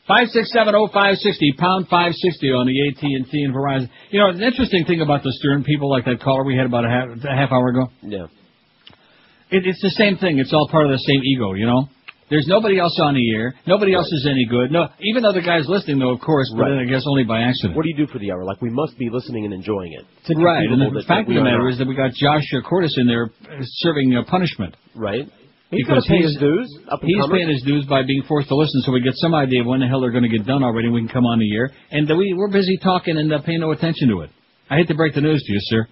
5670560, pound 560 on the AT&T and Verizon. You know, the interesting thing about the Stern people, like that caller we had about a half hour ago. Yeah. It's the same thing. It's all part of the same ego, you know? There's nobody else on the air. Nobody else is any good. No, even though the guy's listening, though, of course, but then I guess only by accident. What do you do for the hour? Like, we must be listening and enjoying it. Right, and the fact of the matter is that we got Josh Cordes in there serving punishment. Right. He's got to pay his dues. He's paying his dues by being forced to listen, so we get some idea of when the hell they're going to get done already, and we can come on the air. And we're busy talking and paying no attention to it. I hate to break the news to you, sir.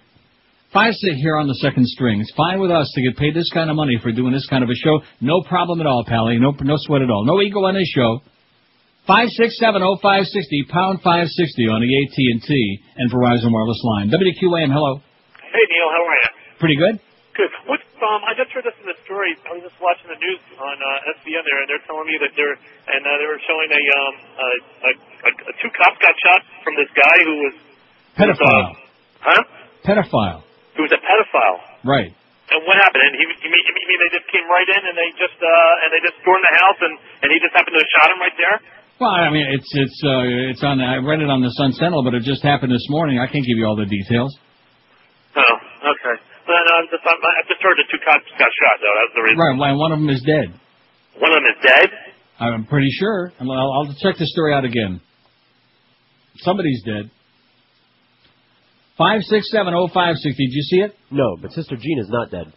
5-6 here on the second string. It's fine with us to get paid this kind of money for doing this kind of a show. No problem at all, Pally. No sweat at all. No ego on this show. 5670560, pound 560 on the AT&T and Verizon wireless line. WQAM, hello. Hey, Neil. How are you? Pretty good. Good. I just heard this in the story. I was just watching the news on SBN there, and they're telling me that they were showing two cops got shot from this guy who was pedophile. Pedophile. Who was a pedophile. Right. And what happened? And you mean they just came right in and they just stormed the house and he just happened to have shot him right there? Well, I mean, it's on. I read it on the Sun Sentinel, but it just happened this morning. I can't give you all the details. Oh, okay. But I just heard the two cops got shot, though. That's the reason. Right. Well, one of them is dead. One of them is dead? I'm pretty sure. I'll check the story out again. Somebody's dead. 5670560. Did you see it? No, but Sister Jean is not dead.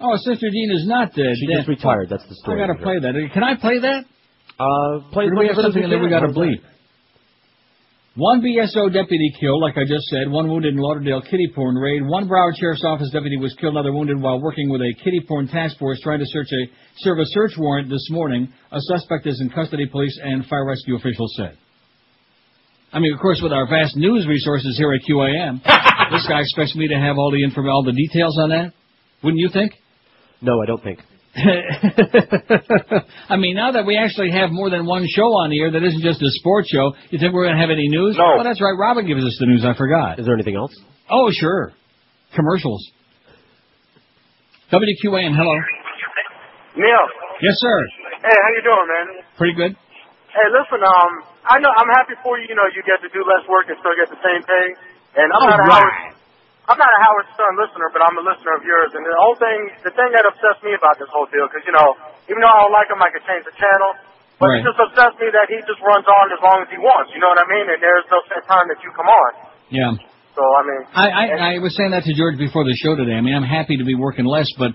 Oh, Sister Jean is not dead. She just retired. That's the story. I got to play that. Can I play that? Play we have something that we got to bleep. One BSO deputy killed, like I just said. One wounded in Lauderdale kitty porn raid. One Broward Sheriff's Office deputy was killed, another wounded while working with a kitty porn task force trying to serve a search warrant this morning. A suspect is in custody, police and fire rescue officials said. I mean, of course, with our vast news resources here at QAM, this guy expects me to have all the details on that. Wouldn't you think? No, I don't think. I mean, now that we actually have more than one show on the air that isn't just a sports show, you think we're going to have any news? No. Oh, that's right. Robin gives us the news. I forgot. Is there anything else? Oh, sure. Commercials. WQAM, hello. Neil. Yes, sir. Hey, how you doing, man? Pretty good. Hey, listen, I know I'm happy for you. You know, you get to do less work and still get the same pay. And I'm not a Howard Stern listener, but I'm a listener of yours. And the thing that upsets me about this whole deal, because, you know, even though I don't like him, I could change the channel. But it just upsets me that he just runs on as long as he wants. You know what I mean? And there's no set time that you come on. Yeah. So, I mean. I was saying that to George before the show today. I mean, I'm happy to be working less, but,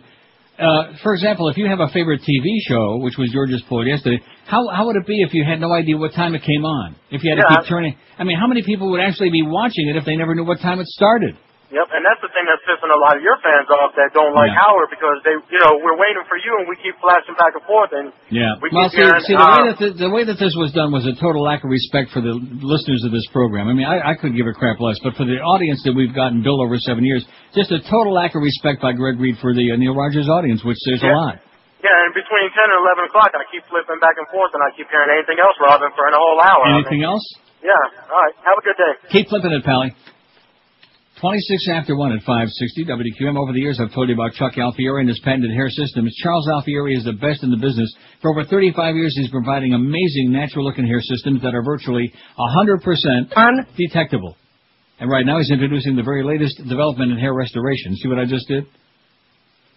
for example, if you have a favorite TV show, which was George's poll yesterday, how would it be if you had no idea what time it came on? If you had to keep turning. I mean, how many people would actually be watching it if they never knew what time it started? Yep, and that's the thing that's pissing a lot of your fans off that don't like Howard because we're waiting for you and we keep flashing back and forth and we keep hearing, the way that this was done was a total lack of respect for the listeners of this program. I mean, I couldn't give a crap less, but for the audience that we've gotten built over 7 years, just a total lack of respect by Greg Reed for the Neil Rogers audience, which there's a lot. Yeah, and between 10 and 11 o'clock, I keep flipping back and forth and I keep hearing anything else, Robin, for a whole hour. Anything else? Yeah, all right. Have a good day. Keep flipping it, Pally. 26 after 1 at 560 WQM. Over the years, I've told you about Chuck Alfieri and his patented hair systems. Charles Alfieri is the best in the business. For over 35 years, he's providing amazing natural-looking hair systems that are virtually 100% undetectable. And right now, he's introducing the very latest development in hair restoration. See what I just did?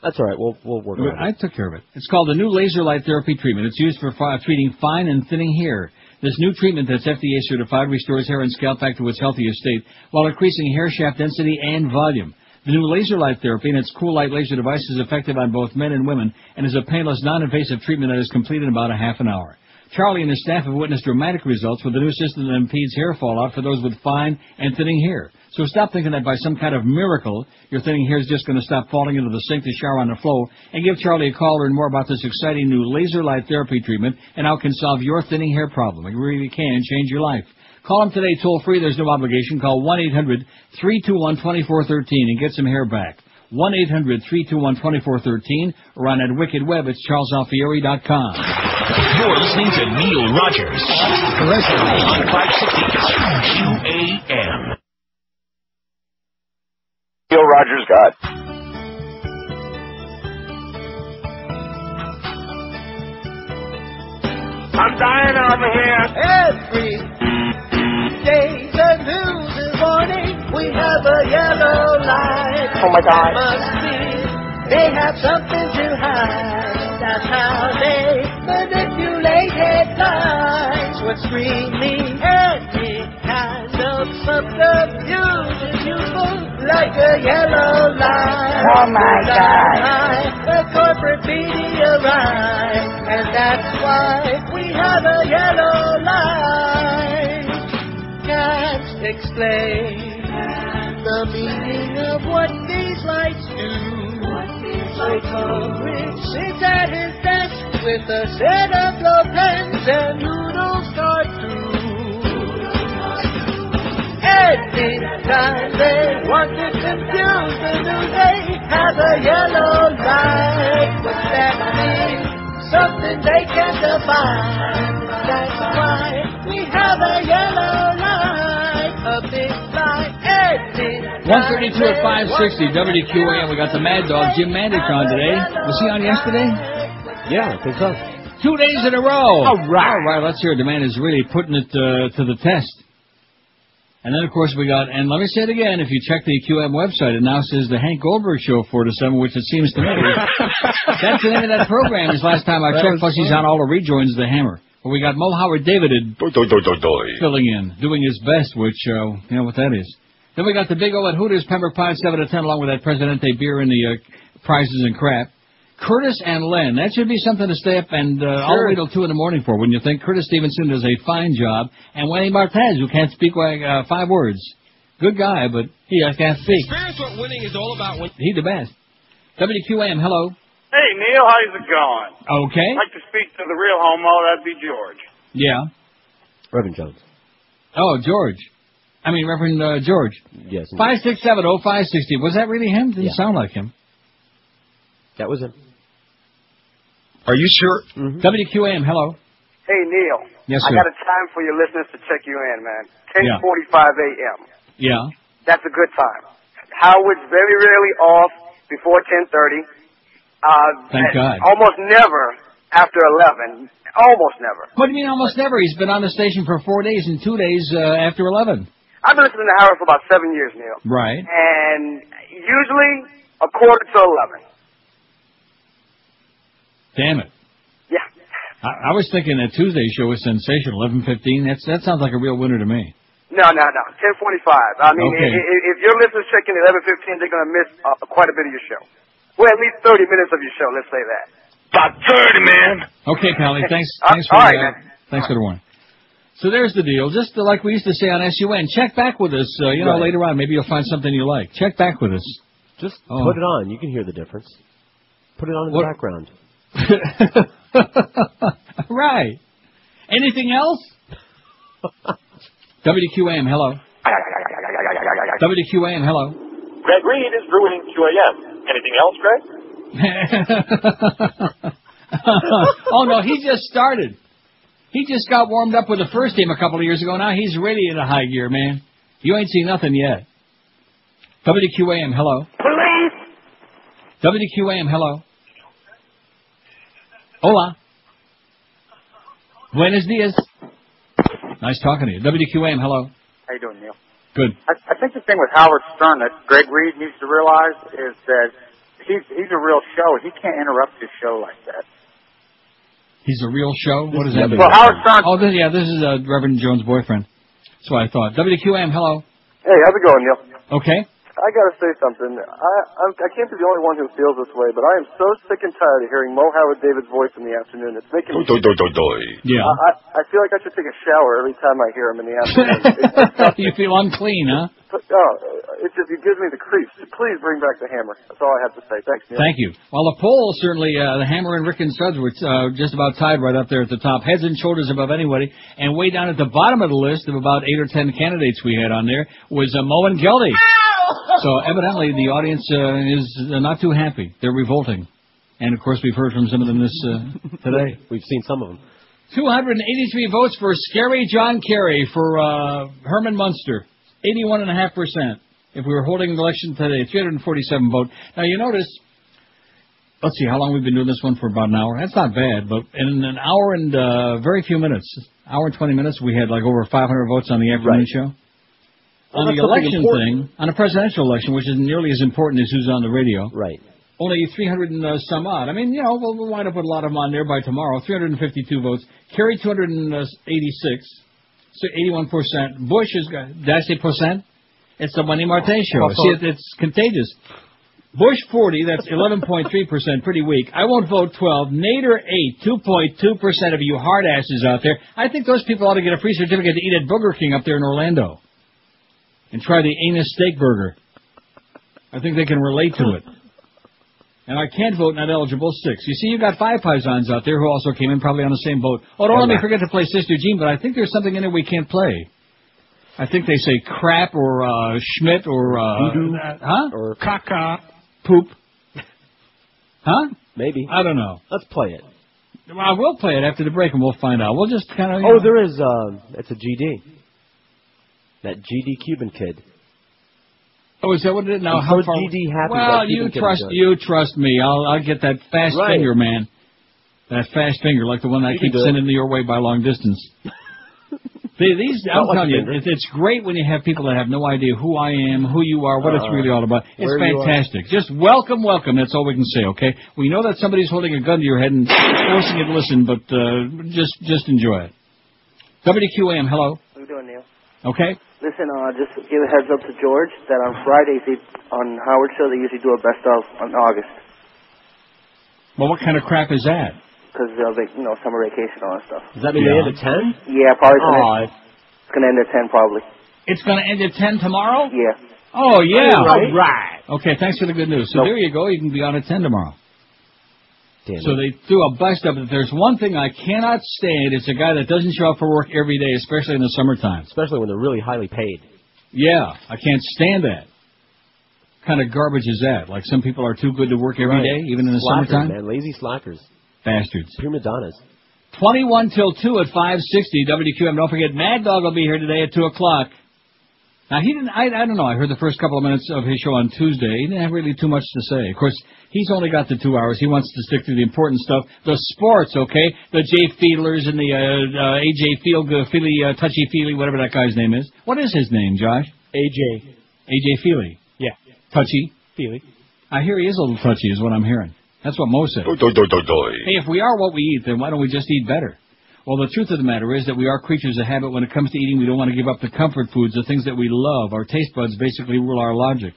That's all right. We'll work on it. I took care of it. It's called the new laser light therapy treatment. It's used for treating fine and thinning hair. This new treatment that's FDA certified restores hair and scalp back to its healthiest state while increasing hair shaft density and volume. The new laser light therapy and its cool light laser device is effective on both men and women and is a painless, non-invasive treatment that is completed in about a half an hour. Charlie and his staff have witnessed dramatic results with the new system that impedes hair fallout for those with fine and thinning hair. So stop thinking that by some kind of miracle your thinning hair is just going to stop falling into the sink to shower on the floor, and give Charlie a call to learn more about this exciting new laser light therapy treatment and how it can solve your thinning hair problem. It really can change your life. Call him today toll free. There's no obligation. Call 1-800-321-2413 and get some hair back. 1-800-321-2413 or on that wicked web at charlesalfieri.com. You're listening to Neil Rogers on 560 QAM. Neil Rogers got. I'm dying over here. Every day the news is warning we have a yellow light. Oh my God. Must be they have something to hide. That's how they manipulate headlines. What's screaming any kind of subterfuge is useful, like a yellow light. Oh my God. The corporate media right, and that's why we have a yellow light. Can't explain the meaning of what these lights do. So Congress sits at his desk with a set of blow pens and noodles cartoons. Anytime they want to confuse the news, they have a yellow light. What's that mean? Something they can't define. That's why we have a yellow light, a big light. 132 at 560 WQAM. We got the Mad Dog, Jim Mandich, on today. Was he on yesterday? Yeah, I think so. 2 days in a row. All right. All right, let's hear it. The man is really putting it to the test. And then, of course, we got, and let me say it again, if you check the QM website, it now says the Hank Goldberg Show 4 to 7, which it seems to me. That's the name of that program. Is last time I checked, plus he's on all the rejoins of the Hammer. But we got Mo Howard David filling in, doing his best, which, you know what that is. Then we got the Big O at Hooters, Pembroke Pines, 7 to 10, along with that Presidente beer and the prizes and crap. Curtis and Len, that should be something to stay up and all the way till 2 in the morning for, wouldn't you think? Curtis Stevenson does a fine job. And Wayne Martez, who can't speak like 5 words. Good guy, but he can't speak. Experience what winning is all about. He's the best. WQAM, hello. Hey, Neil, how's it going? Okay. I'd like to speak to the real homo. That'd be George. Yeah. Reverend Jones. Oh, George. I mean, Reverend George. Yes. 5670560. Was that really him? Didn't sound like him. That was him. Are you sure? Mm-hmm. WQAM, hello. Hey, Neil. Yes, I sir. got a time for your listeners to check you in, man. 10:45 a.m. Yeah. That's a good time. Howard's very rarely off before 10:30. Thank God. Almost never after 11. Almost never. What do you mean almost never? He's been on the station for 4 days and 2 days after 11. I've been listening to Howard for about 7 years, Neil. Right. And usually a quarter to 11. Damn it. Yeah. I was thinking that Tuesday show was sensational, 11:15. That sounds like a real winner to me. No. 10:45. I mean, Okay. if your listeners check in at 11:15, they're going to miss quite a bit of your show. Well, at least 30 minutes of your show, let's say that. About 30, man. Okay, Pally. Thanks for all right, man. Thanks for the warning. So there's the deal. Just like we used to say on SUN, check back with us. Later on, maybe you'll find something you like. Check back with us. Just put it on. You can hear the difference. Put it on in the background. Right. Anything else? WQAM, hello. WQAM, hello. Greg Reed is ruining QAM. Anything else, Greg? Oh, no, he just started. He just got warmed up with the first team a couple of years ago. Now he's really in a high gear, man. You ain't seen nothing yet. WQAM, hello. Police! WQAM, hello. Hola. Buenos dias. Nice talking to you. WQAM, hello. How you doing, Neil? Good. I think the thing with Howard Stern that Greg Reed needs to realize is that he's a real show. He can't interrupt his show like that. He's a real show? What does that mean? Well, Howard Stern. Oh, this is Reverend Jones' boyfriend. That's what I thought. WQAM, hello. Hey, how's it going, Neil? Okay. I gotta say something. I can't be the only one who feels this way, but I am so sick and tired of hearing Mo Howard David's voice in the afternoon. It's making me... Yeah. I feel like I should take a shower every time I hear him in the afternoon. You feel unclean, huh? But, it gives me the creeps. Please bring back the hammer. That's all I have to say. Thanks, Neil. Thank you. Well, the poll, certainly, the Hammer and Rick and Studs were just about tied right up there at the top, heads and shoulders above anybody. And way down at the bottom of the list of about 8 or 10 candidates we had on there was Mo and Geldy. So evidently the audience is not too happy. They're revolting. And, of course, we've heard from some of them this today. We've seen some of them. 283 votes for Scary John Kerry for Herman Munster. 81.5%. If we were holding an election today, 347 vote. Now, you notice, let's see, how long we've been doing this one for about an hour. That's not bad, but in an hour and very few minutes, hour and 20 minutes, we had like over 500 votes on the afternoon show. Well, on the election thing, on a presidential election, which isn't nearly as important as who's on the radio. Right. Only 300 and some odd. I mean, we'll wind up with a lot of them on there by tomorrow. 352 votes. Kerry 286. So 81%. Bush has got, did I say percent? It's the Money Marte show. See, it's contagious. Bush 40, that's 11.3%, pretty weak. I won't vote 12. Nader 8, 2.2% of you hard asses out there. I think those people ought to get a free certificate to eat at Burger King up there in Orlando. And try the anus steak burger. I think they can relate to it. And I can't vote, not eligible, 6. You see, you got 5 paisans out there who also came in probably on the same boat. Oh, don't let me forget to play Sister Jean, but I think there's something in there we can't play. I think they say crap or Schmidt or... Or caca. Poop. Huh? Maybe. I don't know. Let's play it. Well, I will play it after the break and we'll find out. We'll just kind of... Oh, there is... it's a GD. That GD Cuban kid. Oh, is that what it is? Now, I'm how so far... GD happy. Well, you trust me. I'll get that fast finger, man. That fast finger, like the one that keeps sending your way by long distance. I'm telling you, it's great when you have people that have no idea who I am, who you are, what it's really all about. It's fantastic. Just welcome. That's all we can say, okay? We know that somebody's holding a gun to your head and forcing you to listen, but just enjoy it. WQAM, hello. How you doing, Neil? Okay. Listen, just give a heads up to George that on Fridays on Howard Show they usually do a best of on August. Well, what kind of crap is that? Because summer vacation and all that stuff. Does that mean they end at 10? Yeah, probably. It's going to end at 10 probably. It's going to end at 10 tomorrow? Yeah. Oh, yeah. Right. Okay, thanks for the good news. So there you go. You can be on at 10 tomorrow. So they threw a bust up. There's one thing I cannot stand. It's a guy that doesn't show up for work every day, especially in the summertime. Especially when they're really highly paid. Yeah, I can't stand that. What kind of garbage is that? Like some people are too good to work every day, even in the summertime? Man, lazy slackers. Bastards. Prima donnas. 21 till 2 at 560 WQM. Don't forget, Mad Dog will be here today at 2 o'clock. Now, he didn't, I don't know, I heard the first couple of minutes of his show on Tuesday. He didn't have really too much to say. Of course, he's only got the 2 hours. He wants to stick to the important stuff. The sports, okay? The Jay Fiedlers and the AJ Feely, Touchy-Feely, whatever that guy's name is. What is his name, Josh? AJ Feely. Yeah. Touchy-Feely. I hear he is a little touchy, is what I'm hearing. That's what Mo said. Hey, if we are what we eat, then why don't we just eat better? Well, the truth of the matter is that we are creatures of habit. When it comes to eating, we don't want to give up the comfort foods, the things that we love. Our taste buds basically rule our logic.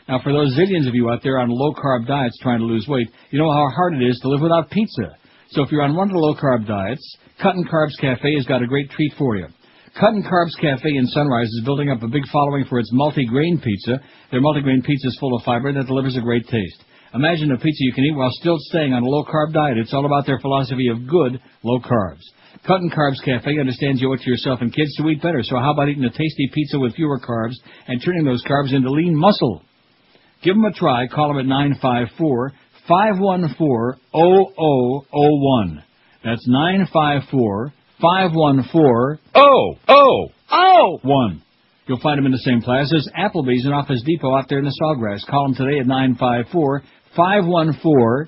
Now, for those zillions of you out there on low-carb diets trying to lose weight, you know how hard it is to live without pizza. So if you're on one of the low-carb diets, Cuttin' Carbs Cafe has got a great treat for you. Cuttin' Carbs Cafe in Sunrise is building up a big following for its multi-grain pizza. Their multi-grain pizza is full of fiber that delivers a great taste. Imagine a pizza you can eat while still staying on a low-carb diet. It's all about their philosophy of good low carbs. Cuttin' Carbs Cafe understands you owe it to yourself and kids to eat better. So how about eating a tasty pizza with fewer carbs and turning those carbs into lean muscle? Give them a try. Call them at 954-514-0001. That's 954-514-0001. You'll find them in the same plazas, Applebee's and Office Depot out there in the Sawgrass. Call them today at 954-514.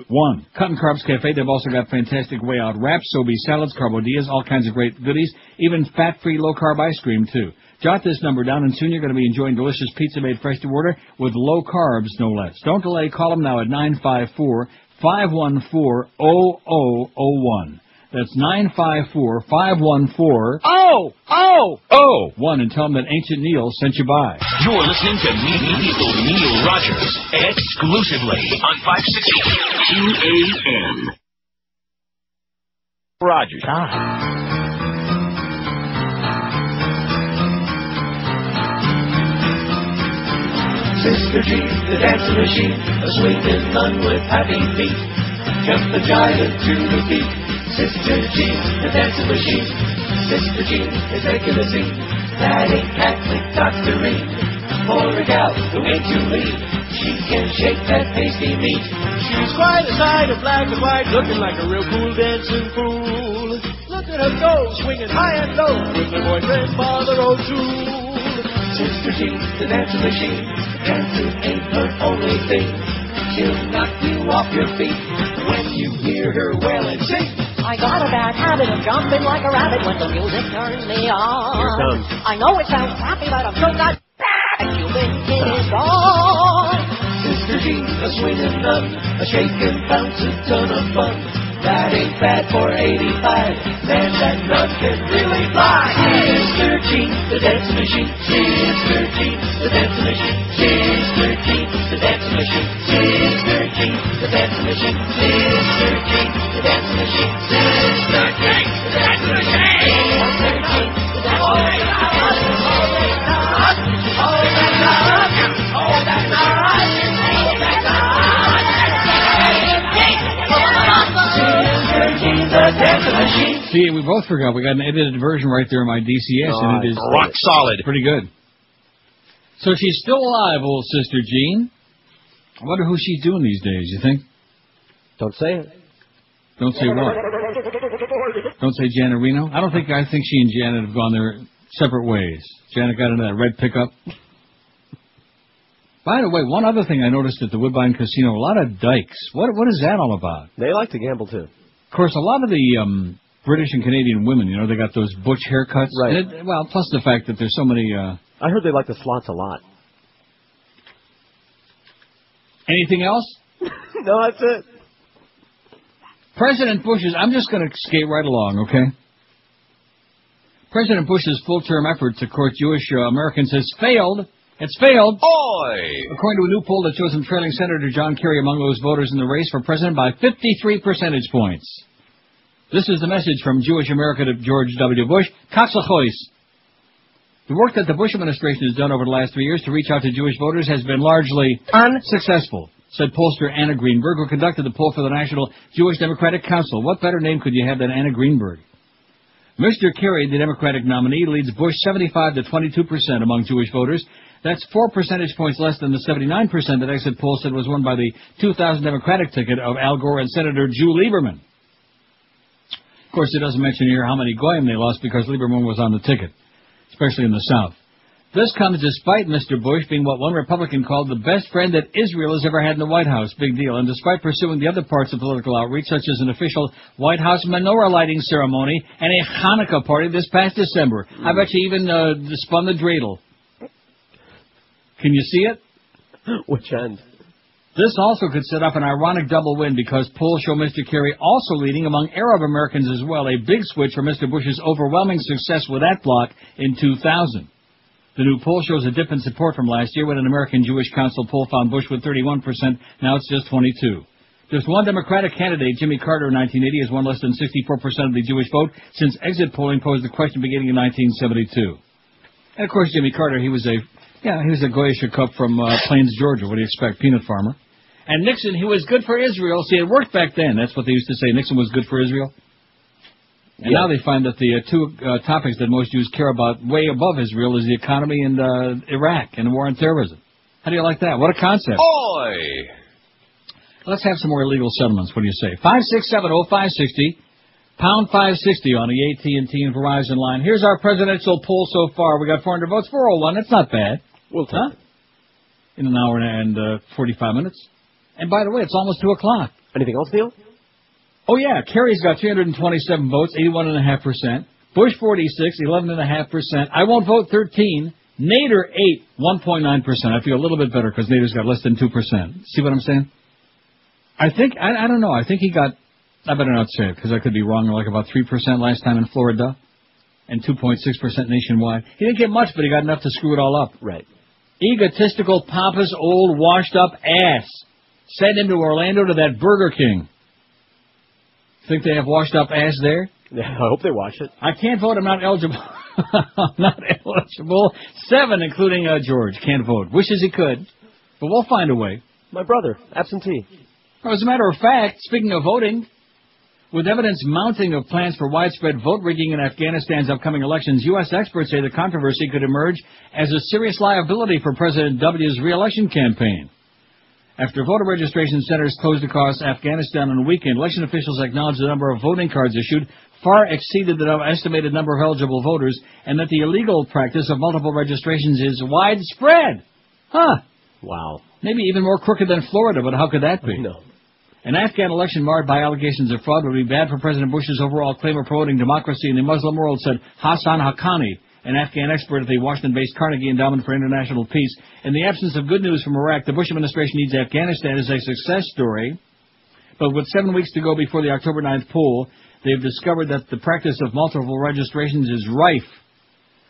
One. Cut and Carbs Cafe. They've also got fantastic way out wraps, Sobe salads, carbodillas, all kinds of great goodies, even fat-free, low-carb ice cream, too. Jot this number down, and soon you're going to be enjoying delicious pizza made fresh to order with low carbs, no less. Don't delay. Call them now at 954-514-0001. That's 954-514-01 and tell them that Ancient Neil sent you by. You're listening to Neil Rogers exclusively on 560 QAM. Rogers. Sister Jean, the dancing machine, a swinging nun with happy feet. Jump the giant to the beat. Sister Jean, the dancing machine. Sister Jean is making the scene. That ain't Catholic doctoring. For a gal who ain't too lean, she can shake that pasty meat. She's quite a sight of black and white, looking like a real cool dancing fool. Look at her go, swinging high and low, with her boyfriend Father O'Toole. Sister Jean, the dancing machine. Dancing ain't her only thing. She'll knock you off your feet when you hear her wail and sing. I got a bad habit of jumping like a rabbit when the music turns me on. Here it comes. I know it sounds happy, but I'm so goddamn you think it is gone. Sister Jean, a swinging nun, a shaking, bouncing ton of fun. That ain't bad for 85. Man, that nun can really fly. Sister Jean, the dancing machine. Sister Jean, the dancing machine. Sister Jean, the dancing machine. Sister Jean, the dancing machine. Sister Jean, the dancing machine. Sister Jean, the dancing machine. Sister Jean, the See, we both forgot. We got an edited version right there in my DCS, and it is rock solid. Pretty good. So she's still alive, old Sister Jean. I wonder who she's doing these days, you think? Don't say it. Don't say what? Don't say Janet Reno? I think she and Janet have gone their separate ways. Janet got into that red pickup. By the way, one other thing I noticed at the Woodbine Casino, a lot of dykes. What is that all about? They like to gamble, too. Of course, a lot of the British and Canadian women, you know, they got those butch haircuts. Right. Well, plus the fact that there's so many... I heard they like the slots a lot. Anything else? No, that's it. President Bush's... I'm just going to skate right along, okay? President Bush's full-term effort to court Jewish Americans has failed. It's failed. Oi! According to a new poll that shows him trailing Senator John Kerry among those voters in the race for president by 53 percentage points. This is the message from Jewish America to George W. Bush. Katzachois. The work that the Bush administration has done over the last 3 years to reach out to Jewish voters has been largely unsuccessful, said pollster Anna Greenberg, who conducted the poll for the National Jewish Democratic Council. What better name could you have than Anna Greenberg? Mr. Kerry, the Democratic nominee, leads Bush 75 to 22% among Jewish voters. That's 4 percentage points less than the 79% that exit poll said was won by the 2000 Democratic ticket of Al Gore and Senator Drew Lieberman. Of course, it doesn't mention here how many Goyim they lost because Lieberman was on the ticket, especially in the South. This comes despite Mr. Bush being what one Republican called the best friend that Israel has ever had in the White House. Big deal. And despite pursuing the other parts of political outreach, such as an official White House menorah lighting ceremony and a Hanukkah party this past December. I bet you even spun the dreidel. Can you see it? Which end? This also could set up an ironic double win because polls show Mr. Kerry also leading among Arab Americans as well, a big switch from Mr. Bush's overwhelming success with that bloc in 2000. The new poll shows a dip in support from last year when an American Jewish Council poll found Bush with 31%. Now it's just 22%. Just one Democratic candidate, Jimmy Carter in 1980, has won less than 64% of the Jewish vote since exit polling posed the question beginning in 1972. And of course, Jimmy Carter, he was a Goyish Cup from Plains, Georgia. What do you expect? Peanut farmer. And Nixon, he was good for Israel. See, it worked back then. That's what they used to say. Nixon was good for Israel. And now they find that the two topics that most Jews care about way above Israel is the economy and Iraq and the war on terrorism. How do you like that? What a concept. Oi! Let's have some more illegal settlements. What do you say? 5670560. Pound 560 on the AT&T and Verizon line. Here's our presidential poll so far. We got 400 votes, 401. That's not bad. We'll take it. In an hour and 45 minutes. And by the way, it's almost 2 o'clock. Anything else, Neil? Oh, yeah. Kerry's got 327 votes, 81.5%. Bush 46, 11.5%. I won't vote 13. Nader 8, 1.9%. I feel a little bit better because Nader's got less than 2%. See what I'm saying? I think, I don't know. I think he got, I better not say it because I could be wrong, like about 3% last time in Florida and 2.6% nationwide. He didn't get much, but he got enough to screw it all up. Right. Egotistical, pompous, old, washed-up ass. Send him to Orlando to that Burger King. Think they have washed-up ass there? Yeah, I hope they watch it. I can't vote. I'm not eligible. I'm not eligible. 7, including George, can't vote. Wishes he could, but we'll find a way. My brother, absentee. As a matter of fact, speaking of voting, with evidence mounting of plans for widespread vote rigging in Afghanistan's upcoming elections, U.S. experts say the controversy could emerge as a serious liability for President W's re-election campaign. After voter registration centers closed across Afghanistan on the weekend, election officials acknowledged the number of voting cards issued far exceeded the estimated number of eligible voters, and that the illegal practice of multiple registrations is widespread. Wow. Maybe even more crooked than Florida, but how could that be? No. An Afghan election marred by allegations of fraud would be bad for President Bush's overall claim of promoting democracy in the Muslim world, said Hassan Haqqani, an Afghan expert at the Washington-based Carnegie Endowment for International Peace. In the absence of good news from Iraq, the Bush administration needs Afghanistan as a success story. But with 7 weeks to go before the October 9th poll, they've discovered that the practice of multiple registrations is rife.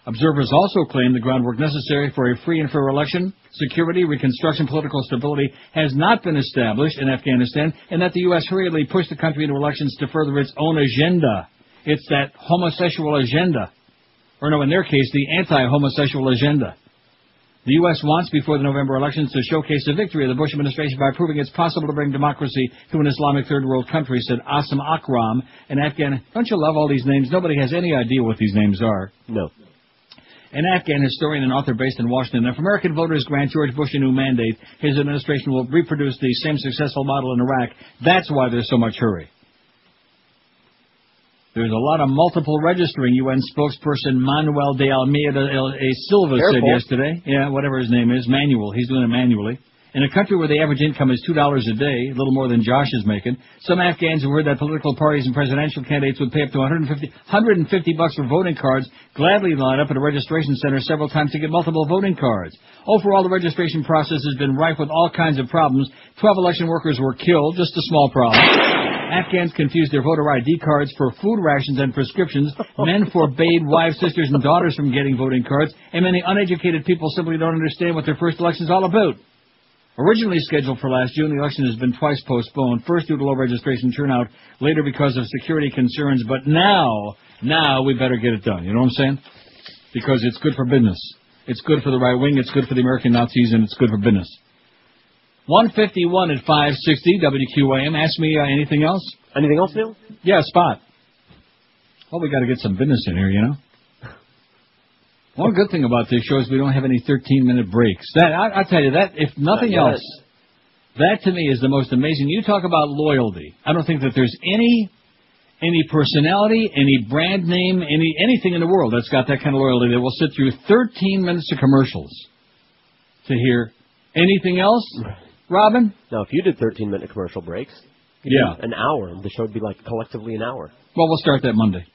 Observers also claim the groundwork necessary for a free and fair election, security, reconstruction, political stability has not been established in Afghanistan, and that the U.S. hurriedly pushed the country into elections to further its own agenda. It's that homosexual agenda. Or no, in their case, the anti-homosexual agenda. The U.S. wants, before the November elections, to showcase the victory of the Bush administration by proving it's possible to bring democracy to an Islamic third world country, said Asim Akram, an Afghan. Don't you love all these names? Nobody has any idea what these names are. No. An Afghan historian and author based in Washington. If American voters grant George Bush a new mandate, his administration will reproduce the same successful model in Iraq. That's why there's so much hurry. There's a lot of multiple registering, UN spokesperson Manuel de Almeida Silva said yesterday. Yeah, whatever his name is, manual. He's doing it manually. In a country where the average income is $2 a day, a little more than Josh is making, some Afghans who heard that political parties and presidential candidates would pay up to $150 for voting cards gladly line up at a registration center several times to get multiple voting cards. Overall, the registration process has been rife with all kinds of problems. 12 election workers were killed, just a small problem. Afghans confused their voter ID cards for food rations and prescriptions. Men forbade wives, sisters, and daughters from getting voting cards. And many uneducated people simply don't understand what their first election is all about. Originally scheduled for last June, the election has been twice postponed. First due to low registration turnout, later because of security concerns. But now we better get it done. You know what I'm saying? Because it's good for business. It's good for the right wing. It's good for the American Nazis, and it's good for business. 151 at 560 WQAM. Ask me anything else? Anything else, Neil? Yeah, Spot. Well, we got to get some business in here, you know. One good thing about this show is we don't have any 13-minute breaks. That I'll tell you that, if nothing else, that to me is the most amazing. You talk about loyalty. I don't think that there's any personality, any brand name, anything in the world that's got that kind of loyalty that will sit through 13 minutes of commercials to hear anything else. Robin? Now, if you did 13-minute commercial breaks, an hour, the show would be like collectively an hour. Well, we'll start that Monday.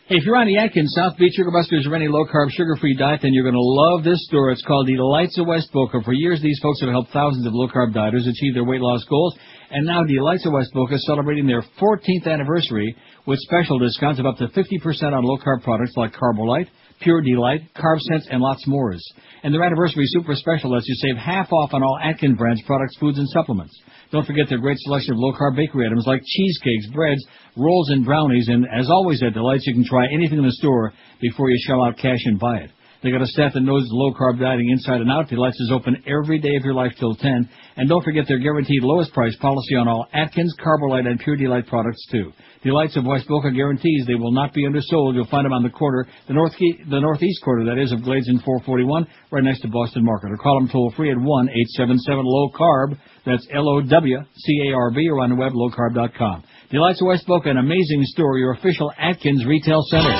Hey, if you're on the Atkins, South Beach, Sugar Busters, or any low-carb, sugar-free diet, then you're going to love this store. It's called Delights of West Boca. For years, these folks have helped thousands of low-carb dieters achieve their weight loss goals. And now Delights of West Boca is celebrating their 14th anniversary with special discounts of up to 50% on low-carb products like Carbolite, Pure Delight, Carb Sense, and lots more. And their anniversary super special lets you save half off on all Atkins brands products, foods, and supplements. Don't forget their great selection of low-carb bakery items like cheesecakes, breads, rolls, and brownies. And as always at Delights, you can try anything in the store before you shell out cash and buy it. They got a staff that knows low-carb dieting inside and out. Delights is open every day of your life till 10. And don't forget their guaranteed lowest price policy on all Atkins, Carbolite, and Pure Delight products, too. Delights of West Boca guarantees they will not be undersold. You'll find them on the corner, the northeast quarter, that is, of Glades and 441, right next to Boston Market. Or call them toll-free at 1-877-LOW-CARB. That's LOWCARB, or on the web, lowcarb.com. Delights of West Boca, an amazing store, your official Atkins retail center.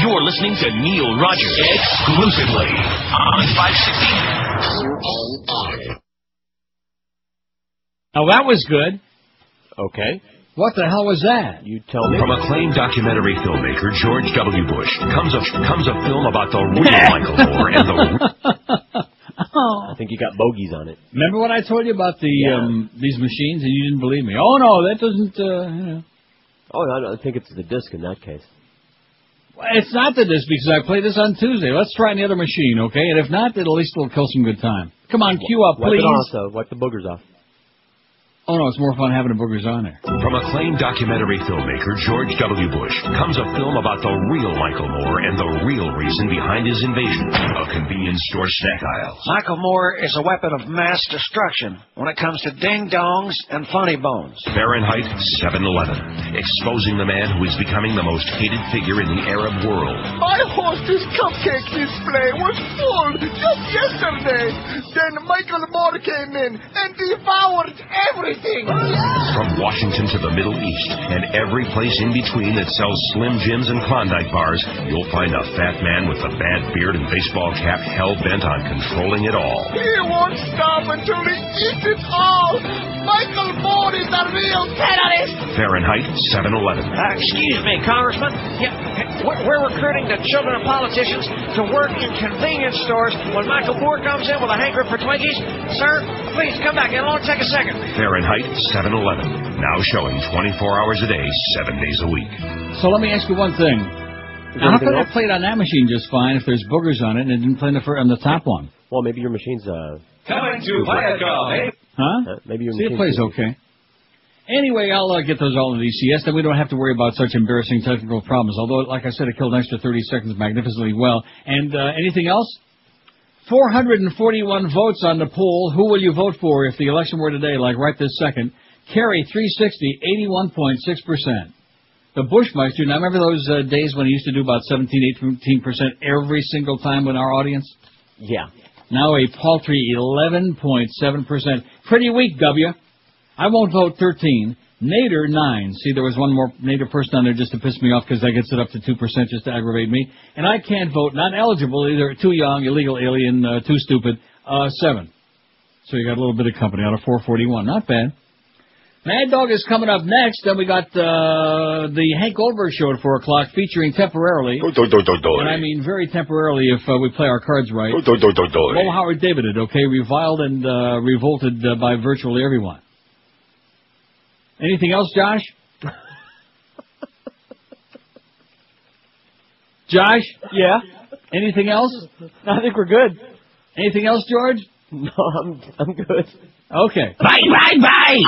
You're listening to Neil Rogers exclusively on 560. Now that was good. Okay. What the hell was that? You tell me. From acclaimed documentary filmmaker George W. Bush comes a film about the real Michael Moore and the... I think you got bogeys on it. Remember what I told you about these machines and you didn't believe me? Oh, no, that doesn't, Oh, no, I think it's the disc in that case. Well, it's not the disc because I played this on Tuesday. Let's try the other machine, okay? And if not, at least it'll kill some good time. Come on, cue up, please. Wipe it off, though. Wipe the boogers off. Oh, no, it's more fun having the boogers on there. From acclaimed documentary filmmaker George W. Bush comes a film about the real Michael Moore and the real reason behind his invasion of convenience store snack aisles. Michael Moore is a weapon of mass destruction when it comes to ding-dongs and funny bones. Fahrenheit 7/11, exposing the man who is becoming the most hated figure in the Arab world. My hostess cupcake display was full just yesterday. Then Michael Moore came in and devoured everything. From Washington to the Middle East and every place in between that sells Slim Jims and Klondike bars, you'll find a fat man with a bad beard and baseball cap hell-bent on controlling it all. He won't stop until he eats it all. Michael Moore is a real terrorist. Fahrenheit 7/11. Excuse me, Congressman. Yeah, we're recruiting the children of politicians to work in convenience stores when Michael Moore comes in with a hankering for Twinkies. Sir, please come back. It'll only take a second. Fahrenheit 7/11. Now showing 24 hours a day, 7 days a week. So let me ask you one thing. How could I play it on that machine just fine if there's boogers on it and it didn't play on the top one? Well, maybe your machine's Coming to Viacom, eh? Huh? Maybe your See, it machine's plays okay. Anyway, I'll get those all in DCS, then we don't have to worry about such embarrassing technical problems. Although, like I said, it killed an extra 30 seconds magnificently well. And anything else? 441 votes on the poll. Who will you vote for if the election were today, like right this second? Kerry, 360, 81.6%. The Bushmeister, now remember those days when he used to do about 17, 18% every single time with our audience? Yeah. Now a paltry 11.7%. Pretty weak, W. I won't vote 13. Nader, 9. See, there was one more Nader person on there just to piss me off because that gets it up to 2% just to aggravate me. And I can't vote. Not eligible either. Too young, illegal alien, too stupid. 7. So you got a little bit of company out of 441. Not bad. Mad Dog is coming up next. Then we got the Hank Goldberg Show at 4 o'clock featuring temporarily. And I mean very temporarily if we play our cards right. Mo Howard David, okay? Reviled and revolted by virtually everyone. Anything else, Josh? Josh? Yeah? Anything else? I think we're good. Anything else, George? No, I'm good. Okay. Bye, bye, bye!